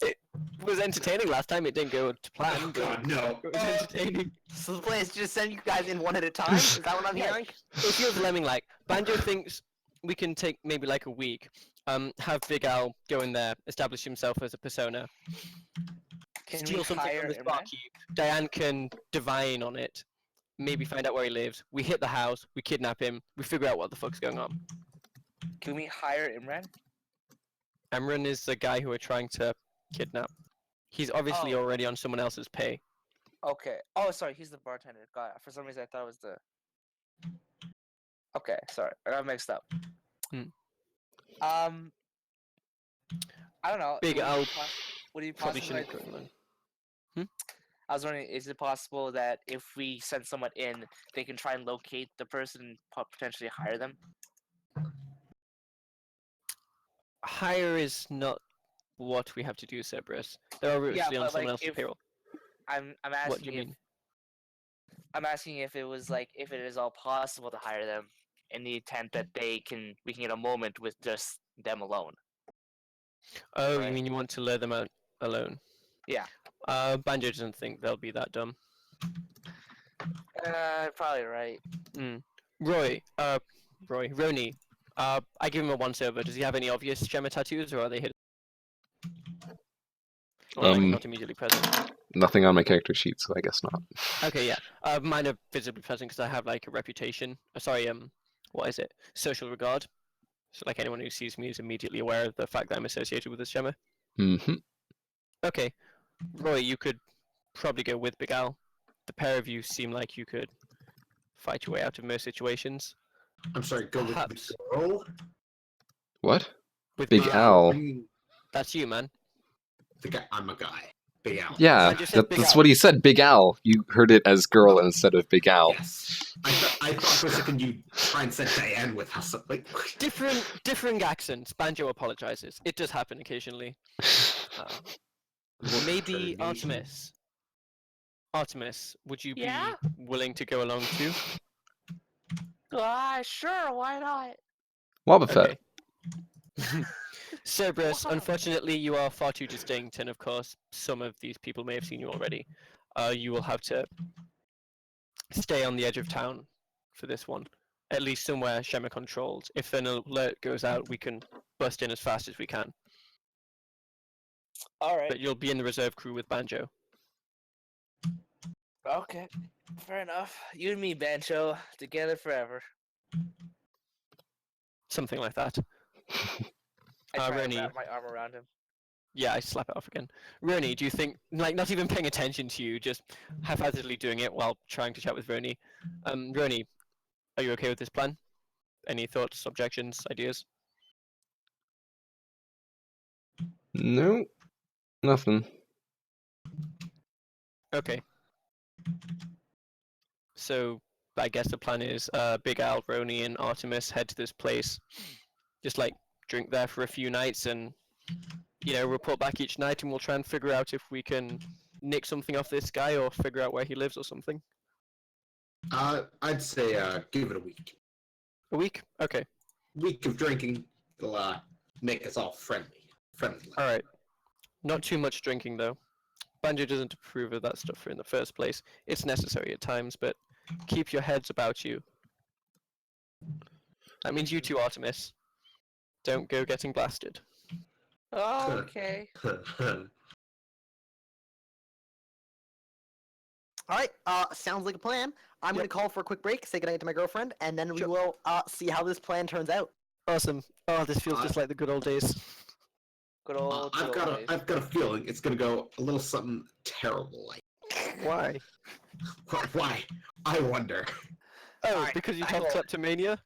It was entertaining last time, it didn't go to plan, Oh, but God, no. it was entertaining. So the plan is to just send you guys in one at a time? Is that what I'm hearing? It feels lemming-like. Banjo thinks we can take maybe like a week, have Big Al go in there, establish himself as a persona, Can we steal something hire from this Imran? barkeep, Diane can divine on it, maybe find out where he lives, we hit the house, we kidnap him, we figure out what the fuck's going on. Can we hire Imran? Emran is the guy who we're trying to kidnap. He's obviously Oh. already on someone else's pay. Okay. Oh, sorry. He's the bartender. God, for some reason I thought it was the Okay, sorry, I got mixed up. Hmm. I don't know. Big Al Would it be probably possible? shouldn't go alone. I was wondering, is it possible that if we send someone in, they can try and locate the person and potentially hire them? Hire is not what we have to do, Cerberus. There are routes Yeah, to be on but someone like else's if payroll. I'm What do you asking if mean? I'm asking if it was like if it is all possible to hire them in the intent that we can get a moment with just them alone. Oh, you Right. mean you want to lure them out alone? Yeah. Banjo doesn't think they'll be that dumb. Probably right. Roni. I give him a once over. Does he have any obvious Shema tattoos, or are they hidden? Or like not immediately present? Nothing on my character sheet, so I guess not. Okay, yeah. Mine are visibly present because I have like a reputation. What is it? Social regard. So like anyone who sees me is immediately aware of the fact that I'm associated with this Shema. Mm-hmm. Okay, Roy, you could probably go with Big Al. The pair of you seem like you could fight your way out of most situations. I'm sorry, go with Perhaps. the girl? What? With Big Al. That's you, man. The guy, I'm a guy. Big Al. Yeah, I just said Big that's Al. what he said, Big Al. You heard it as girl instead of Big Al. Yes. I thought for a second you'd try and send Diane with us. Like, Different accents. Banjo apologizes. It does happen occasionally. Maybe Artemis. Artemis, would you be Yeah? willing to go along too? Sure, why not? Wobbuffet. Okay. Cerberus, Wow. unfortunately, you are far too distinct, and of course, some of these people may have seen you already. You will have to stay on the edge of town for this one, at least somewhere Shema controlled. If an alert goes out, we can bust in as fast as we can. All right. But you'll be in the reserve crew with Banjo. Okay. Fair enough. You and me, Bancho, together forever. Something like that. I try and Roni. wrap my arm around him. Yeah, I slap it off again. Roni, do you think, like, not even paying attention to you, just haphazardly doing it while trying to chat with Roni? Roni, are you okay with this plan? Any thoughts, objections, ideas? No, nothing. Okay. So, I guess the plan is Big Al, Roni, and Artemis head to this place. Just, like, drink there for a few nights and, you know, report back each night, and we'll try and figure out if we can nick something off this guy or figure out where he lives or something. I'd say give it a week. A week? Okay. Week of drinking will make us all friendly. Alright. Not too much drinking, though. Banjo doesn't approve of that stuff in the first place. It's necessary at times, but keep your heads about you. That means you too, Artemis. Don't go getting blasted. Oh, okay. All right, sounds like a plan. I'm gonna call for a quick break, say goodnight to my girlfriend, and then we will see how this plan turns out. Awesome. Oh, this feels just like the good old days. Good old. I've got a feeling it's gonna go a little something terrible. Like, Why? why? I wonder. Oh, Alright, because you I have will- kleptomania?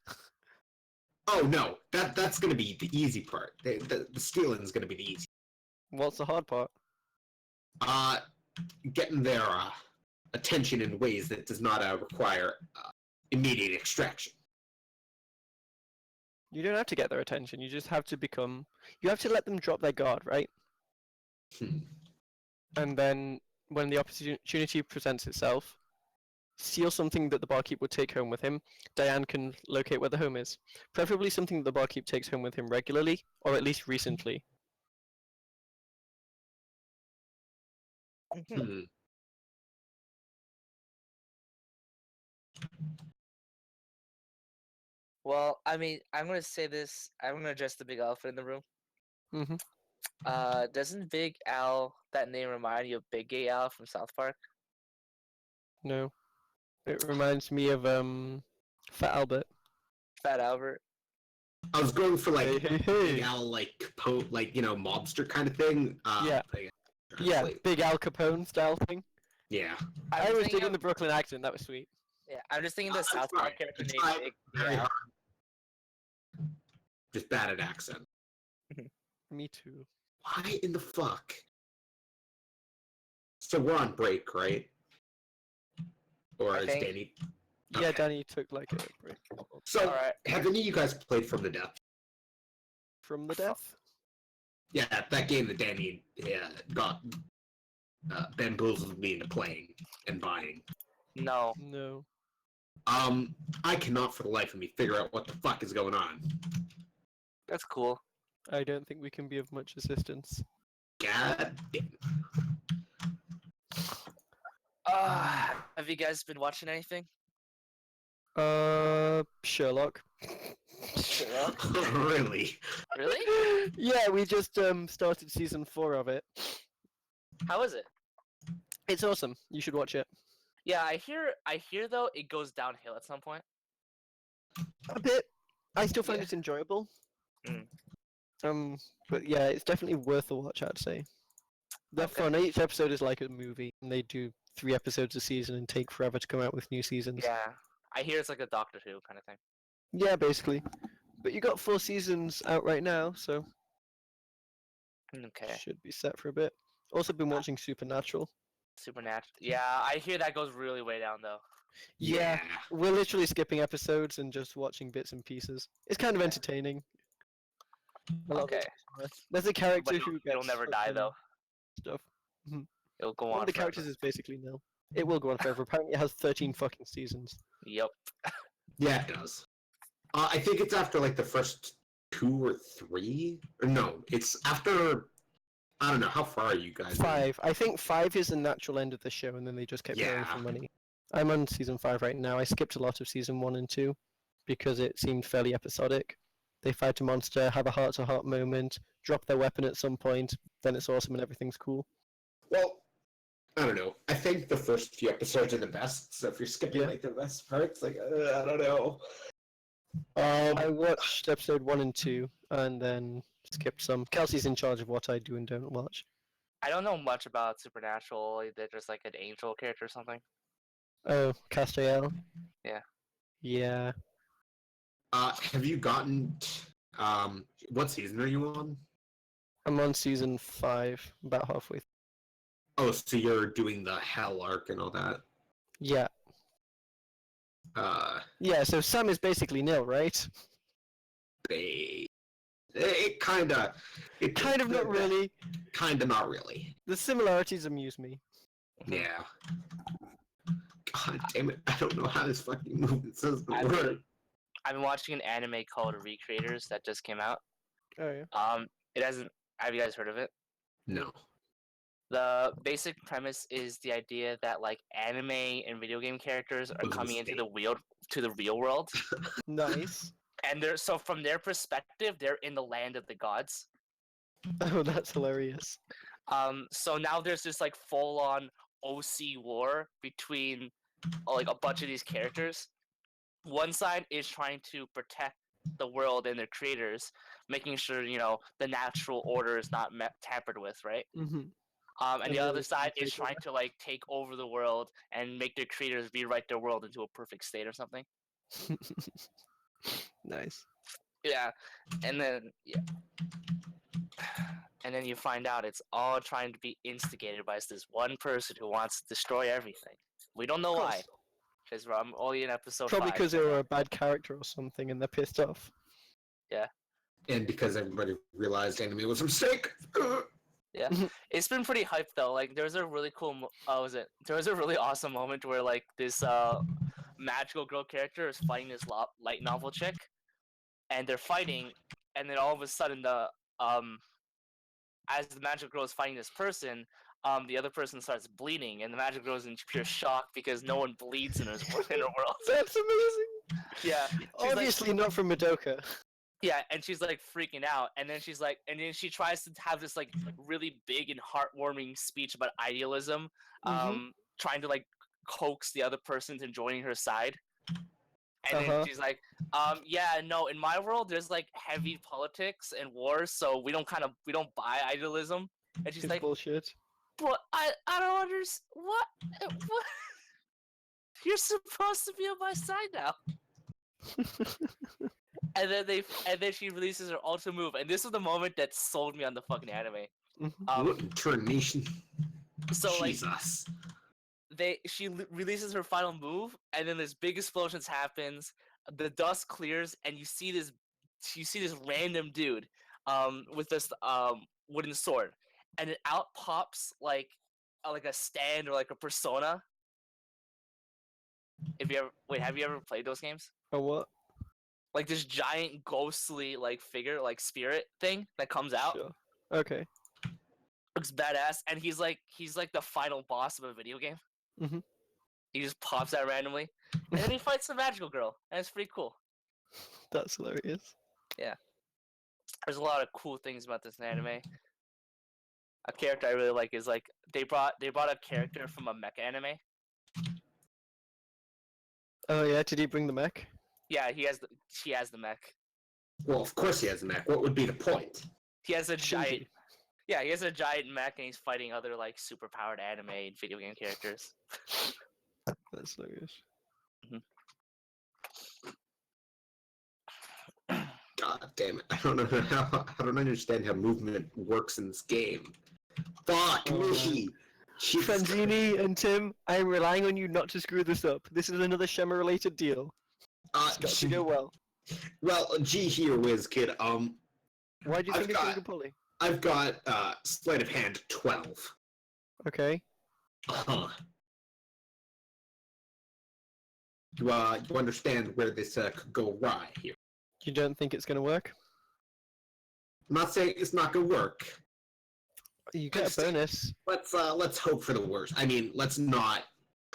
Oh no, that's gonna be the easy part. The stealing's gonna be the easy. What's the hard part? Getting their attention in ways that does not require immediate extraction. You don't have to get their attention, you just have to become... You have to let them drop their guard, right? And then, when the opportunity presents itself, steal something that the barkeep would take home with him. Diane can locate where the home is. Preferably something that the barkeep takes home with him regularly, or at least recently. Hmm. Well, I mean, I'm gonna say this. I'm gonna address the big elephant in the room. Mm-hmm. Doesn't Big Al, that name, remind you of Big Gay Al from South Park? No. It reminds me of, Fat Albert. Fat Albert. I was going for like Hey. Big Al, like Capone, like mobster kind of thing. Yeah. Yeah, Big Al Capone style thing. Yeah. I was thinking digging the Brooklyn accent, that was sweet. Yeah, I'm just thinking the I'm South sorry, Park character I named tried Big. very Yeah. hard. Just bad at accent. Me too. Why in the fuck? So we're on break, right? Or I is think. Danny? Yeah, Okay. Danny took like a break So, Alright. have any of you guys played From the Death? from the death. Yeah, that game that Danny got bamboozled me into playing and buying. No. No. I cannot for the life of me figure out what the fuck is going on. That's cool. I don't think we can be of much assistance. God damn. Have you guys been watching anything? Sherlock. Sherlock? Really? Really? Yeah, we just started season 4 of it. How is it? It's awesome. You should watch it. Yeah, I hear though it goes downhill at some point. A bit. I still find Yeah. it enjoyable. Mm. But yeah, it's definitely worth a watch, I'd say. They're Okay. fun. Each episode is like a movie, and they do 3 episodes a season and take forever to come out with new seasons. Yeah. I hear it's like a Doctor Who kind of thing. Yeah, basically. But you got 4 seasons out right now, so Okay. should be set for a bit. Also been watching Supernatural. Supernatural. Yeah, I hear that goes really way down though. Yeah, we're literally skipping episodes and just watching bits and pieces. It's kind of Yeah. entertaining. A lot of Okay. it's humorous. There's a character But who it'll gets never die fucking though. stuff. It'll go One on of the forever. characters is basically nil. It will go on forever. Apparently, it has 13 fucking seasons. Yep. Yeah, it does. I think it's after like the first 2 or 3. Or no, it's after. I don't know. How far are you guys? 5. I think 5 is the natural end of the show, and then they just kept going for Yeah. money. I'm on season 5 right now. I skipped a lot of season 1 and 2 because it seemed fairly episodic. They fight a monster, have a heart-to-heart moment, drop their weapon at some point, then it's awesome and everything's cool. Well, I don't know. I think the first few episodes are the best. So if you're skipping Yeah. like the best parts, like I don't know. I watched episode 1 and 2, and then skipped some. Kelsey's in charge of what I do and don't watch. I don't know much about Supernatural. They're just like an angel character or something. Oh, Castiel? Yeah. Yeah. Have you gotten? What season are you on? I'm on season 5, about halfway. Oh, so you're doing the Hell arc and all that. Yeah. Yeah, so Sam is basically nil, right? It kind of. Kind of not really. Kind of not really. The similarities amuse me. Yeah. God damn it! I don't know how this fucking movement says the I've word. been watching an anime called Recreators that just came out. Oh yeah. It hasn't. Have you guys heard of it? No. The basic premise is the idea that like anime and video game characters are Was a coming into mistake. the real world, Nice. and they're so from their perspective, they're in the land of the gods. Oh, that's hilarious. So now there's this like full on OC war between like a bunch of these characters. One side is trying to protect the world and their creators, making sure the natural order is not tampered with, right? Mm-hmm. And And the the other other side side is take over. trying to like take over the world and make their creators rewrite their world into a perfect state or something. Nice. Yeah, and then you find out it's all trying to be instigated by this one person who wants to destroy everything. We don't know Of why, course. because I'm only in episode Probably 5. because they were a bad character or something and they're pissed off. And because everybody realized anime was a mistake. Yeah, it's been pretty hyped though. Like there was a really cool. There was a really awesome moment where like this magical girl character is fighting this light novel chick, and they're fighting, and then all of a sudden as the magical girl is fighting this person, the other person starts bleeding, and the magical girl is in pure shock because no one bleeds in her world. That's amazing. Yeah, Obviously not from Madoka. yeah, and she's like freaking out, and then she tries to have this like really big and heartwarming speech about idealism, trying to like coax the other person to joining her side. And then she's like, yeah, no, in my world there's like heavy politics and wars, so we don't buy idealism. And she's It's like, bullshit. but I don't understand what. You're supposed to be on my side now. And then she releases her ultimate move, and this was the moment that sold me on the fucking anime. What termination? So like Jesus. she releases her final move, and then this big explosions happens. The dust clears, and you see this random dude, with this wooden sword, and it out pops like a stand or like a persona. Have you ever played those games? Oh, what? Like this giant ghostly like figure, like spirit thing that comes out. Sure. Okay. Looks badass, and he's like the final boss of a video game. Mhm. He just pops out randomly, and then he fights the magical girl, and it's pretty cool. That's hilarious. There's a lot of cool things about this anime. A character I really like is like they brought a character from a mecha anime. Oh yeah, did he bring the mech? Yeah, she has the mech. Well, of course he has a mech. What would be the point? He has a Shinji. giant. Yeah, he has a giant mech, and he's fighting other like super powered anime and video game characters. That's hilarious. God damn it! I don't understand how movement works in this game. Fuck Oh, me! Jesus Christ. Franzini and Tim, I am relying on you not to screw this up. This is another Shema-related deal. It's got to go well. Well, gee here, whiz kid. Why do you I've think it's going got- to Polly? I've got sleight of hand 12. Okay. Uh-huh. You understand where this could go awry here? You don't think it's going to work? I'm not saying it's not gonna work. You get a Just- bonus. Let's hope for the worst. I mean, let's not.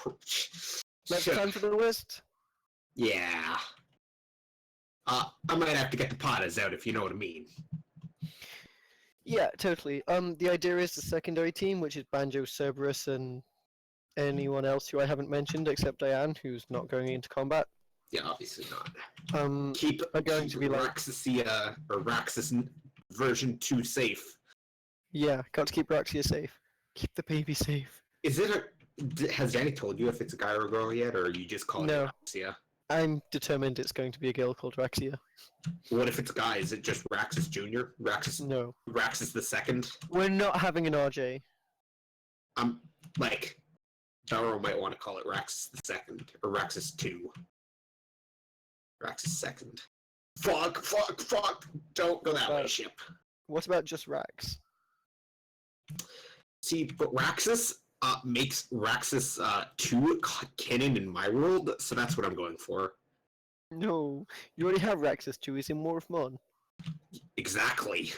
Let's Shit. plan for the worst. Yeah. I might have to get the potters out if you know what I mean. Yeah, totally. The idea is the secondary team, which is Banjo, Cerberus, and anyone else who I haven't mentioned except Diane, who's not going into combat. Yeah, obviously not. Are going to be like- Raxasia or Raxus version 2 safe. Yeah, got to keep Raxia safe. Keep the baby safe. Is it a? Has Danny told you if it's a guy or a girl yet, or are you just calling No. it Raxia? I'm determined it's going to be a girl called Raxia. What if it's a guy? Is it just Raxus Junior? No, Raxus the second? we're not having an RJ. Like, Belro might want to call it Raxus the second or Raxus 2. Raxus second. Fuck! Don't go that way, ship. What about just Rax? See, but Raxus makes Raxus 2 canon in my world, so that's what I'm going for. No, you already have Raxus 2. He's in War of Mon. Exactly.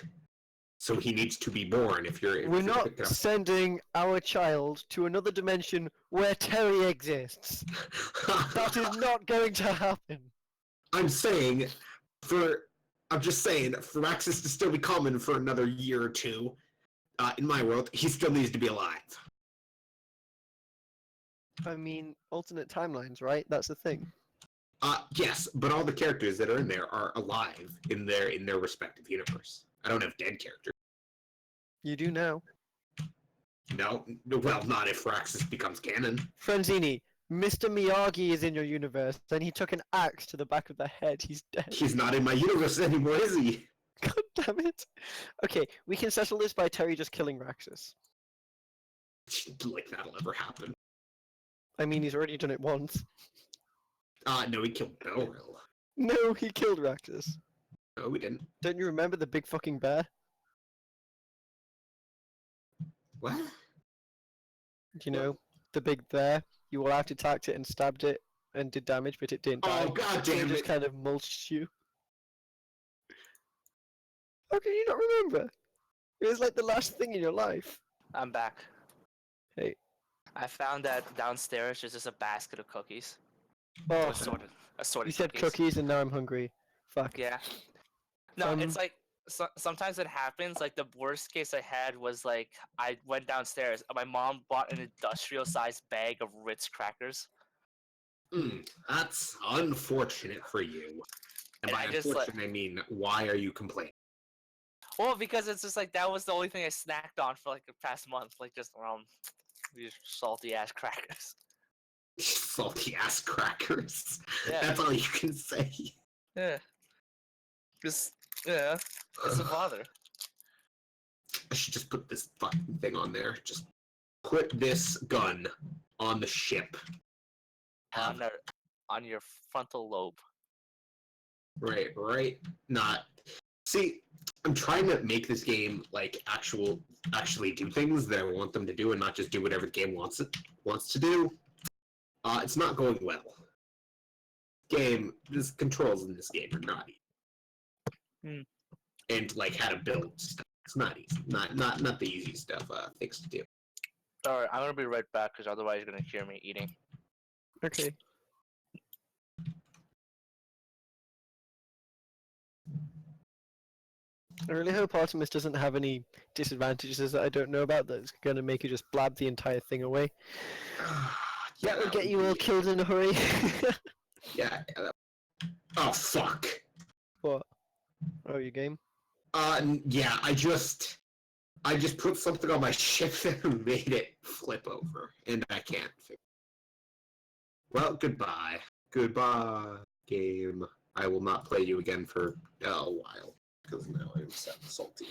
So he needs to be born if you're. We're if you're not picking up- sending our child to another dimension where Terry exists. That is not going to happen. I'm just saying, for Raxus to still be common for another year or two, in my world, he still needs to be alive. I mean, alternate timelines, right? That's the thing. Yes, but all the characters that are in there are alive in their respective universe. I don't have dead characters. You do now. No, well, not if Raxus becomes canon. Franzini, Mr. Miyagi is in your universe, and he took an axe to the back of the head. He's dead. He's not in my universe anymore, is he? God damn it. Okay, we can settle this by Terry just killing Raxus. Like that'll ever happen. I mean, he's already done it once. No, he killed Belril. No, he killed Raxus. No, we didn't. Don't you remember the big fucking bear? What? You know, the big bear. You all out-attacked it and stabbed it and did damage, but it didn't die. Oh, god It damn just it! kind of mulched you. How can you not remember? It was like the last thing in your life. I'm back. Hey. I found that downstairs there's just a basket of cookies. Oh, Assorted you said cookies and now I'm hungry. Fuck. Yeah. No, Um, it's like sometimes it happens. Like the worst case I had was like I went downstairs and my mom bought an industrial-sized bag of Ritz crackers. That's unfortunate for you. And And by I just, like- unfortunate, I mean, why are you complaining? Well, because it's just like that was the only thing I snacked on for like the past month, like just these salty ass crackers. Salty ass crackers. Yeah. That's all you can say. Yeah. Just, yeah, it's a father. I should just put this fucking thing on there. Just put this gun on the ship. On your frontal lobe. Right. Not. See, I'm trying to make this game like actually do things that I want them to do, and not just do whatever the game wants to do. It's not going well. This controls in this game are not easy. And like how to build stuff. It's not easy. Not the easy stuff. Things to do. Alright, I'm gonna be right back because otherwise you're gonna hear me eating. Okay. I really hope Artemis doesn't have any disadvantages that I don't know about that's going to make you just blab the entire thing away. That would get you all killed in a hurry. Yeah. Oh fuck. What? Oh, your game? Yeah. I just put something on my ship and made it flip over, and I can't fix it. Well, goodbye. Goodbye, game. I will not play you again for a while, because now I'm salty.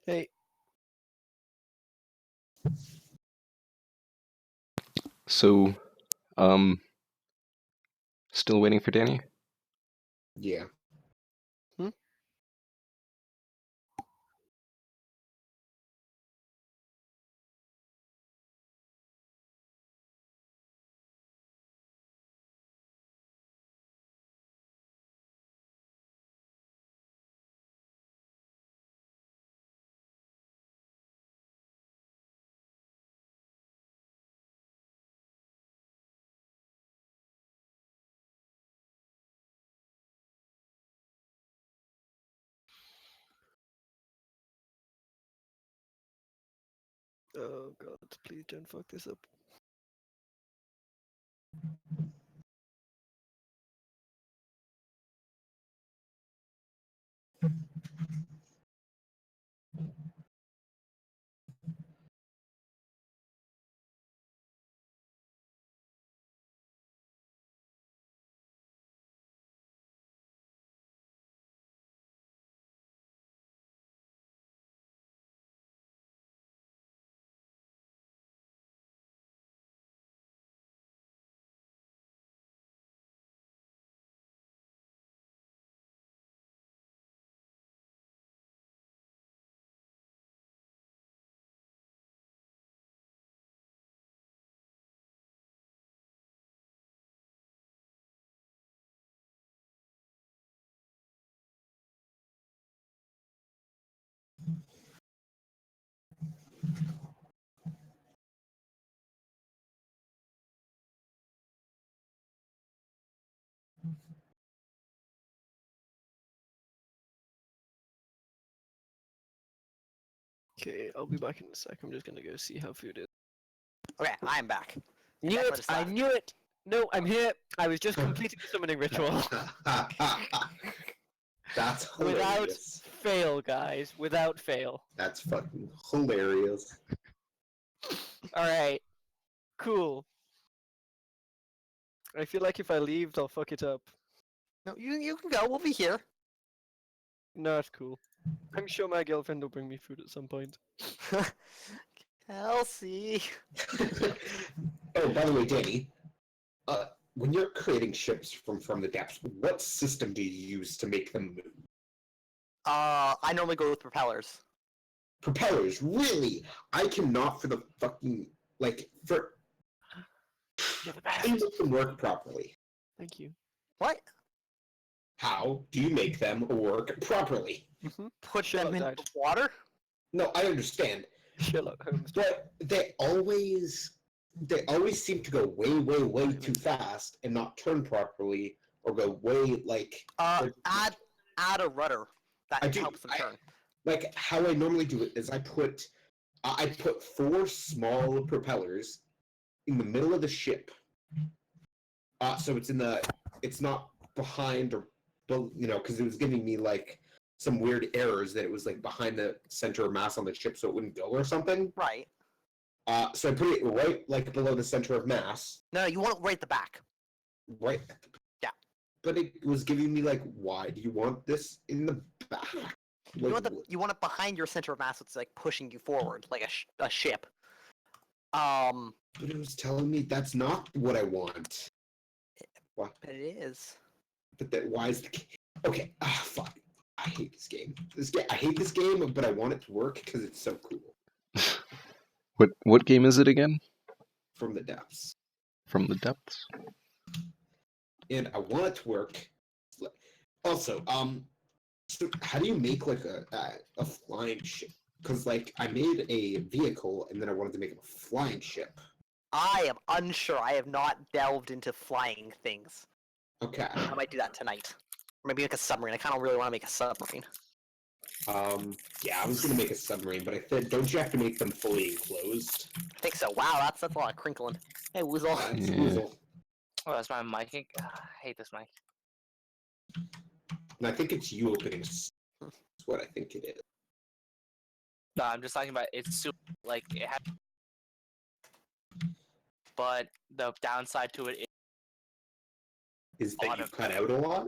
Hey. So, still waiting for Danny? Yeah. Oh god, please don't fuck this up. Okay, I'll be back in a sec. I'm just gonna go see how food is. Okay, I'm back. Knew Back where it! this I left. knew it! No, I'm here! I was just completing the summoning ritual. That's Without hilarious. fail, guys. Without fail. That's fucking hilarious. Alright. Cool. I feel like if I leave, they'll fuck it up. No, you can go. We'll be here. No, it's cool. I'm sure my girlfriend will bring me food at some point. Kelsey. Oh, by the way, Danny, when you're creating ships from the depths, what system do you use to make them move? I normally go with propellers. Propellers, really? I cannot for the fucking for You're the how do you best. make them work properly? Thank you. What? How do you make them work properly? Put Sherlock them in died. the water? No, I understand, Sherlock Holmes. but they always seem to go way too fast and not turn properly, or go way Add a rudder. I That do. helps them turn. Like how I normally do it is I put 4 small propellers in the middle of the ship. So it's not behind or because it was giving me like some weird errors that it was like behind the center of mass on the ship, so it wouldn't go or something. Right. So I put it right like below the center of mass, No, you want it right at the back. right. Yeah. But it was giving me like, why do you want this in the back? You want it behind your center of mass, so it's like pushing you forward, like a ship. But it was telling me that's not what I want. What? But it is. But why is the okay? Fuck! I hate this game. I hate this game, but I want it to work because it's so cool. What game is it again? From the depths. From the depths. And I want it to work. Also, so how do you make like a flying ship? Because like I made a vehicle and then I wanted to make a flying ship. I am unsure. I have not delved into flying things. Okay. I might do that tonight. Or maybe make a submarine. I kind of really want to make a submarine. Yeah, I was gonna make a submarine, but I said, don't you have to make them fully enclosed? I think so. Wow, that's a lot of crinkling. Hey, Woozle. That's Yeah. Woozle. Oh, that's my mic. I hate this mic. And I think it's you opening. That's what I think it is. No, I'm just talking about it's super like it has, but the downside to it Is that lot you of- cut out a lot?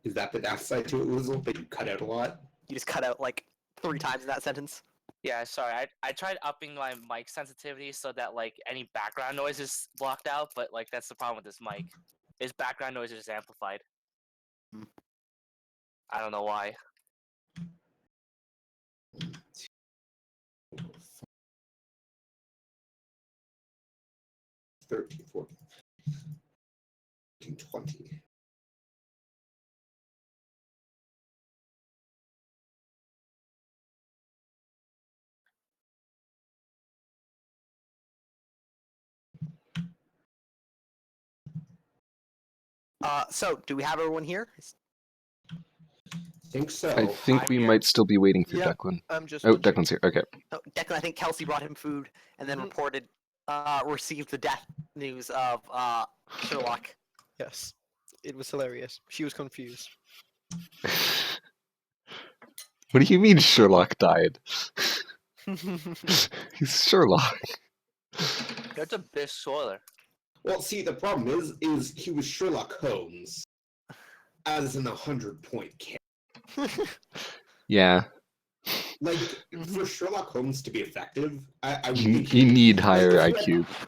Is that the downside to it, Woozle? That you cut out a lot? You just cut out like 3 times in that sentence. yeah, sorry. I tried upping my mic sensitivity so that like any background noise is blocked out, but like that's the problem with this mic. Is background noise is amplified. Hmm. I don't know why. 13, 14, 20. So do we have everyone here? Think so. I think I'm we here. might still be waiting for Yeah. Declan. I'm just. Oh, watching. Declan's here. Okay. Oh, Declan, I think Kelsey brought him food and then Mhm. reported, received the death news of Sherlock. Yes. It was hilarious. She was confused. What do you mean Sherlock died? He's Sherlock. That's a bit spoiler. Well, see, the problem is he was Sherlock Holmes as an 100-point character. Yeah. Like, for Sherlock Holmes to be effective, I would You think need higher if you IQ.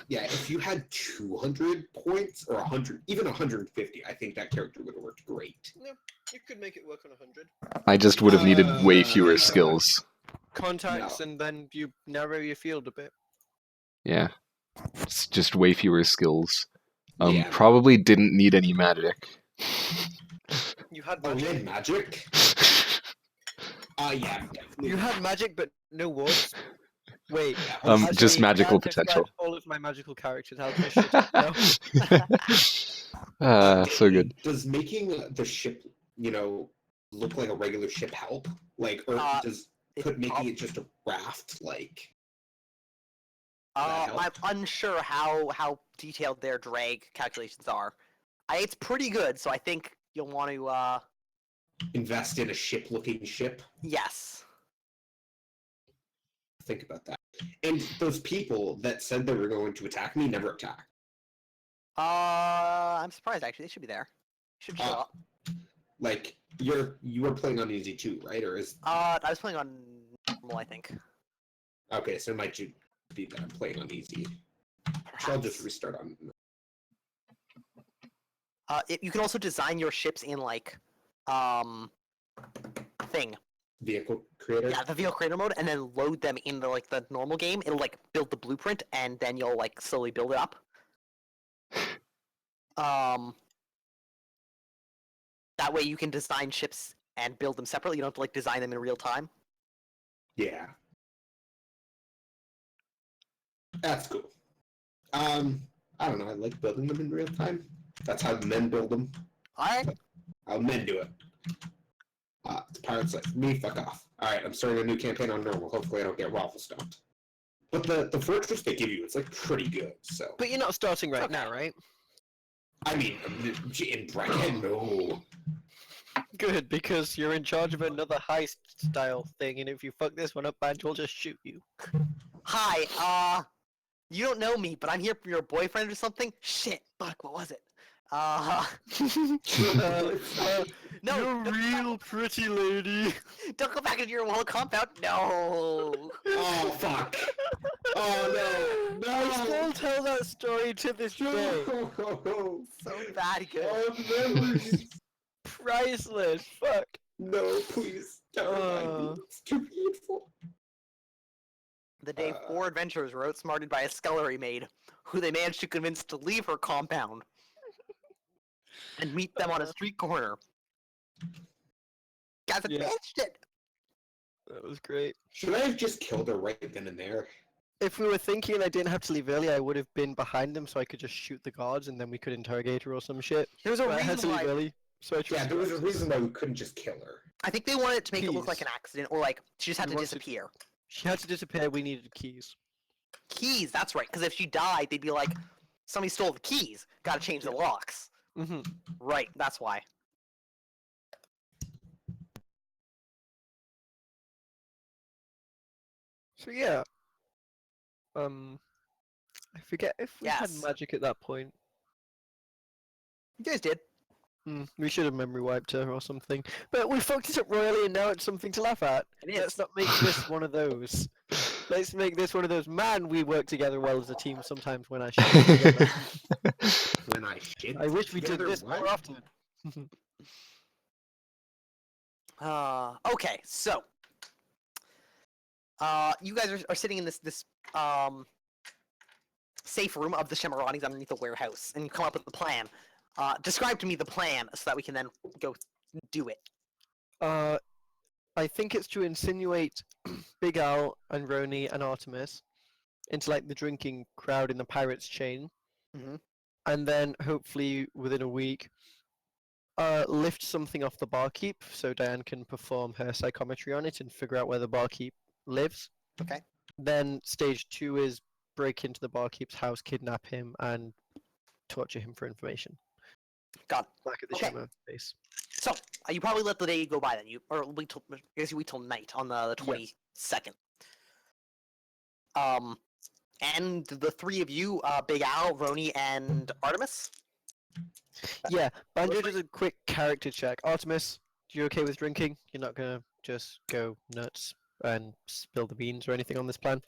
yeah, if you had 200 points or 100, even 150, I think that character would have worked great. You could make it work on 100. I just would have needed way fewer Uh, skills. Contacts, No. and then you narrow your field a bit. Yeah. It's just way fewer skills. Yeah. Probably didn't need any magic. You had Oh, we magic. had magic? Yeah, definitely. You had magic, but no wards. Wait. Yeah, Just actually, magical I've read potential. all of my magical characters. How can I shit now? So good. Does making the ship, look like a regular ship help? Like, or does making it just a raft, like... that I'm unsure how detailed their drag calculations are. It's pretty good, so I think you'll want to, invest in a ship-looking ship? yes. Think about that. And those people that said they were going to attack me never attacked. I'm surprised, actually. They should be there. Should show up. Like you were playing on easy too, right? Or is I was playing on normal, I think. okay? So it might be that I'm playing on easy. So I'll just restart on. You can also design your ships in like, thing. Vehicle creator. Yeah, the vehicle creator mode, and then load them into like the normal game. It'll like build the blueprint, and then you'll like slowly build it up. That way you can design ships and build them separately. You don't have to like design them in real time. Yeah. That's cool. I don't know. I like building them in real time. That's how men build them. Alright. How men do it. The pirates like me. Fuck off. All right, I'm starting a new campaign on normal. Hopefully, I don't get waffle stomped. But the fortress they give you, it's like pretty good. So. But you're not starting right now, right? I mean, in Brekhan, no. Good, because you're in charge of another heist style thing, and if you fuck this one up, Badge will just shoot you. Hi, you don't know me, but I'm here for your boyfriend or something? Shit, fuck, what was it? No, you're don't real pretty lady. don't go back into your wall compound. No. Oh fuck! Oh no! I still tell that story to this day. No! So bad, good. Oh, memories! Priceless. Fuck. No, please. Don't remind me. It's too painful. The day 4 adventurers were outsmarted by a scullery maid, who they managed to convince to leave her compound and meet them on a street corner. Guys, I Yeah. managed it! That was great. Should I have just killed her right then and there? If we were thinking and I didn't have to leave early, I would have been behind them so I could just shoot the guards and then we could interrogate her or some shit. There's a But I had to reason leave why. early, so I Yeah, trusted there was a Alexis. reason why we couldn't just kill her. I think they wanted to make it look like Keys. an accident, or like she just had We to wanted to- disappear. She had to disappear. We needed keys. Keys, that's right, because if she died, they'd be like, somebody stole the keys, gotta change the locks. Mm-hmm. Right, that's why. So yeah. I forget if we had Yes. magic at that point. You guys did. We should have memory wiped her or something. But we fucked it up royally and now it's something to laugh at. It is. Let's not make this one of those. Let's make this one of those. Man, we work together well as a team sometimes when I shoot together. When I shit I wish we did together, this what? more often. Okay, so you guys are sitting in this safe room of the Shemaranis underneath the warehouse, and you come up with the plan. Describe to me the plan so that we can then go do it. I think it's to insinuate Big Al and Roni and Artemis into like the drinking crowd in the pirates chain, Mhm. and then hopefully within a week, lift something off the barkeep so Diane can perform her psychometry on it and figure out where the barkeep lives. Okay. Then stage 2 is break into the barkeep's house, kidnap him, and torture him for information. Got it. Back at the Okay. Shema base. So you probably let the day go by then. I guess you wait till night on the 22nd. And the three of you, Big Al, Roni, and Artemis. Yeah, Banjo does a quick character check. Artemis, you okay with drinking? You're not gonna just go nuts and spill the beans or anything on this plan?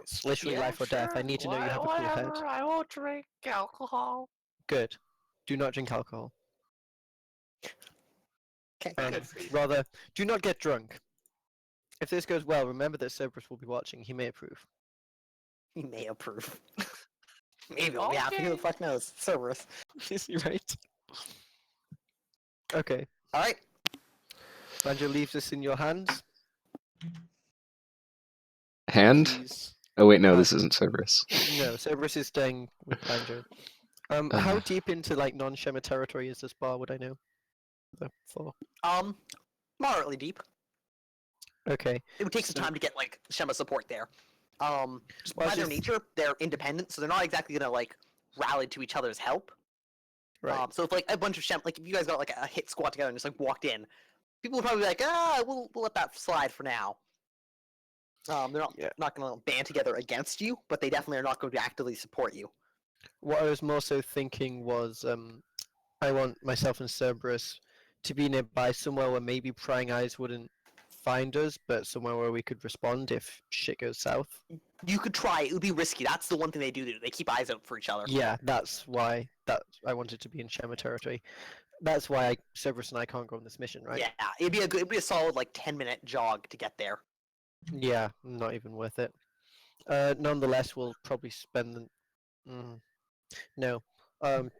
It's literally Yeah, life or death. I need to know you have a cool head. Whatever, I won't drink alcohol. Good. Do not drink alcohol. Okay. Good. Rather, do not get drunk. If this goes well, remember that Cerberus will be watching. He may approve. He may approve. Maybe. Yeah. Who the Okay. fuck knows? Cerberus. Is he right? Okay. All right. Banjo leaves this in your hands. Hand? Please. Oh wait, no, this isn't Cerberus. No, Cerberus is staying with Banjo. How deep into like non-Shema territory is this bar? Would I know? For Moderately deep. okay. It would take some So- time to get like Shema support there. Just Well, by their just- nature, they're independent, so they're not exactly gonna like rally to each other's help. Right. So if like a bunch of Shem, like if you guys got like a hit squad together and just like walked in, people would probably be like, we'll let that slide for now. They're not Yeah. not gonna band together against you, but they definitely are not going to actively support you. What I was more so thinking was I want myself and Cerberus to be nearby somewhere where maybe prying eyes wouldn't find us, but somewhere where we could respond if shit goes south. You could try. It would be risky. That's the one thing they do. They keep eyes out for each other. Yeah, that's why I wanted to be in Shema territory. That's why Cerberus and I can't go on this mission, right? Yeah, it'd be a solid like 10-minute jog to get there. Yeah, not even worth it. Nonetheless, we'll probably spend the... No.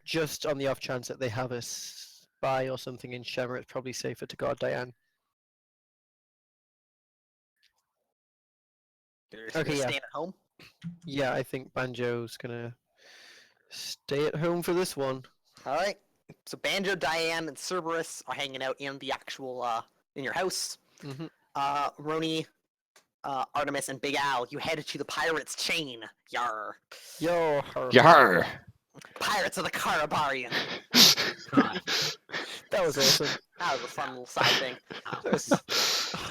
Just on the off chance that they have a spy or something in Shema, it's probably safer to guard Diane. Okay, yeah. Staying at home. Yeah, I think Banjo's gonna stay at home for this one. All right. So Banjo, Diane, and Cerberus are hanging out in the actual in your house. Mm-hmm. Roni, Artemis, and Big Al, you headed to the Pirates' Chain. Yar. Yo, Yar! Pirates of the Caribarian. that was awesome. That was a fun little side thing. That was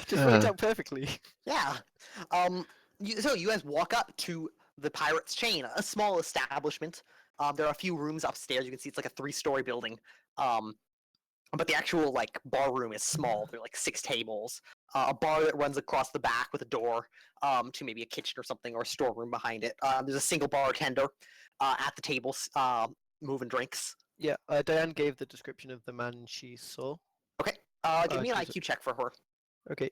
just worked out perfectly. Yeah. So you guys walk up to the Pirates' Chain, a small establishment. There are a few rooms upstairs. You can see it's like a 3-story building. But the actual like bar room is small. There are like 6 tables. A bar that runs across the back with a door to maybe a kitchen or something, or a storeroom behind it. There's a single bartender at the tables moving drinks. Yeah, Diane gave the description of the man she saw. Okay. Give me an she's- IQ check for her. Okay.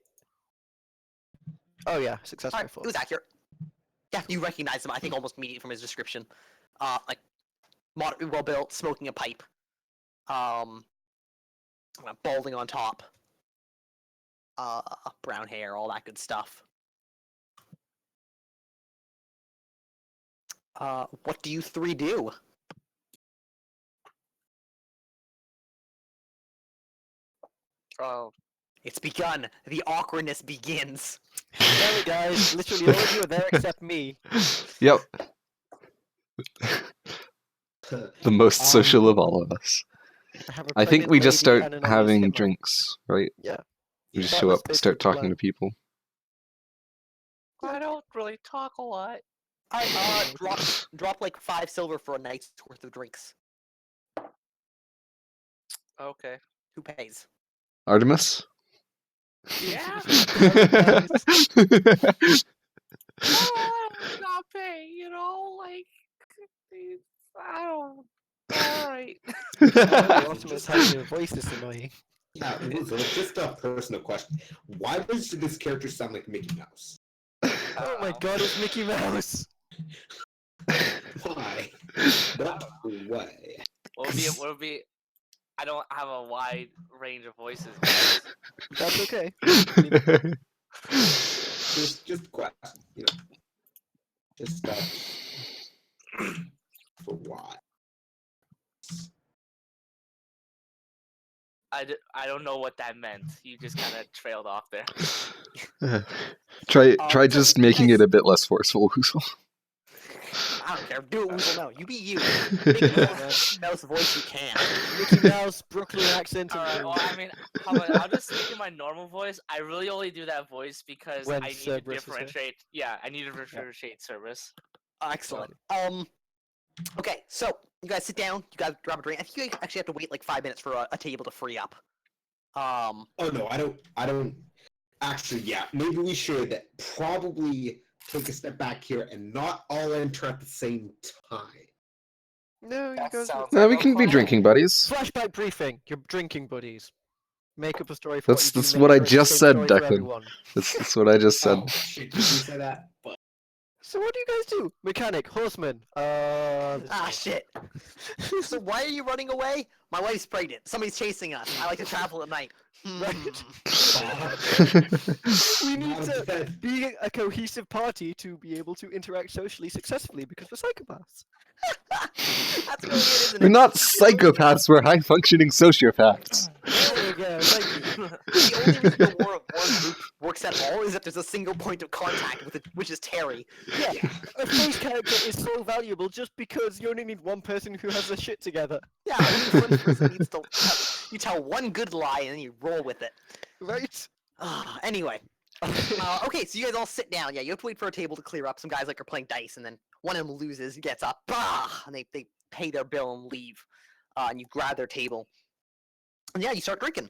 Oh yeah, successful. Alright, it was accurate. Yeah, you recognize him. I think almost immediately from his description. Like moderately well built, smoking a pipe. Balding on top. Brown hair, all that good stuff. What do you 3 do? Oh, It's begun. The awkwardness begins. Sorry guys, literally all of you are there except me. Yep. The most social of all of us. Have a I think pregnant we just lady start and an obvious having hitman. drinks, right? Yeah. We just That show was up, start basically the talking plan. to people. I don't really talk a lot. Alright, drop like 5 silver for a night's worth of drinks. Okay. Who pays? Artemis? Yeah. Not pay, you know, like I don't. All right. Oh, Optimus having your voice is annoying. Yeah, Elizabeth, just a personal question. Why does this character sound like Mickey Mouse? Oh my god, it's Mickey Mouse! Why? What way? What would be? I don't have a wide range of voices. Guys. That's okay. Just a question, you know. Just for why? I don't know what that meant. You just kind of trailed off there. Try just making it a bit less forceful, Weasel. I don't care. Do it, Weasel. No, you be you. Make the most voice you can. Mickey Mouse, Brooklyn accent, All and right. Well, I mean, how about I'll just speak in my normal voice. I really only do that voice because When I need to Cerberus is here. differentiate. Yeah, I need to differentiate Cerberus. Excellent. Okay, so you guys sit down. You guys grab a drink. I think you actually have to wait like 5 minutes for a table to free up. Oh no, I don't. Actually, yeah, maybe we should probably take a step back here and not all enter at the same time. No, you That guys. sounds We like a can be plan. drinking buddies. Flashback briefing. You're drinking buddies. Make up a story for That's what you do. that's make what I sure it's the just same said, story for Declan. everyone. That's what I just said. Oh shit, did you say that? But So what do you guys do? Mechanic, horseman. Shit. So why are you running away? My wife's pregnant. Somebody's chasing us. I like to travel at night. Right. fuck. We need Not to bad. be a cohesive party to be able to interact socially successfully because we're psychopaths. That's really it, isn't We're it? not psychopaths, we're high functioning sociopaths. There we go. Thank you. The only reason the war of one group works at all is that there's a single point of contact with it, which is Terry. Yeah, a face character is so valuable just because you only need one person who has their shit together, Yeah, only one person needs to. You tell one good lie and then you roll with it. right? Anyway. Okay, so you guys all sit down. Yeah, you have to wait for a table to clear up. Some guys like are playing dice, and then one of them loses, gets up, bah, and they pay their bill and leave. and you grab their table. And yeah, you start drinking.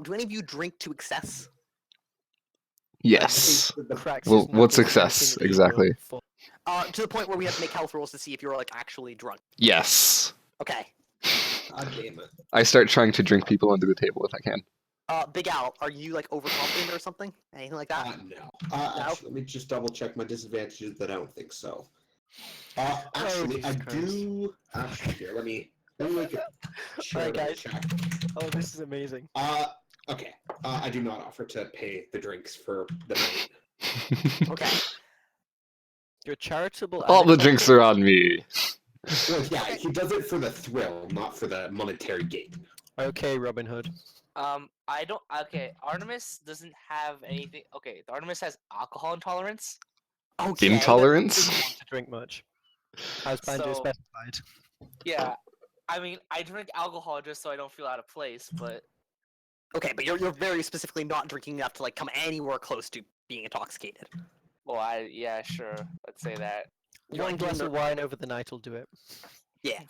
Do any of you drink to excess? Yes. Cracks Well, his what's knuckles success hitting the exactly? floor. To the point where we have to make health rolls to see if you're like actually drunk. Yes. Okay. God damn it. I start trying to drink people under the table if I can. Big Al, are you like overconfident or something? Anything like that? No. No? Actually, let me just double check my disadvantages, but I don't think so. Actually, I Jesus Christ. do. Actually, here, let me make a Alright, charitable guys. check. Oh, this is amazing. Okay. I do not offer to pay the drinks for the night. Okay. You're charitable. All and the drinks are on me. Well, yeah, he does it for the thrill, not for the monetary gain. Okay, Robin Hood. I don't. Okay, Artemis doesn't have anything. Okay, the Artemis has alcohol intolerance. Okay. Intolerance? Doesn't want to drink much. As Banjo So- specified. Yeah, I mean, I drink alcohol just so I don't feel out of place, but Okay, but you're very specifically not drinking enough to like come anywhere close to being intoxicated. well, yeah, sure, let's say that. You're One like glass doing of wine over the night will do it. Yeah.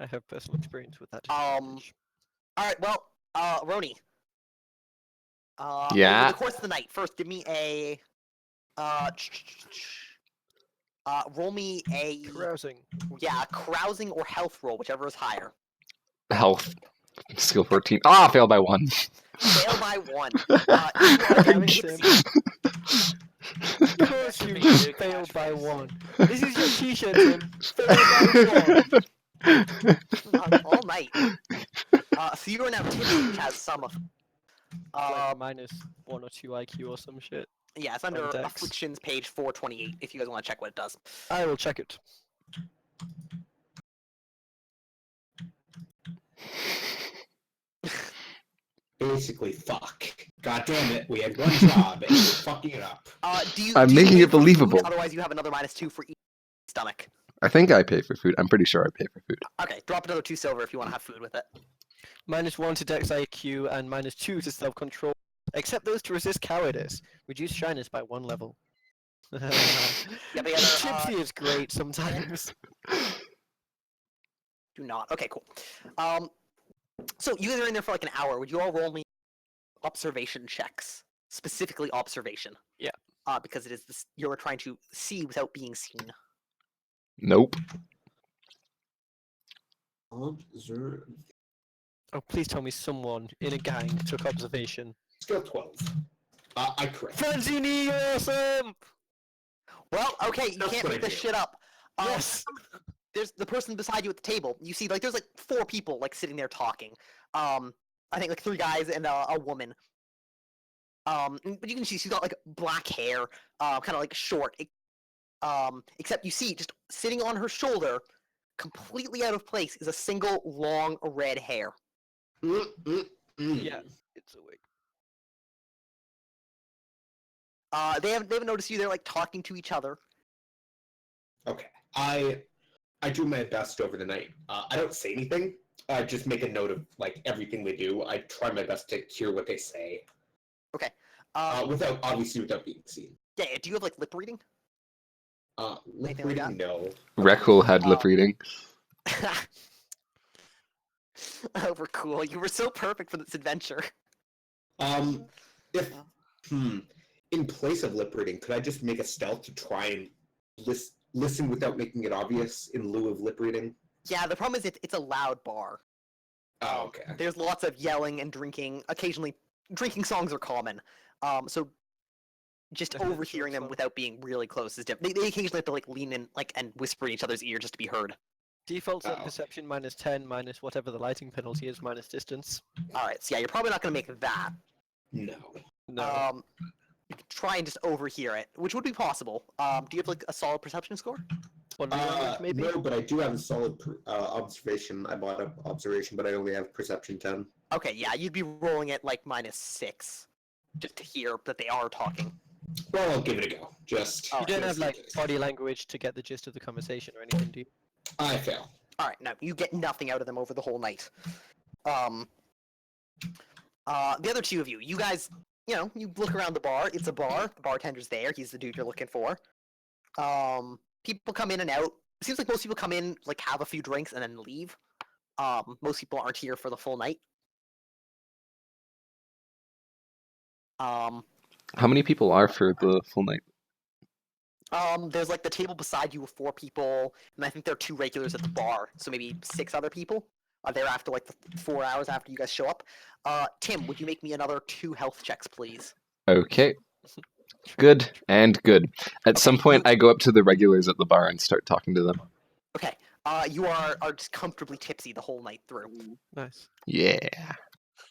I have personal experience with that. All right. Well, Roni. Yeah? Over the course of the night, first give me a roll me a Carousing. carousing or health roll, whichever is higher. Health. Skill 14. Ah, failed by 1. Fail by 1. You are Damn it, tipsy. Of course you Make it a failed by catchphrase. 1. This is your t-shirt, Tim. Failed by 1. All night. So you are now tipsy, which has some. Like minus 1 or 2 IQ or some shit. Yeah, it's under Dex. afflictions, page 428. If you guys want to check what it does. I will check it. Basically, fuck. God damn it, we had one job and you're fucking it up. Do you? I'm do you making pay it for food? believable. Otherwise, you have another -2 for each stomach. I think I pay for food. I'm pretty sure I pay for food. Okay, drop another 2 silver if you want to have food with it. Minus 1 to Dex IQ and minus 2 to self-control. Except those to resist cowardice. Reduce shyness by 1 level. Yeah, but the other, Tipsy is great sometimes. do not. Okay, cool. So you guys are in there for like an hour. Would you all roll me observation checks? Specifically observation. Yeah. Because it is this you're trying to see without being seen. Nope. Observe. Oh, please tell me someone in a gang took observation. Skill 12. I correct. Fanzini, you're awesome! Well, okay, you That's can't what make I this do. shit up. Yes! There's the person beside you at the table. You see, like, there's like 4 people like sitting there talking. I think like 3 guys and a woman. But you can see she's got like black hair, kind of like short. Except you see, just sitting on her shoulder, completely out of place, is a single long red hair. Yeah, it's a wig. They haven't noticed you. They're like talking to each other. Okay. I do my best over the night. I don't say anything. I just make a note of like everything they do. I try my best to hear what they say. Okay. Without being seen. Yeah. Do you have like lip reading? Lip Anything like reading, no. Rekul had lip reading. Oh, we're cool. You were so perfect for this adventure. If in place of lip reading, could I just make a stealth to try and listen without making it obvious in lieu of lip reading? Yeah. The problem is it's a loud bar. Oh, okay. There's lots of yelling and drinking. Occasionally, drinking songs are common. So just Definitely overhearing them song. without being really close is different. They occasionally have to like lean in like and whisper in each other's ear just to be heard. Default set Oh. perception minus 10 minus whatever the lighting penalty is minus distance. All right. So yeah, you're probably not gonna make that. No. No. You could try and just overhear it, which would be possible. Do you have like a solid perception score? One language, maybe? No, but I do have a solid observation. I bought up observation, but I only have perception 10. Okay, yeah, you'd be rolling it like -6, just to hear that they are talking. Well, I'll give it a go. Just You don't just have in like case. body language to get the gist of the conversation or anything, do you? I fail. All right, no, you get nothing out of them over the whole night. The other 2 of you, you guys, you look around the bar. It's a bar. The bartender's there. He's the dude you're looking for. People come in and out. it seems like most people come in, like have a few drinks, and then leave. Most people aren't here for the full night. How many people are for the full night? There's like the table beside you with 4 people, and I think there are 2 regulars at the bar, so maybe 6 other people are there after like the 4 hours after you guys show up. Tim, would you make me another 2 health checks, please? Okay. Good and good. At some point, I go up to the regulars at the bar and start talking to them. Okay. You are just comfortably tipsy the whole night through. Nice. Yeah.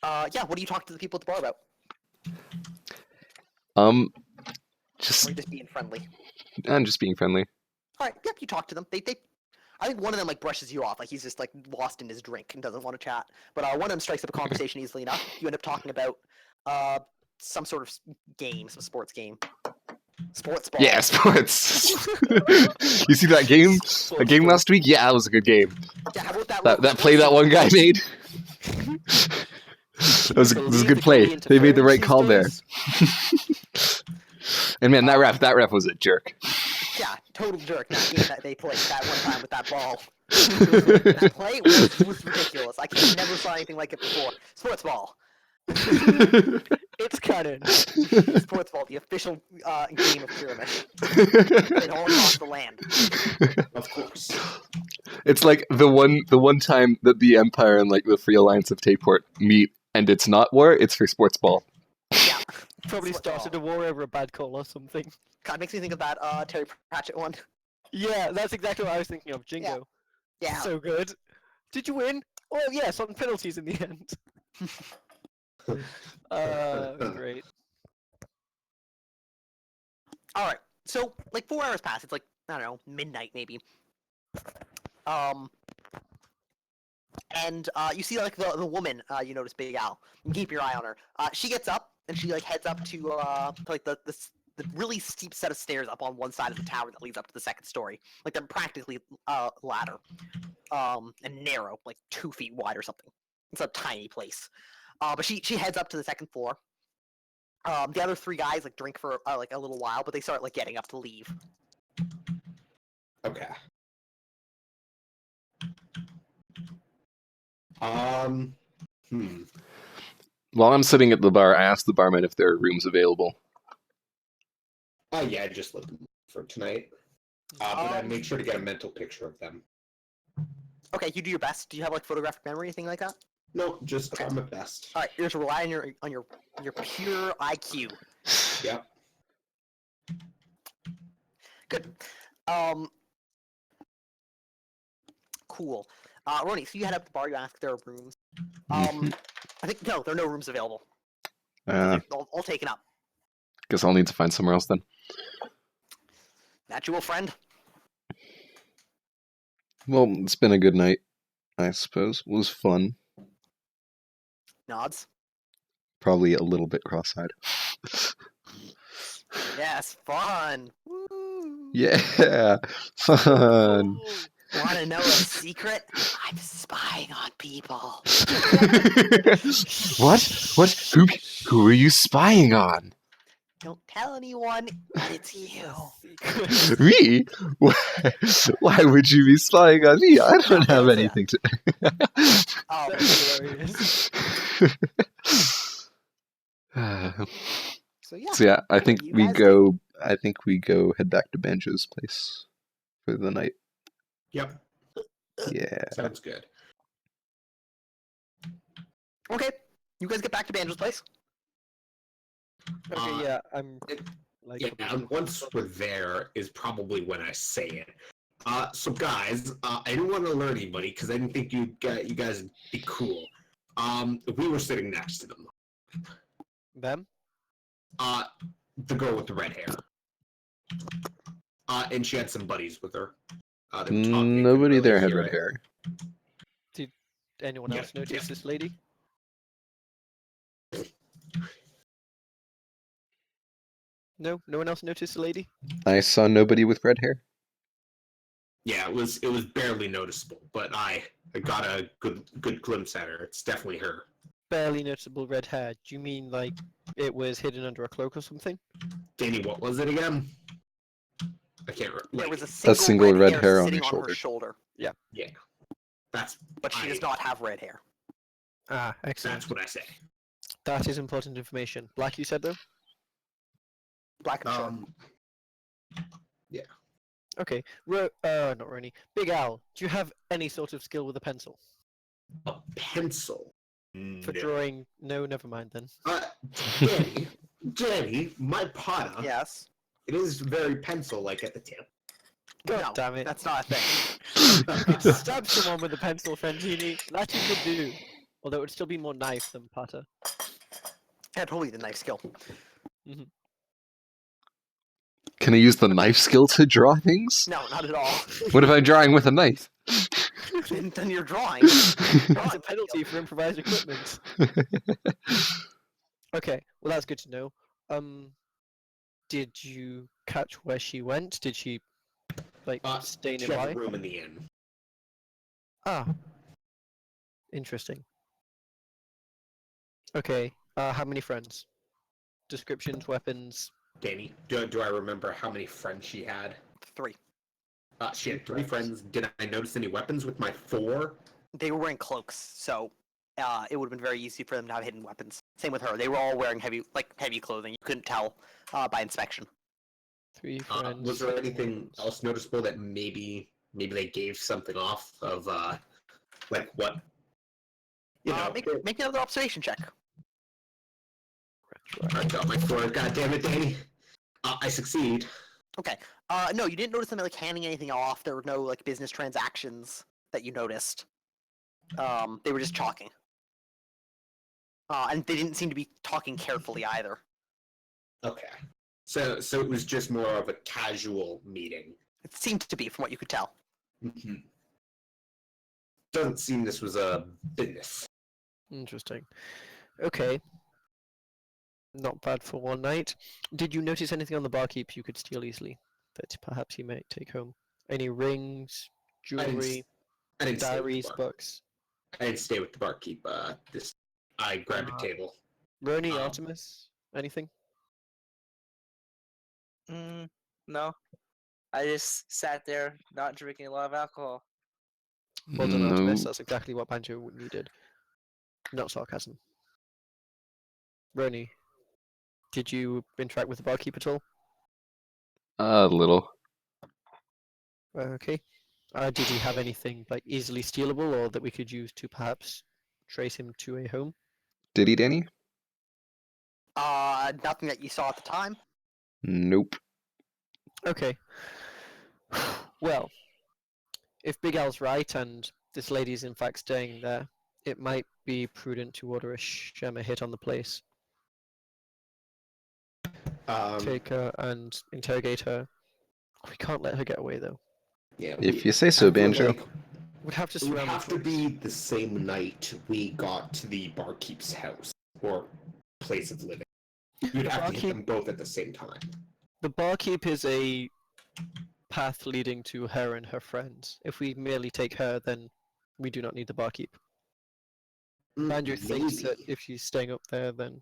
Yeah. What do you talk to the people at the bar about? Um, Or just being friendly? I'm just being friendly. All right. Yep. You talk to them. They. I think one of them like brushes you off, like he's just like lost in his drink and doesn't want to chat. But one of them strikes up a conversation easily enough. You end up talking about some sort of game, some sports game. Sports ball. Yeah, sports. You see that game? That game last week? Yeah, that was a good game. Yeah, how about that? That play that one guy made. That was a good play. They made the right call there. And man, that ref was a jerk. Yeah, total jerk. That game that they played that one time with that ball. That play was ridiculous. I never saw anything like it before. Sports ball. It's canon. Sports ball, the official game of Pyramid. Played all across the land. Of course. It's like the one time that the Empire and like the Free Alliance of Tayport meet, and it's not war; it's for sports ball. Yeah. Probably Sports started a war over a bad call or something. God, makes me think of that Terry Pratchett one. Yeah, that's exactly what I was thinking of. Jingo. Yeah. So good. Did you win? Oh yes, on penalties in the end. Great. All right. So like 4 hours pass. It's like I don't know, midnight maybe. And you see like the woman. You notice Big Al. You keep your eye on her. She gets up and she like heads up to like the really steep set of stairs up on one side of the tower that leads up to the second story. Like they're practically ladder. And narrow, like 2 feet wide or something. It's a tiny place. But she heads up to the second floor. The other 3 guys like drink for like a little while, but they start like getting up to leave. Okay. While I'm sitting at the bar, I ask the barman if there are rooms available. Oh yeah, just looking for tonight. But I make sure to get a mental picture of them. Okay, you do your best. Do you have like photographic memory, anything like that? No, just try my best. All right, you're just relying on your pure IQ. Yep. Good. Cool. Ronnie, so you head up to the bar. You ask if there are rooms. I think no, there are no rooms available. All taken up. Guess I'll need to find somewhere else then. That you will, friend. Well, it's been a good night, I suppose. It was fun. Nods. Probably a little bit cross-eyed. Yes, fun. Woo. Yeah, fun. Want to know a secret? I'm spying on people. What? Who are you spying on? Don't tell anyone, but it's you. Me? Why would you be spying on me? I don't have anything to. That's hilarious. So yeah. So yeah, I think You we guys go. I think we go head back to Banjo's place for the night. Yep. Yeah. Sounds good. Okay, you guys get back to Banjo's place. Okay, yeah, I'm like. Yeah, and once we're there is probably when I say it. So guys, I didn't want to alert anybody because I didn't think you guys would be cool. We were sitting next to them. Them? The girl with the red hair. And she had some buddies with her. They were talking, Nobody couldn't there really had hear red it. hair. Did anyone else notice this lady? No one else noticed the lady. I saw nobody with red hair. Yeah, it was barely noticeable, but I got a good glimpse at her. It's definitely her. Barely noticeable red hair. Do you mean like it was hidden under a cloak or something? Danny, what was it again? I can't remember. There Like, was a single, single red hair on sitting your on her shoulder. shoulder, yeah. That's but she does not have red hair. Ah, excellent. that's what I say. That is important information. Black, you said though? Black and short. Okay. Not Roni. Big Al, do you have any sort of skill with a pencil? A pencil. For No. drawing? No, never mind then. Danny, my Potter. Yes. It is very pencil-like at the tip. God No, damn it. that's not a thing. You could stab someone with a pencil, Fantini. That you could do. Although it would still be more knife than putter. Yeah, totally the knife skill. Can I use the knife skill to draw things? No, not at all. What if I'm drawing with a knife? Then you're drawing. That's a penalty for improvised equipment. Okay, well that's good to know. Did you catch where she went? Did she, like, stay She had nearby? a room in the inn. Ah. Interesting. Okay, how many friends? Descriptions, weapons? Danny, do I remember how many friends she had? 3. She had 3 friends. Did I notice any weapons with my 4? They were wearing cloaks, so it would have been very easy for them to have hidden weapons. Same with her. They were all wearing heavy clothing. You couldn't tell by inspection. 3 friends. Was there anything else noticeable that maybe they gave something off of like what? You know, Make another observation check. I got my 4. God damn it, Danny! I succeed. Okay. No, you didn't notice them like handing anything off. There were no like business transactions that you noticed. They were just talking. And they didn't seem to be talking carefully either. Okay. So it was just more of a casual meeting. It seemed to be, from what you could tell. Mm-hmm. Doesn't seem this was a business. Interesting. Okay. Not bad for one night. Did you notice anything on the barkeep you could steal easily that perhaps he might take home? Any rings, jewelry, I didn't stay with the diaries, bar. books? I didn't stay with the barkeep. I grabbed a table. Roni, Artemis, anything? No. I just sat there, not drinking a lot of alcohol. Well done, Artemis. No. That's exactly what Banjo needed. Not sarcasm. Roni, did you interact with the barkeep at all? A little. Okay. Did he have anything like easily stealable or that we could use to perhaps trace him to a home? Did he, Danny? Nothing that you saw at the time. Nope. Okay. Well, if Big Al's right and this lady is in fact staying there, it might be prudent to order a Shema hit on the place. Take her and interrogate her. We can't let her get away though. Yeah. If you say so, I feel Banjo. like We'd have to it would surround have the to be the same night we got to the barkeep's house or place of living. You'd have to hit them both at the same time. The barkeep is a path leading to her and her friends. If we merely take her, then we do not need the barkeep. Banjo thinks that if she's staying up there, then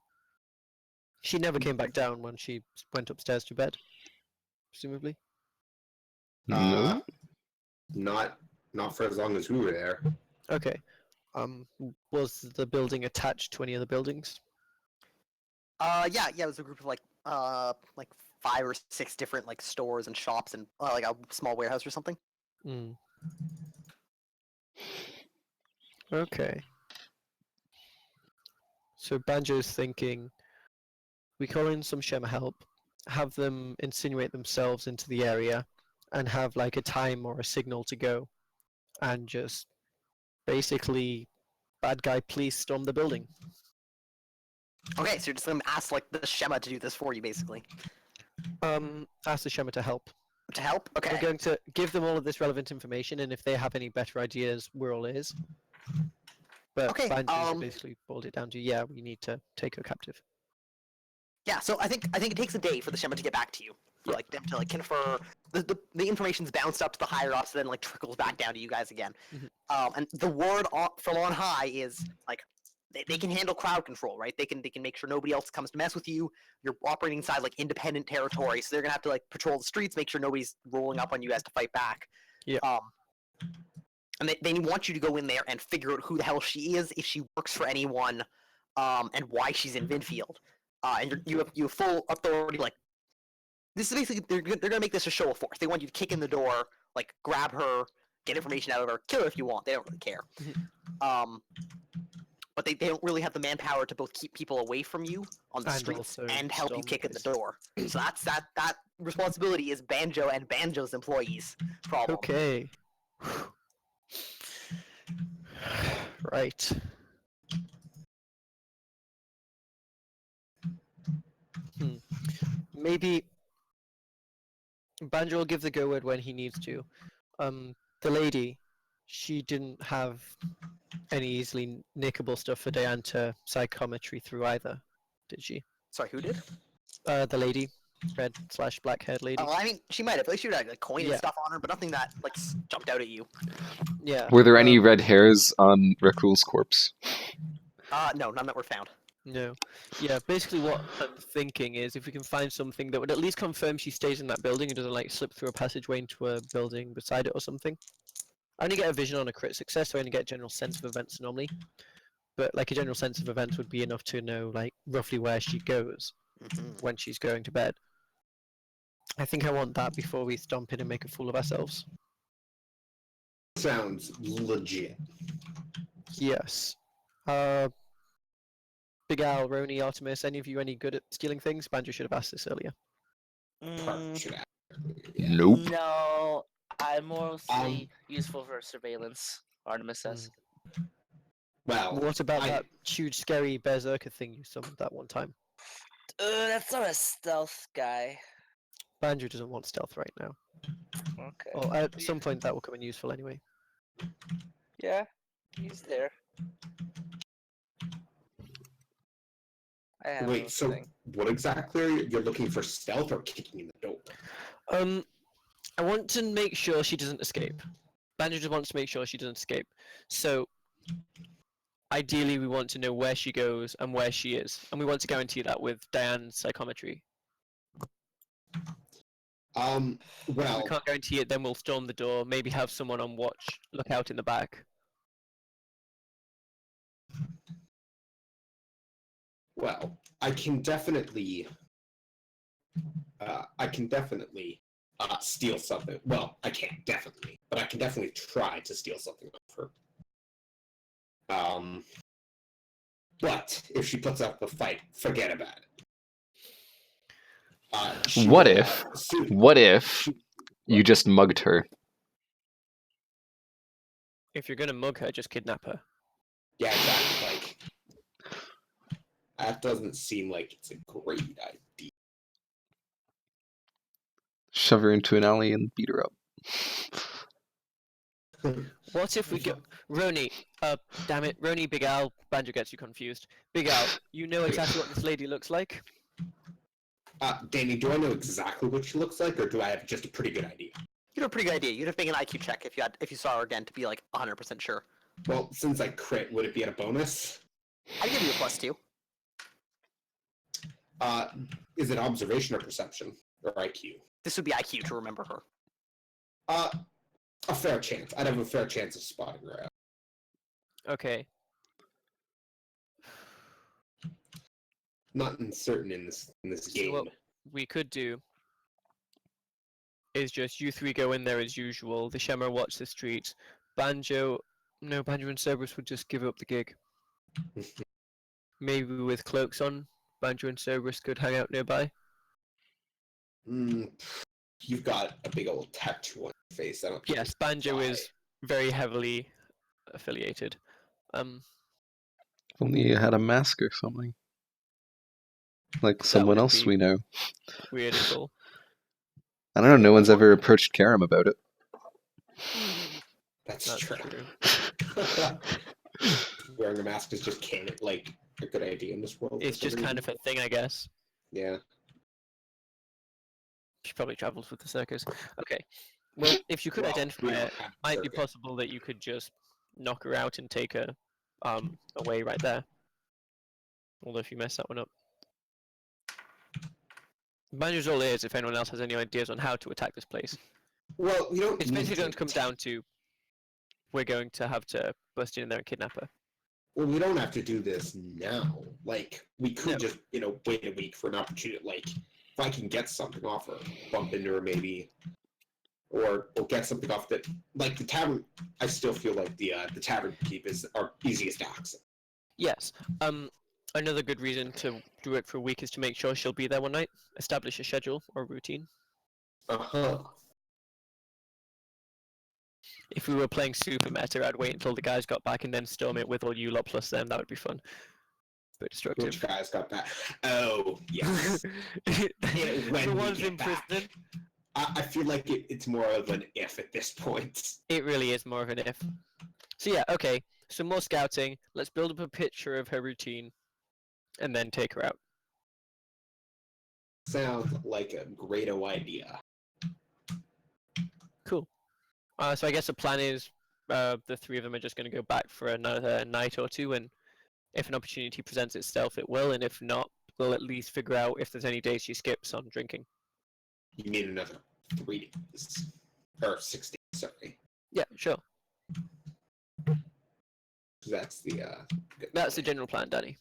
she never came back down when she went upstairs to bed, presumably. No. Not for as long as we were there. Okay. Was the building attached to any other buildings? Yeah, it was a group of like 5 or 6 different like stores and shops and like a small warehouse or something. Hmm. Okay. So Banjo's thinking, we call in some Shema help, have them insinuate themselves into the area, and have like a time or a signal to go, and just basically, bad guy, please storm the building. Okay, so you're just gonna ask like the Shema to do this for you, basically. Ask the Shema to help. To help? Okay. We're going to give them all of this relevant information, and if they have any better ideas, we're all ears. But Okay, Banjo's basically boiled it down to, yeah, we need to take her captive. Yeah, so I think it takes a day for the Shema to get back to you. For like them to like confer the information's bounced up to the higher ups and then like trickles back down to you guys again. Mhm. And the word from on high is like they can handle crowd control, right? They can make sure nobody else comes to mess with you. You're operating inside like independent territory, so they're gonna have to like patrol the streets, make sure nobody's rolling up on you as to fight back. Yeah. And they want you to go in there and figure out who the hell she is, if she works for anyone, and why she's in Vinfield. And you have full authority. Like, this is basically they're gonna make this a show of force. They want you to kick in the door, like grab her, get information out of her, kill her if you want. They don't really care. But they don't really have the manpower to both keep people away from you on the And streets also and help you storm kick in the places. door. So that responsibility is Banjo and Banjo's employees' problem. Okay. Right. Maybe Banjo will give the go word when he needs to. The lady, she didn't have any easily nickable stuff for Diane to psychometry through either, did she? Sorry, who did? The lady, red/black haired lady. I mean, she might have. At least she would have like coin and Yeah. stuff on her, but nothing that like jumped out at you. Yeah. Were there any red hairs on Rekul's corpse? No, none that were found. No. Yeah, basically what I'm thinking is if we can find something that would at least confirm she stays in that building and doesn't like slip through a passageway into a building beside it or something. I only get a vision on a crit success, so I only get a general sense of events normally. But like a general sense of events would be enough to know like roughly where she goes when she's going to bed. I think I want that before we stomp in and make a fool of ourselves. Sounds legit. Yes. Big Al, Roni, Artemis, any of you any good at stealing things? Banjo should have asked this earlier. Should I- Nope. No, I'm mostly useful for surveillance. Artemis says. Well, What about I- that huge scary berserker thing you summoned that one time? That's not a stealth guy. Banjo doesn't want stealth right now. Okay. Well, at some point that will come in useful anyway. Yeah, he's there. I have Wait, no so thing. what exactly are you? You're looking for stealth or kicking in the door? I want to make sure she doesn't escape. Banjo just wants to make sure she doesn't escape. So, ideally we want to know where she goes and where she is. And we want to guarantee that with Diane's psychometry. If Well, we can't guarantee it, then we'll storm the door, maybe have someone on watch, look out in the back. well, I can definitely steal something. Well, I can't definitely, but I can definitely try to steal something off her. But if she puts up a fight, forget about it. What if you just mugged her? If you're gonna mug her, just kidnap her. Yeah, exactly. Like, that doesn't seem like it's a great idea. Shove her into an alley and beat her up. What if we go... Roni, damn it, Roni, Big Al, Banjo gets you confused. Big Al, you know exactly what this lady looks like? Danny, do I know exactly what she looks like, or do I have just a pretty good idea? You have a pretty good idea. You'd have to make an IQ check if you saw her again to be like 100% sure. Well, since I crit, would it be at a bonus? I'd give you a +2. Is it observation or perception? Or IQ? This would be IQ to remember her. A fair chance. I'd have a fair chance of spotting her out. Okay. Not certain in this So game. what we could do is just you three go in there as usual, the Shemmer watch the streets, Banjo and Cerberus would just give up the gig. Maybe with cloaks on, Banjo and Cerberus could hang out nearby. You've got a big old tattoo on your face. I don't think Yes, Banjo why. is very heavily affiliated. If only you had a mask or something. Like someone would else be we know. weird and cool. I don't know, no one's ever approached Karam about it. That's That's true. true. Wearing a mask is just like a good idea in this world. It's just kind of a thing, I guess. Yeah. She probably travels with the circus. Okay. Well, if you could Well, identify we don't it, have might be circuit. possible that you could just knock her out and take her away right there. Although if you mess that one up. Banjo's all ears if anyone else has any ideas on how to attack this place. Well, we don't. It's need basically going to come down to we're going to have to bust in there and kidnap her. Well, we don't have to do this now. Like, we could No. just, wait a week for an opportunity. Like, if I can get something off her, bump into her maybe, or get something off that. Like the tavern, I still feel like the tavern keep is our easiest access. Yes. Another good reason to do it for a week is to make sure she'll be there one night. Establish a schedule or routine. If we were playing super meta, I'd wait until the guys got back and then storm it with all you lot plus them. That would be fun. But destructive. Which guys got that? Oh, yes. When the we ones get in back. prison. I feel like it's more of an if at this point. It really is more of an if. So yeah, okay. Some more scouting. Let's build up a picture of her routine, and then take her out. Sounds like a great idea. Cool. So I guess the plan is the three of them are just going to go back for another night or two, and if an opportunity presents itself, it will, and if not, we'll at least figure out if there's any days she skips on drinking. You need another 3 days. Or 6 days, sorry. Yeah, sure. That's the That's the general plan, Danny.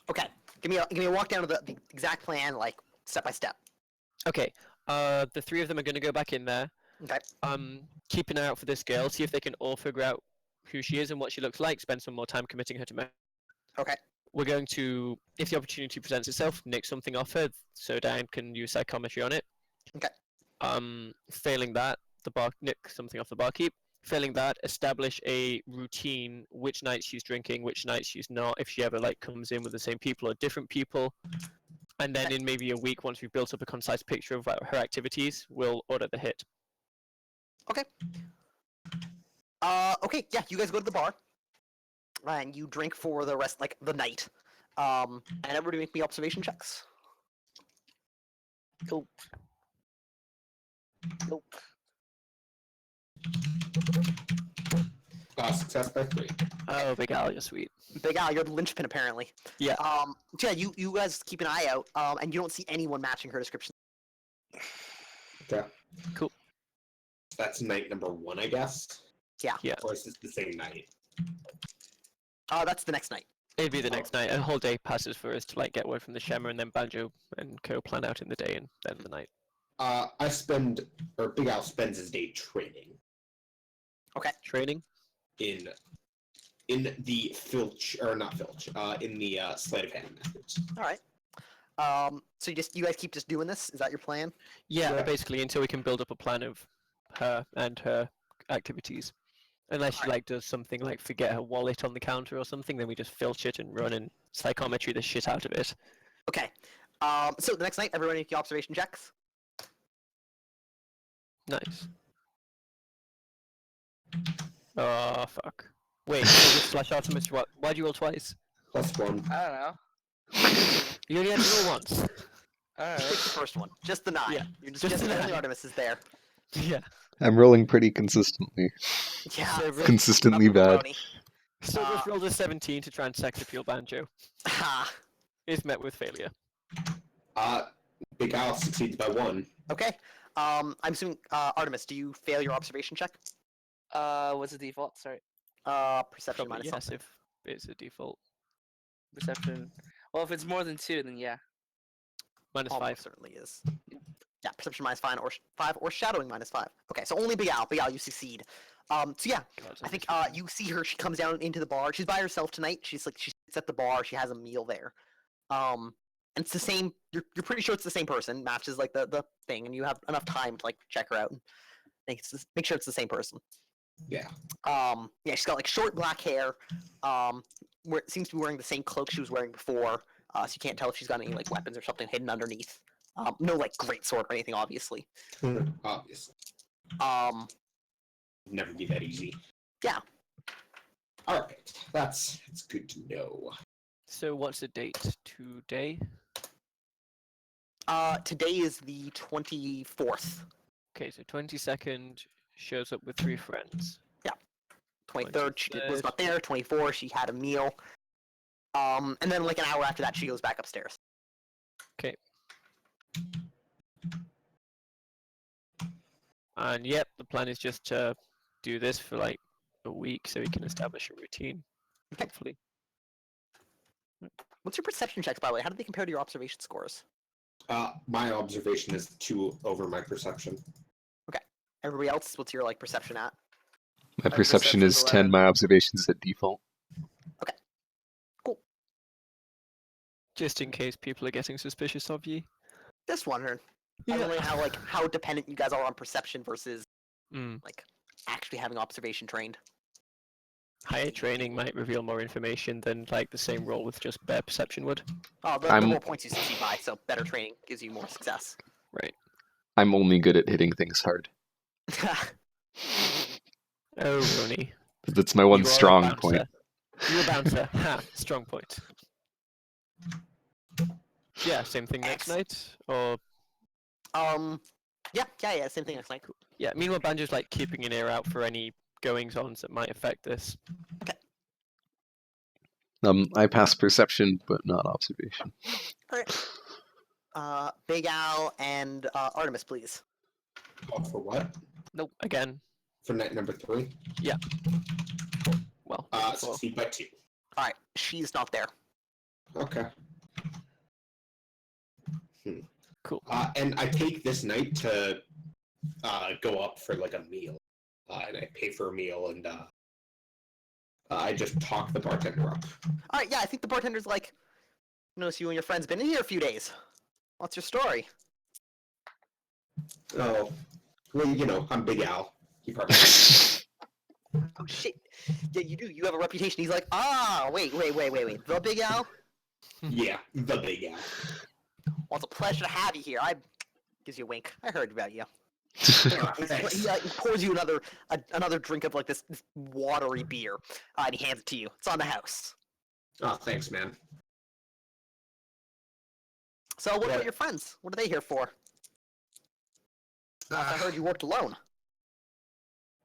Okay, give me a walk down to the exact plan, like step by step. Okay. The three of them are going to go back in there. Okay. Keep an eye out for this girl. See if they can all figure out who she is and what she looks like. Spend some more time committing her to. Okay. We're going to, if the opportunity presents itself, nick something off her, so Dan can use psychometry on it. Okay. Failing that, nick something off the barkeep. Failing that, establish a routine, which nights she's drinking, which nights she's not, if she ever comes in with the same people or different people. And then in maybe a week, once we've built up a concise picture of her activities, we'll order the hit. Okay. Okay, yeah, you guys go to the bar. And you drink for the rest, the night. And everybody make me observation checks. Nope. success by 3. Oh, Big Al, you're sweet. Big Al, you're the linchpin apparently. Yeah. So yeah, you guys keep an eye out, and you don't see anyone matching her description. Okay. Cool. That's night number 1, I guess? Yeah. Yeah. Or is this the same night? That's the next night. It'd be the next night. A whole day passes for us to get word from the Shemmer, and then Banjo and Co plan out in the day and then the night. Big Al spends his day training. Okay. Training? In the filch, or not filch, in the sleight of hand methods. All right. So you guys keep just doing this? Is that your plan? Yeah, Yeah. basically until we can build up a plan of her and her activities. Unless she does something like forget her wallet on the counter or something, then we just filch it and run and psychometry the shit out of it. Okay. So the next night, everyone make your observation checks. Nice. Oh fuck. Wait, slash Artemis, why'd you roll twice? +1. I don't know. You only had to roll once. I don't Pick know. the first one. Just the 9. Yeah, You're just just the only 9. Artemis is there. Yeah. I'm rolling pretty consistently. Yeah. Cerberus, Consistently bad. Cerberus rolled a 17 to try and sex appeal Banjo. Ha. Is met with failure. Big Al succeeds by 1. Okay. I'm assuming Artemis, do you fail your observation check? What's the default? Sorry. Perception Probably minus yes something. if it's a default. Perception. Well, if it's more than 2, then yeah. Minus Almost 5. certainly is. Yeah, perception minus 5 or shadowing minus 5. Okay, so only Big Al. Big Al, you succeed. So yeah, I think you see her. She comes down into the bar. She's by herself tonight. She sits at the bar. She has a meal there. And it's the same. You're pretty sure it's the same person. Matches the thing, and you have enough time to check her out and make sure it's the same person. Yeah. Yeah, she's got short black hair. Seems to be wearing the same cloak she was wearing before. So you can't tell if she's got any weapons or something hidden underneath. No great sword or anything, obviously. Obviously. Never be that easy. Yeah. Alright. That's good to know. So what's the date today? Today is the 24th. Okay, so 22nd shows up with 3 friends. 23rd, she was 23rd. not there. 24th, she had a meal. And then like an hour after that, she goes back upstairs. And yep, the plan is just to do this for like a week so we can establish a routine. Okay. Hopefully. What's your perception checks, by the way? How do they compare to your observation scores? My observation is 2 over my perception. Everybody else, what's your like perception at? My perception is perception's 10. 11. My observation is at default. Just in case people are getting suspicious of you. Just wondering. I don't know how dependent you guys are on perception versus Mm. like actually having observation trained. Higher training might reveal more information than like the same role with just bare perception would. Oh, the I'm- more points you succeed by, so better training gives you more success. Right. I'm only good at hitting things hard. Oh, Ronnie. That's my one You are a strong point. bouncer. You're a bouncer. Ha! Strong point. Yeah, same thing next night? Or yeah, same thing next night. yeah, meanwhile Banjo's like keeping an ear out for any goings-ons that might affect this. I pass perception, but not observation. Alright. Big Al and Artemis, please. Oh, for what? Nope. Again. For night number 3? Well, Succeed by 2. Alright, she's not there. Okay. cool. And I take this night to go up for like a meal. And I pay for a meal, and I just talk the bartender up. Alright, yeah, I think the bartender's like, notice you and your friends been in here a few days. What's your story? Oh, well, you know, I'm Big Al. He probably. Oh shit. Yeah, you do. You have a reputation. He's like, wait. The Big Al? Yeah, the Big Al. Well, it's a pleasure to have you here. Gives you a wink. I heard about you. Thanks. He pours you another drink of like this watery beer, and he hands it to you. It's on the house. Oh, thanks, man. So, what about your friends? What are they here for? I heard you worked alone.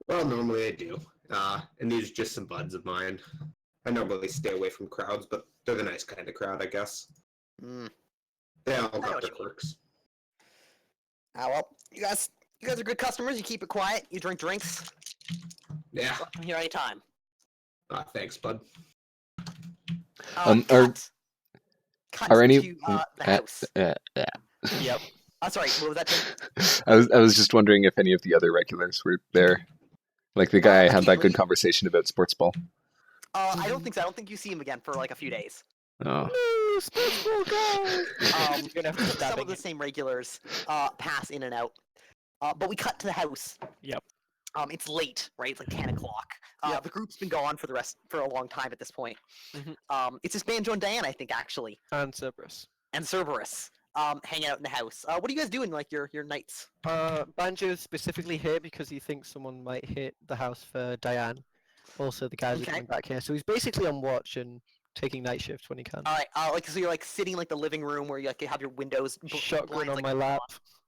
Well, normally I do. And these are just some buds of mine. I normally stay away from crowds, but they're the nice kind of crowd, I guess. Hmm. They all know got what their you mean. quirks. Ah, well, you guys are good customers. You keep it quiet. You drink drinks. Yeah. I'm here anytime. Thanks, bud. Cut are any- to the house. Yep. Sorry, what was that? Tim? I was just wondering if any of the other regulars were there. Like the guy I had that good occasionally. conversation about sports ball. I don't think so. I don't think you see him again for like a few days. Oh. No, sports ball guy! You're gonna have to stab Some of the him. same regulars pass in and out. But we cut to the house. Yep. It's late, right? It's like 10 o'clock. Yep. The group's been gone for a long time at this point. Mhm. It's just Banjo and Diane, I think, actually, And Cerberus. and Cerberus, hanging out in the house. What are you guys doing, like your nights? Banjo's specifically here because he thinks someone might hit the house for Diane. Also, the guys Okay. are coming back here, so he's basically on watch and taking night shift when he can. All right, so you're like sitting in, like the living room where you like have your windows, Shotgun blinds, on like, my lap.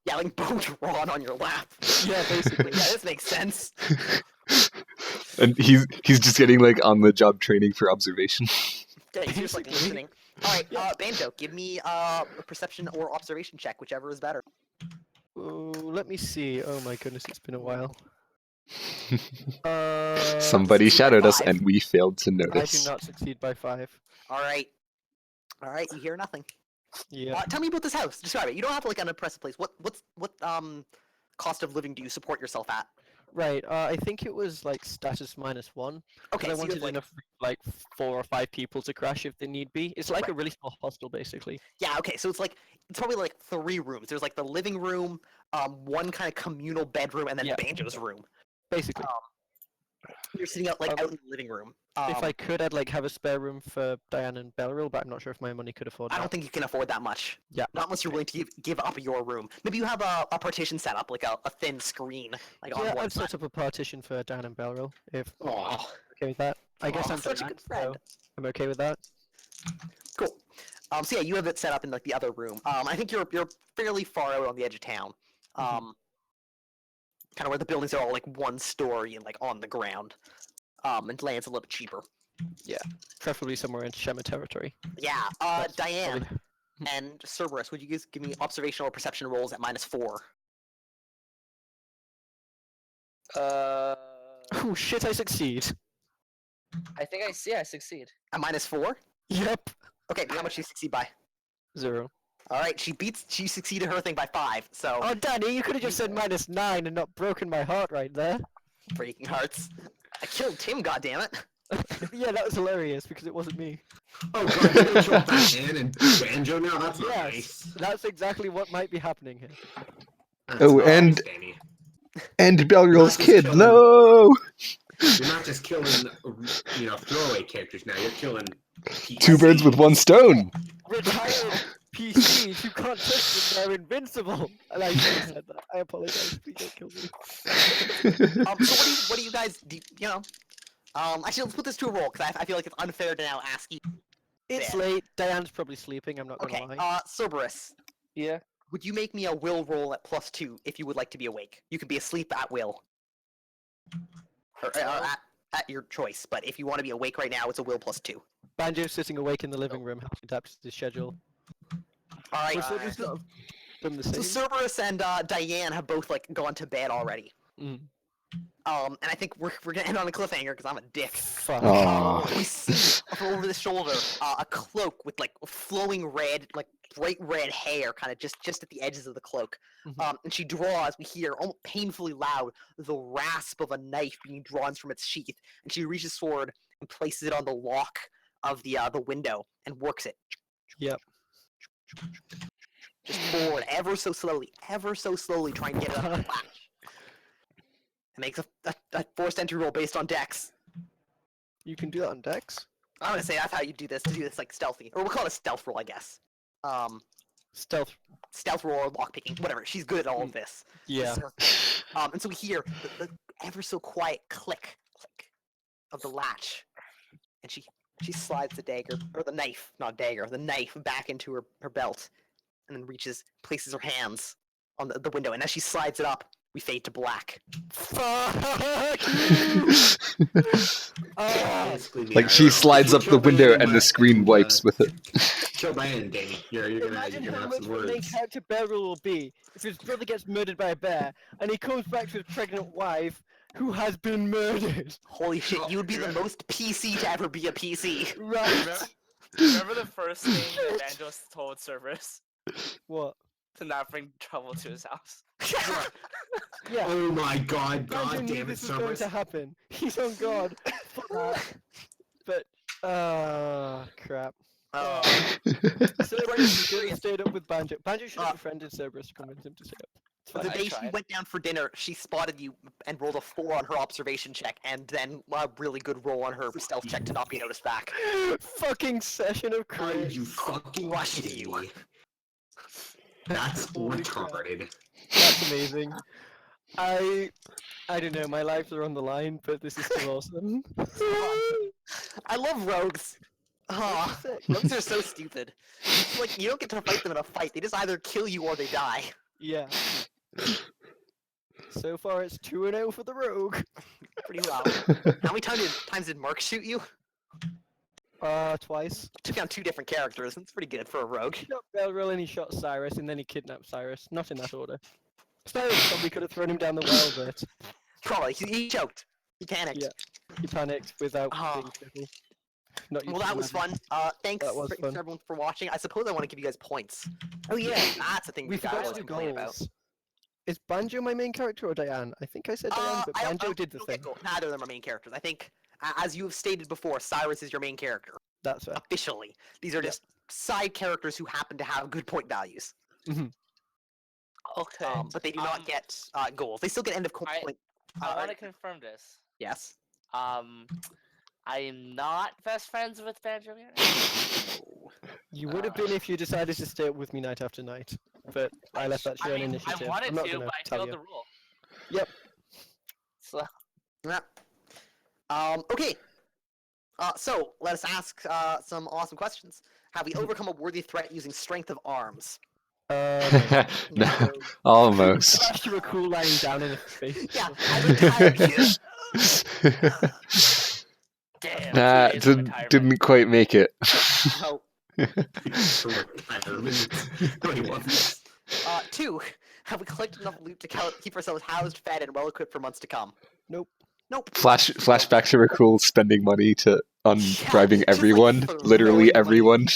yeah, like bow drawn on your lap. Yeah, basically. Yeah, this makes sense. And he's just getting like on the job training for observation. Yeah, you're just like Basically. listening. All right, Banjo, give me a perception or observation check, whichever is better. Oh, let me see. Oh my goodness, it's been a while. Somebody succeed by shadowed us 5. and we failed to I do notice. not succeed by 5. All right, you hear nothing. Yeah. Tell me about this house. Describe it. You don't have like an impressive place. What cost of living do you support yourself at? Right. I think it was like status -1. Okay, I so you wanted have, like, enough like 4 or 5 people to crash if they need be. It's like a Right. really small hostel, basically. yeah, okay, so it's probably like 3 rooms. There's like the living room, one kind of communal bedroom, and then Yeah. Banjo's room. Basically. You're sitting out like Um, out in the living room. If I could, I'd like have a spare room for Diane and Belleril, but I'm not sure if my money could afford I that. don't think you can afford that much. Yeah. Not unless you're willing to give up your room. Maybe you have a partition set up, like a thin screen, like on Yeah, one I've side. set up a partition for Diane and Belleril, if Oh, okay with that. I guess Aw, I'm such a Diane, good friend. so I'm okay with that. Cool. So yeah, you have it set up in like the other room. I think you're fairly far out on the edge of town. Mhm. Kind of where the buildings are all like one story and like on the ground. And land's a little bit cheaper. Preferably somewhere in Shema territory. Yeah. That's Diane probably- and Cerberus, would you guys give me observational or perception rolls at -4? Oh shit! I succeed. I think I succeed. At -4? Yep. Okay. How much do you succeed by? 0. All right. She succeeded her thing by 5. So Oh, Danny, you could have just said -9 and not broken my heart right there. breaking hearts. I killed Tim. Goddammit. Yeah, that was hilarious because it wasn't me. Oh god, you're gonna kill Diane and Banjo now? That's not Yes, nice. that's exactly what might be happening here. That's Oh, not and- nice, Danny. And Belriel's Not just kid, killing- no! You're not just killing, throwaway characters now. You're killing Two birds with one stone. Retired PCs who can't touch them, they're invincible. And I should have said that. I apologize. Please don't kill me. So what do you guys do? You know? Actually, let's put this to a roll because I feel like it's unfair to now ask you. It's Yeah. late. Diane's probably sleeping. I'm not Okay. gonna lie. Cerberus, Yeah. would you make me a will roll at +2 if you would like to be awake? You can be asleep at will. Or, at your choice, but if you want to be awake right now, it's a will +2. Banjo's sitting awake in the living room, having adapted his schedule. All right. Which is not done the So same. Cerberus and Diane have both like gone to bed already. Mm. And I think we're gonna end on a cliffhanger because I'm a dick. Fuck. Aw. We see over the shoulder a cloak with like flowing red, like bright red hair, kind of just at the edges of the cloak. Mhm. And she draws. We hear almost painfully loud the rasp of a knife being drawn from its sheath, and she reaches forward and places it on the lock of the window and works it. Yep. Just forward, ever so slowly, trying to get it on the latch. It makes a forced entry roll based on dex. You can do that on Dex. I'm gonna say that's how you do this, to do this like stealthy. Or we'll call it a stealth roll, I guess. Stealth. Stealth roll or lockpicking, whatever. She's good at all of this. Yeah. And so we hear the ever so quiet click of the latch. And she slides the dagger, or the knife, not dagger, the knife back into her belt. And then places her hands on the window. And as she slides it up, we fade to black. Fuck you! Ah, Basically, Like she slides up the window and the screen wipes with it. Kill Diane, Danny. You're gonna Imagine how have much some of a main words. character Beryl will be if his brother gets murdered by a bear and he comes back to his pregnant wife who has been murdered. Holy shit, you would be the most PC to ever be a PC. Right. Remember the first thing that Banjo told Cerberus? What? To not bring trouble to his house. Yeah. Oh my god, Banjo god knew damn it, this was going Cerberus. to happen. He's on guard. Fuck that. But, crap. Cerberus should have stayed up with Banjo. Banjo should have befriended Cerberus to convince him to stay up. It's The fine. I day she tried. went down for dinner, she spotted you and rolled a 4 on her observation check, and then a really good roll on her stealth check to not be noticed back. Fucking session of Are crap. you fucking Crushed kidding you. me? That's Holy crap. retarded. That's amazing. I don't know, my lives are on the line, but this is still awesome. I love rogues. Ah, rogues are so stupid. Like, you don't get to fight them in a fight, they just either kill you or they die. Yeah. So far it's 2-0 for the rogue. Pretty well. How many times did Mark shoot you? Twice. Took down 2 different characters, that's pretty good for a rogue. He shot Belrill and he shot Cyrus, and then he kidnapped Cyrus. Not in that order. Cyrus probably could have thrown him down the well, but Probably, he choked. He panicked. Yeah. he panicked without Ah. being fickle. Not Well, using that was magic. fun. Thanks That was for fun. everyone for watching. I suppose I want to give you guys points. Oh yeah, that's the thing We guys forgot to always do complain about. goals. Is Banjo my main character or Diane? I think I said Diane, but Banjo did the okay, thing. cool. Neither of them are main characters. I think, as you have stated before, Cyrus is your main character. That's fair. Officially. These are Yeah. just side characters who happen to have good point values. Okay. But they do not get goals. They still get end of I- point. I want to confirm this. Yes. I am not best friends with Banjo here. You would have been if you decided to stay up with me night after night, but I left that show on I initiative. wanted I'm not to, gonna but I tell failed you. the rule. Yep. So Yeah. Okay. So let us ask some awesome questions. Have we overcome a worthy threat using strength of arms? No, almost. Flash you a cool lying down in his face. Yeah, I'm a tired kid. Damn. Nah, 2 days of retirement. didn't quite make it. No. For retirement. Nobody wants. 2. Have we collected enough loot to keep ourselves housed, fed, and well equipped for months to come? Nope. Nope. Flashback to Rakul spending money on Yeah, bribing just, like, everyone, throwing literally money at everyone.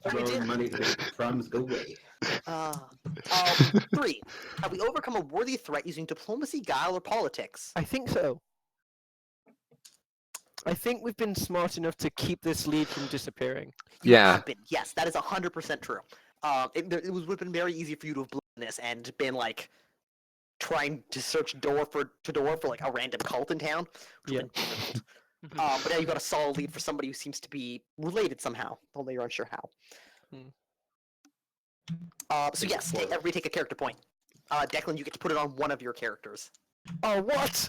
Throwing money to make the problems go away. 3. Have we overcome a worthy threat using diplomacy, guile, or politics? I think so. I think we've been smart enough to keep this lead from disappearing. You Yeah. have been. Yes, that is 100% true. It would have been very easy for you to have blown this and been like trying to search door for like a random cult in town, which would have been difficult. But now you've got a solid lead for somebody who seems to be related somehow, although you're unsure how. So yes, everybody take a character point. Declan, you get to put it on one of your characters. Oh, what?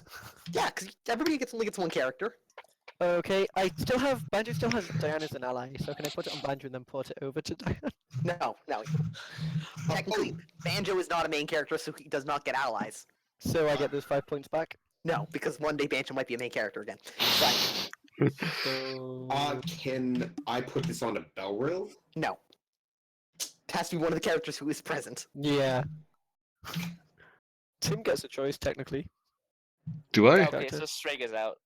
Yeah, because everybody only gets one character. Okay, Banjo still has Diana as an ally, so can I put it on Banjo and then port it over to Diana? No. Technically, Banjo is not a main character, so he does not get allies. So I get those 5 points back? No, because one day Banjo might be a main character again. But So... Can I put this on a bell reel? no. It has to be one of the characters who is present. Yeah. Tim gets a choice, technically. Do I? Okay, so Strega's out.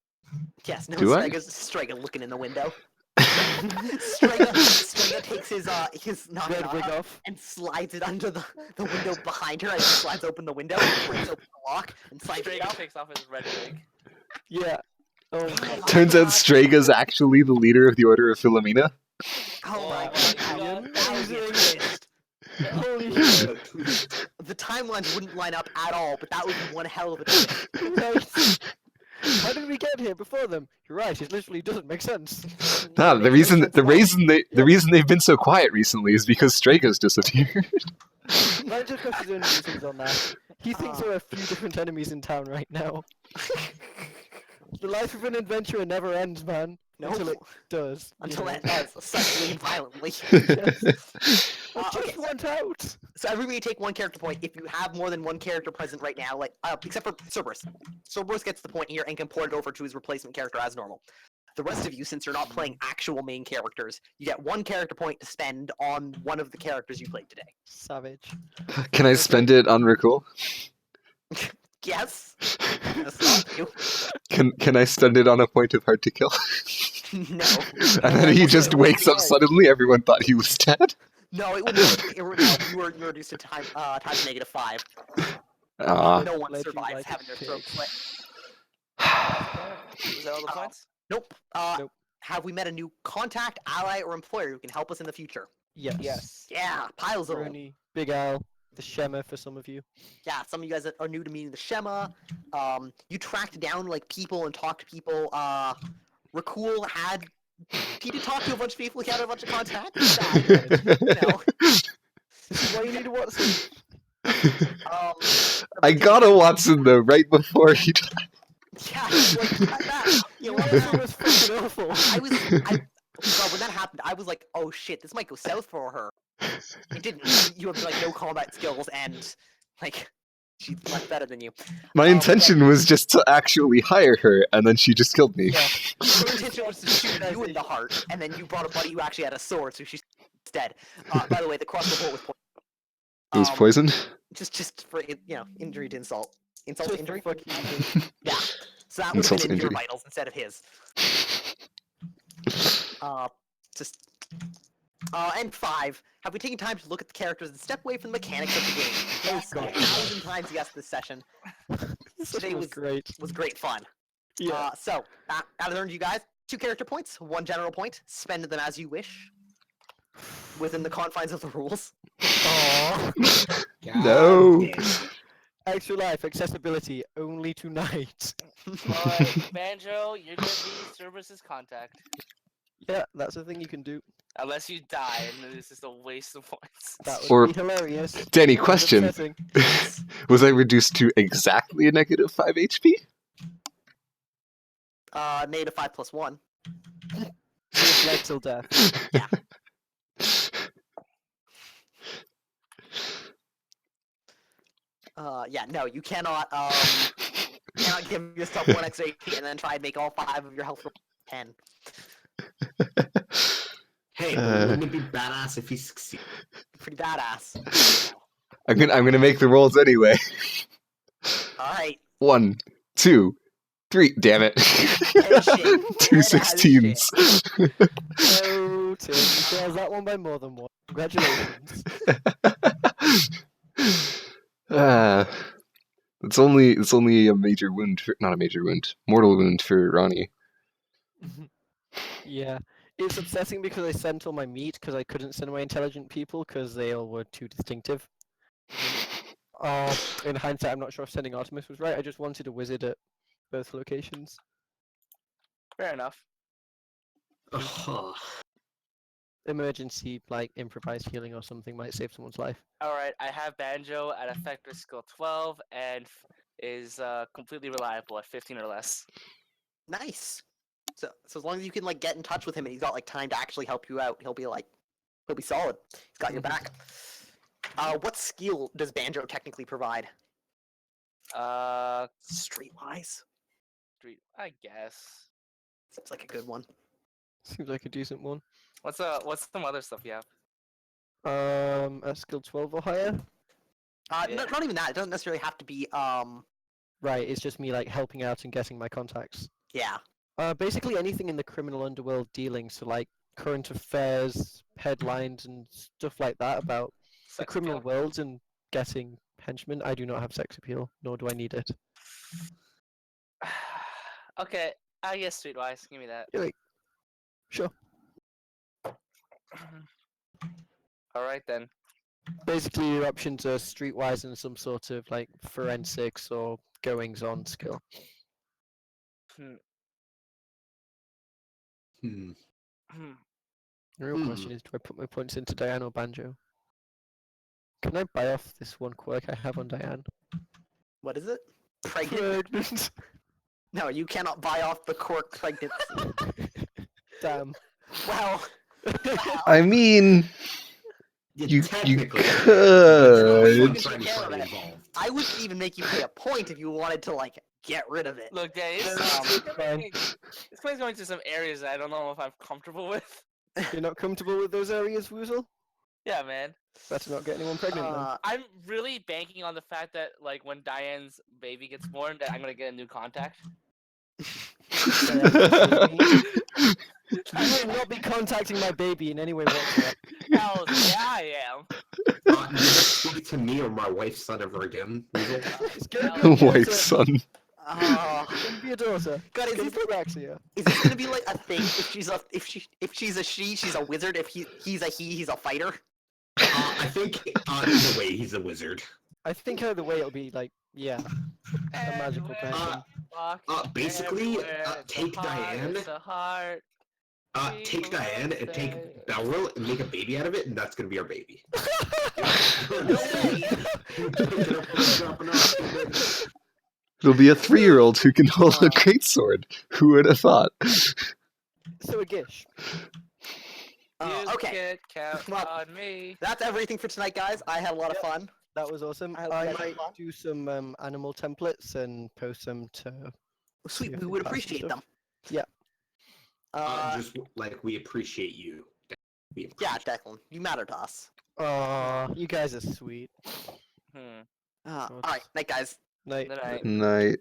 Yes, no, Do I? Strega looking in the window. Strega takes his Red wig off. and slides it under the window behind her as she slides open the window, breaks open the lock, and slides it Strega out. takes off his red wig. Yeah. Oh my Turns out Strega's actually the leader of the Order of Philomena. Oh my Oh, god, God. that would be a twist. Holy shit. The timelines wouldn't line up at all, but that would be one hell of a twist. Nice. How did we get here before them? You're right, it literally doesn't make sense. Nah, the reason they've been so quiet recently is because Strega's disappeared. Banjo has his own reasons on that. He thinks there are a few different enemies in town right now. The life of an adventurer never ends, man. Nope. Until it does. Until you know. it does, suddenly and violently. Yes. I Okay, just went out. So everybody take one character point. If you have more than one character present right now, like except for Cerberus. Cerberus gets the point here and can port it over to his replacement character as normal. The rest of you, since you're not playing actual main characters, you get one character point to spend on one of the characters you played today. Savage. Can I spend it on Rakul? Yes. That's not you. Can I spend it on a point of hard to kill? No. And then he just wakes up suddenly. Everyone thought he was dead. No, it would. You were reduced to time times -5. Ah. No one Glad you survives like having their it, throat pig. slit. Was that all the points? Nope. Nope. Have we met a new contact, ally, or employer who can help us in the future? Yes. Yeah, piles of them. Rooney, Big Al, the Shema for some of you. Yeah, some of you guys are new to meeting the Shema. You tracked down like people and talked to people. Rakul he did talk to a bunch of people. He had a bunch of contacts. Sad, you know. This is why you need a Watson. I got a Watson though right before he died. Yeah, like that. You know, It was fucking awful. God, when that happened, I was like, oh shit, this might go south for her. It didn't. You have like no combat skills and like she's much better than you. My intention was just to actually hire her, and then she just killed me. Yeah. Her intention was to shoot you in the heart, and then you brought a buddy who actually had a sword, so she's dead. By the way, the crossbow bolt was poisoned. It was poisoned. Just for injury to insult. Insult to Just for injury. fucking you. Yeah. So that would have Insult to been in your injury. vitals instead of his. And 5. Have we taken time to look at the characters and step away from the mechanics of the game? Yes, God. 1,000 times yes this session. Today was great. was great fun. Yeah. So that earned you guys 2 character points, 1 general point. Spend them as you wish, within the confines of the rules. Aww. No. Extra life accessibility only tonight. Alright, Banjo, you're gonna be Cerberus's contact. Yeah, that's the thing you can do. Unless you die, and then it's just a waste of points. That would Or- be hilarious. Danny, But question. upsetting. Was I reduced to exactly a negative 5 HP? Negative 5 plus 1. Just bled till death. Yeah, no, you cannot give yourself 1 extra HP and then try and make all 5 of your health 10. Hey, but wouldn't it be badass if he succeeded? Pretty badass. I'm gonna make the rolls anyway. Alright. 1, 2, 3. Damn it! shit. 2 Bad as 16s. Oh, Tim, you failed that one by more than one. Congratulations. It's only a major wound, not a major wound, mortal wound for Ronnie. Yeah, it's upsetting because I sent all my meat because I couldn't send my intelligent people because they all were too distinctive. In hindsight, I'm not sure if sending Artemis was right. I just wanted a wizard at both locations. Fair enough. Oh, Emergency, like improvised healing or something, might save someone's life. All right, I have Banjo at Effector skill 12 and is completely reliable at 15 or less. Nice. So as long as you can like get in touch with him and he's got like time to actually help you out, he'll be solid. He's got your back. What skill does Banjo technically provide? Streetwise. I guess. Seems like a good one. Seems like a decent one. What's some other stuff you have? At skill 12 or higher? Yeah. Not even that. It doesn't necessarily have to be. Right, it's just me like helping out and getting my contacts. Yeah. Basically anything in the criminal underworld dealing, so like current affairs, headlines, and stuff like that about the Sex criminal appeal? world and getting henchmen. I do not have sex appeal, nor do I need it. Okay, I guess Streetwise. Give me that. You're like, sure. All right then. Basically, your options are streetwise and some sort of like forensics or goings on skill. Hmm. hmm. The real question is, do I put my points into Diane or Banjo? Can I buy off this one quirk I have on Diane? What is it? Pregnant? Pregnant. No, you cannot buy off the quirk pregnancy. Damn. Well. I mean, you technically could. I wouldn't even make you pay a point if you wanted to like get rid of it. Look, Dave, fine. this guy's going to some areas that I don't know if I'm comfortable with. You're not comfortable with those areas, Woozle? Yeah, man. Better not get anyone pregnant then. I'm really banking on the fact that, like, when Diane's baby gets born, that I'm gonna get a new contact. I will not be contacting my baby in any way whatsoever. Hell yeah, I am. Never speak to me or my wife's son ever again. Weasel. It's gonna be a daughter. Wife's son. It's gonna be a daughter. God, It's gonna be Raxia. is this gonna be like a thing? If she's a she, she's a wizard. If he's a he, he's a fighter. I think either way, he's a wizard. I think either way it'll be like, yeah, a magical person. Basically, take Heart, Diane. it's a heart. Take Diane and take Belril and make a baby out of it, and that's gonna be our baby. It'll be a 3-year-old who can hold a greatsword. Who would have thought? So a Gish. You Okay. can count Well, on me. That's everything for tonight, guys. I had a lot of fun. That was awesome. I I like might that. do some animal templates and post them to. Sweet, if we it would passes appreciate stuff. them. Yeah. Just like we appreciate you. Yeah, Declan, you matter to us. Aw, you guys are sweet. Hmm. All right, night, guys. Night. Good night. Night.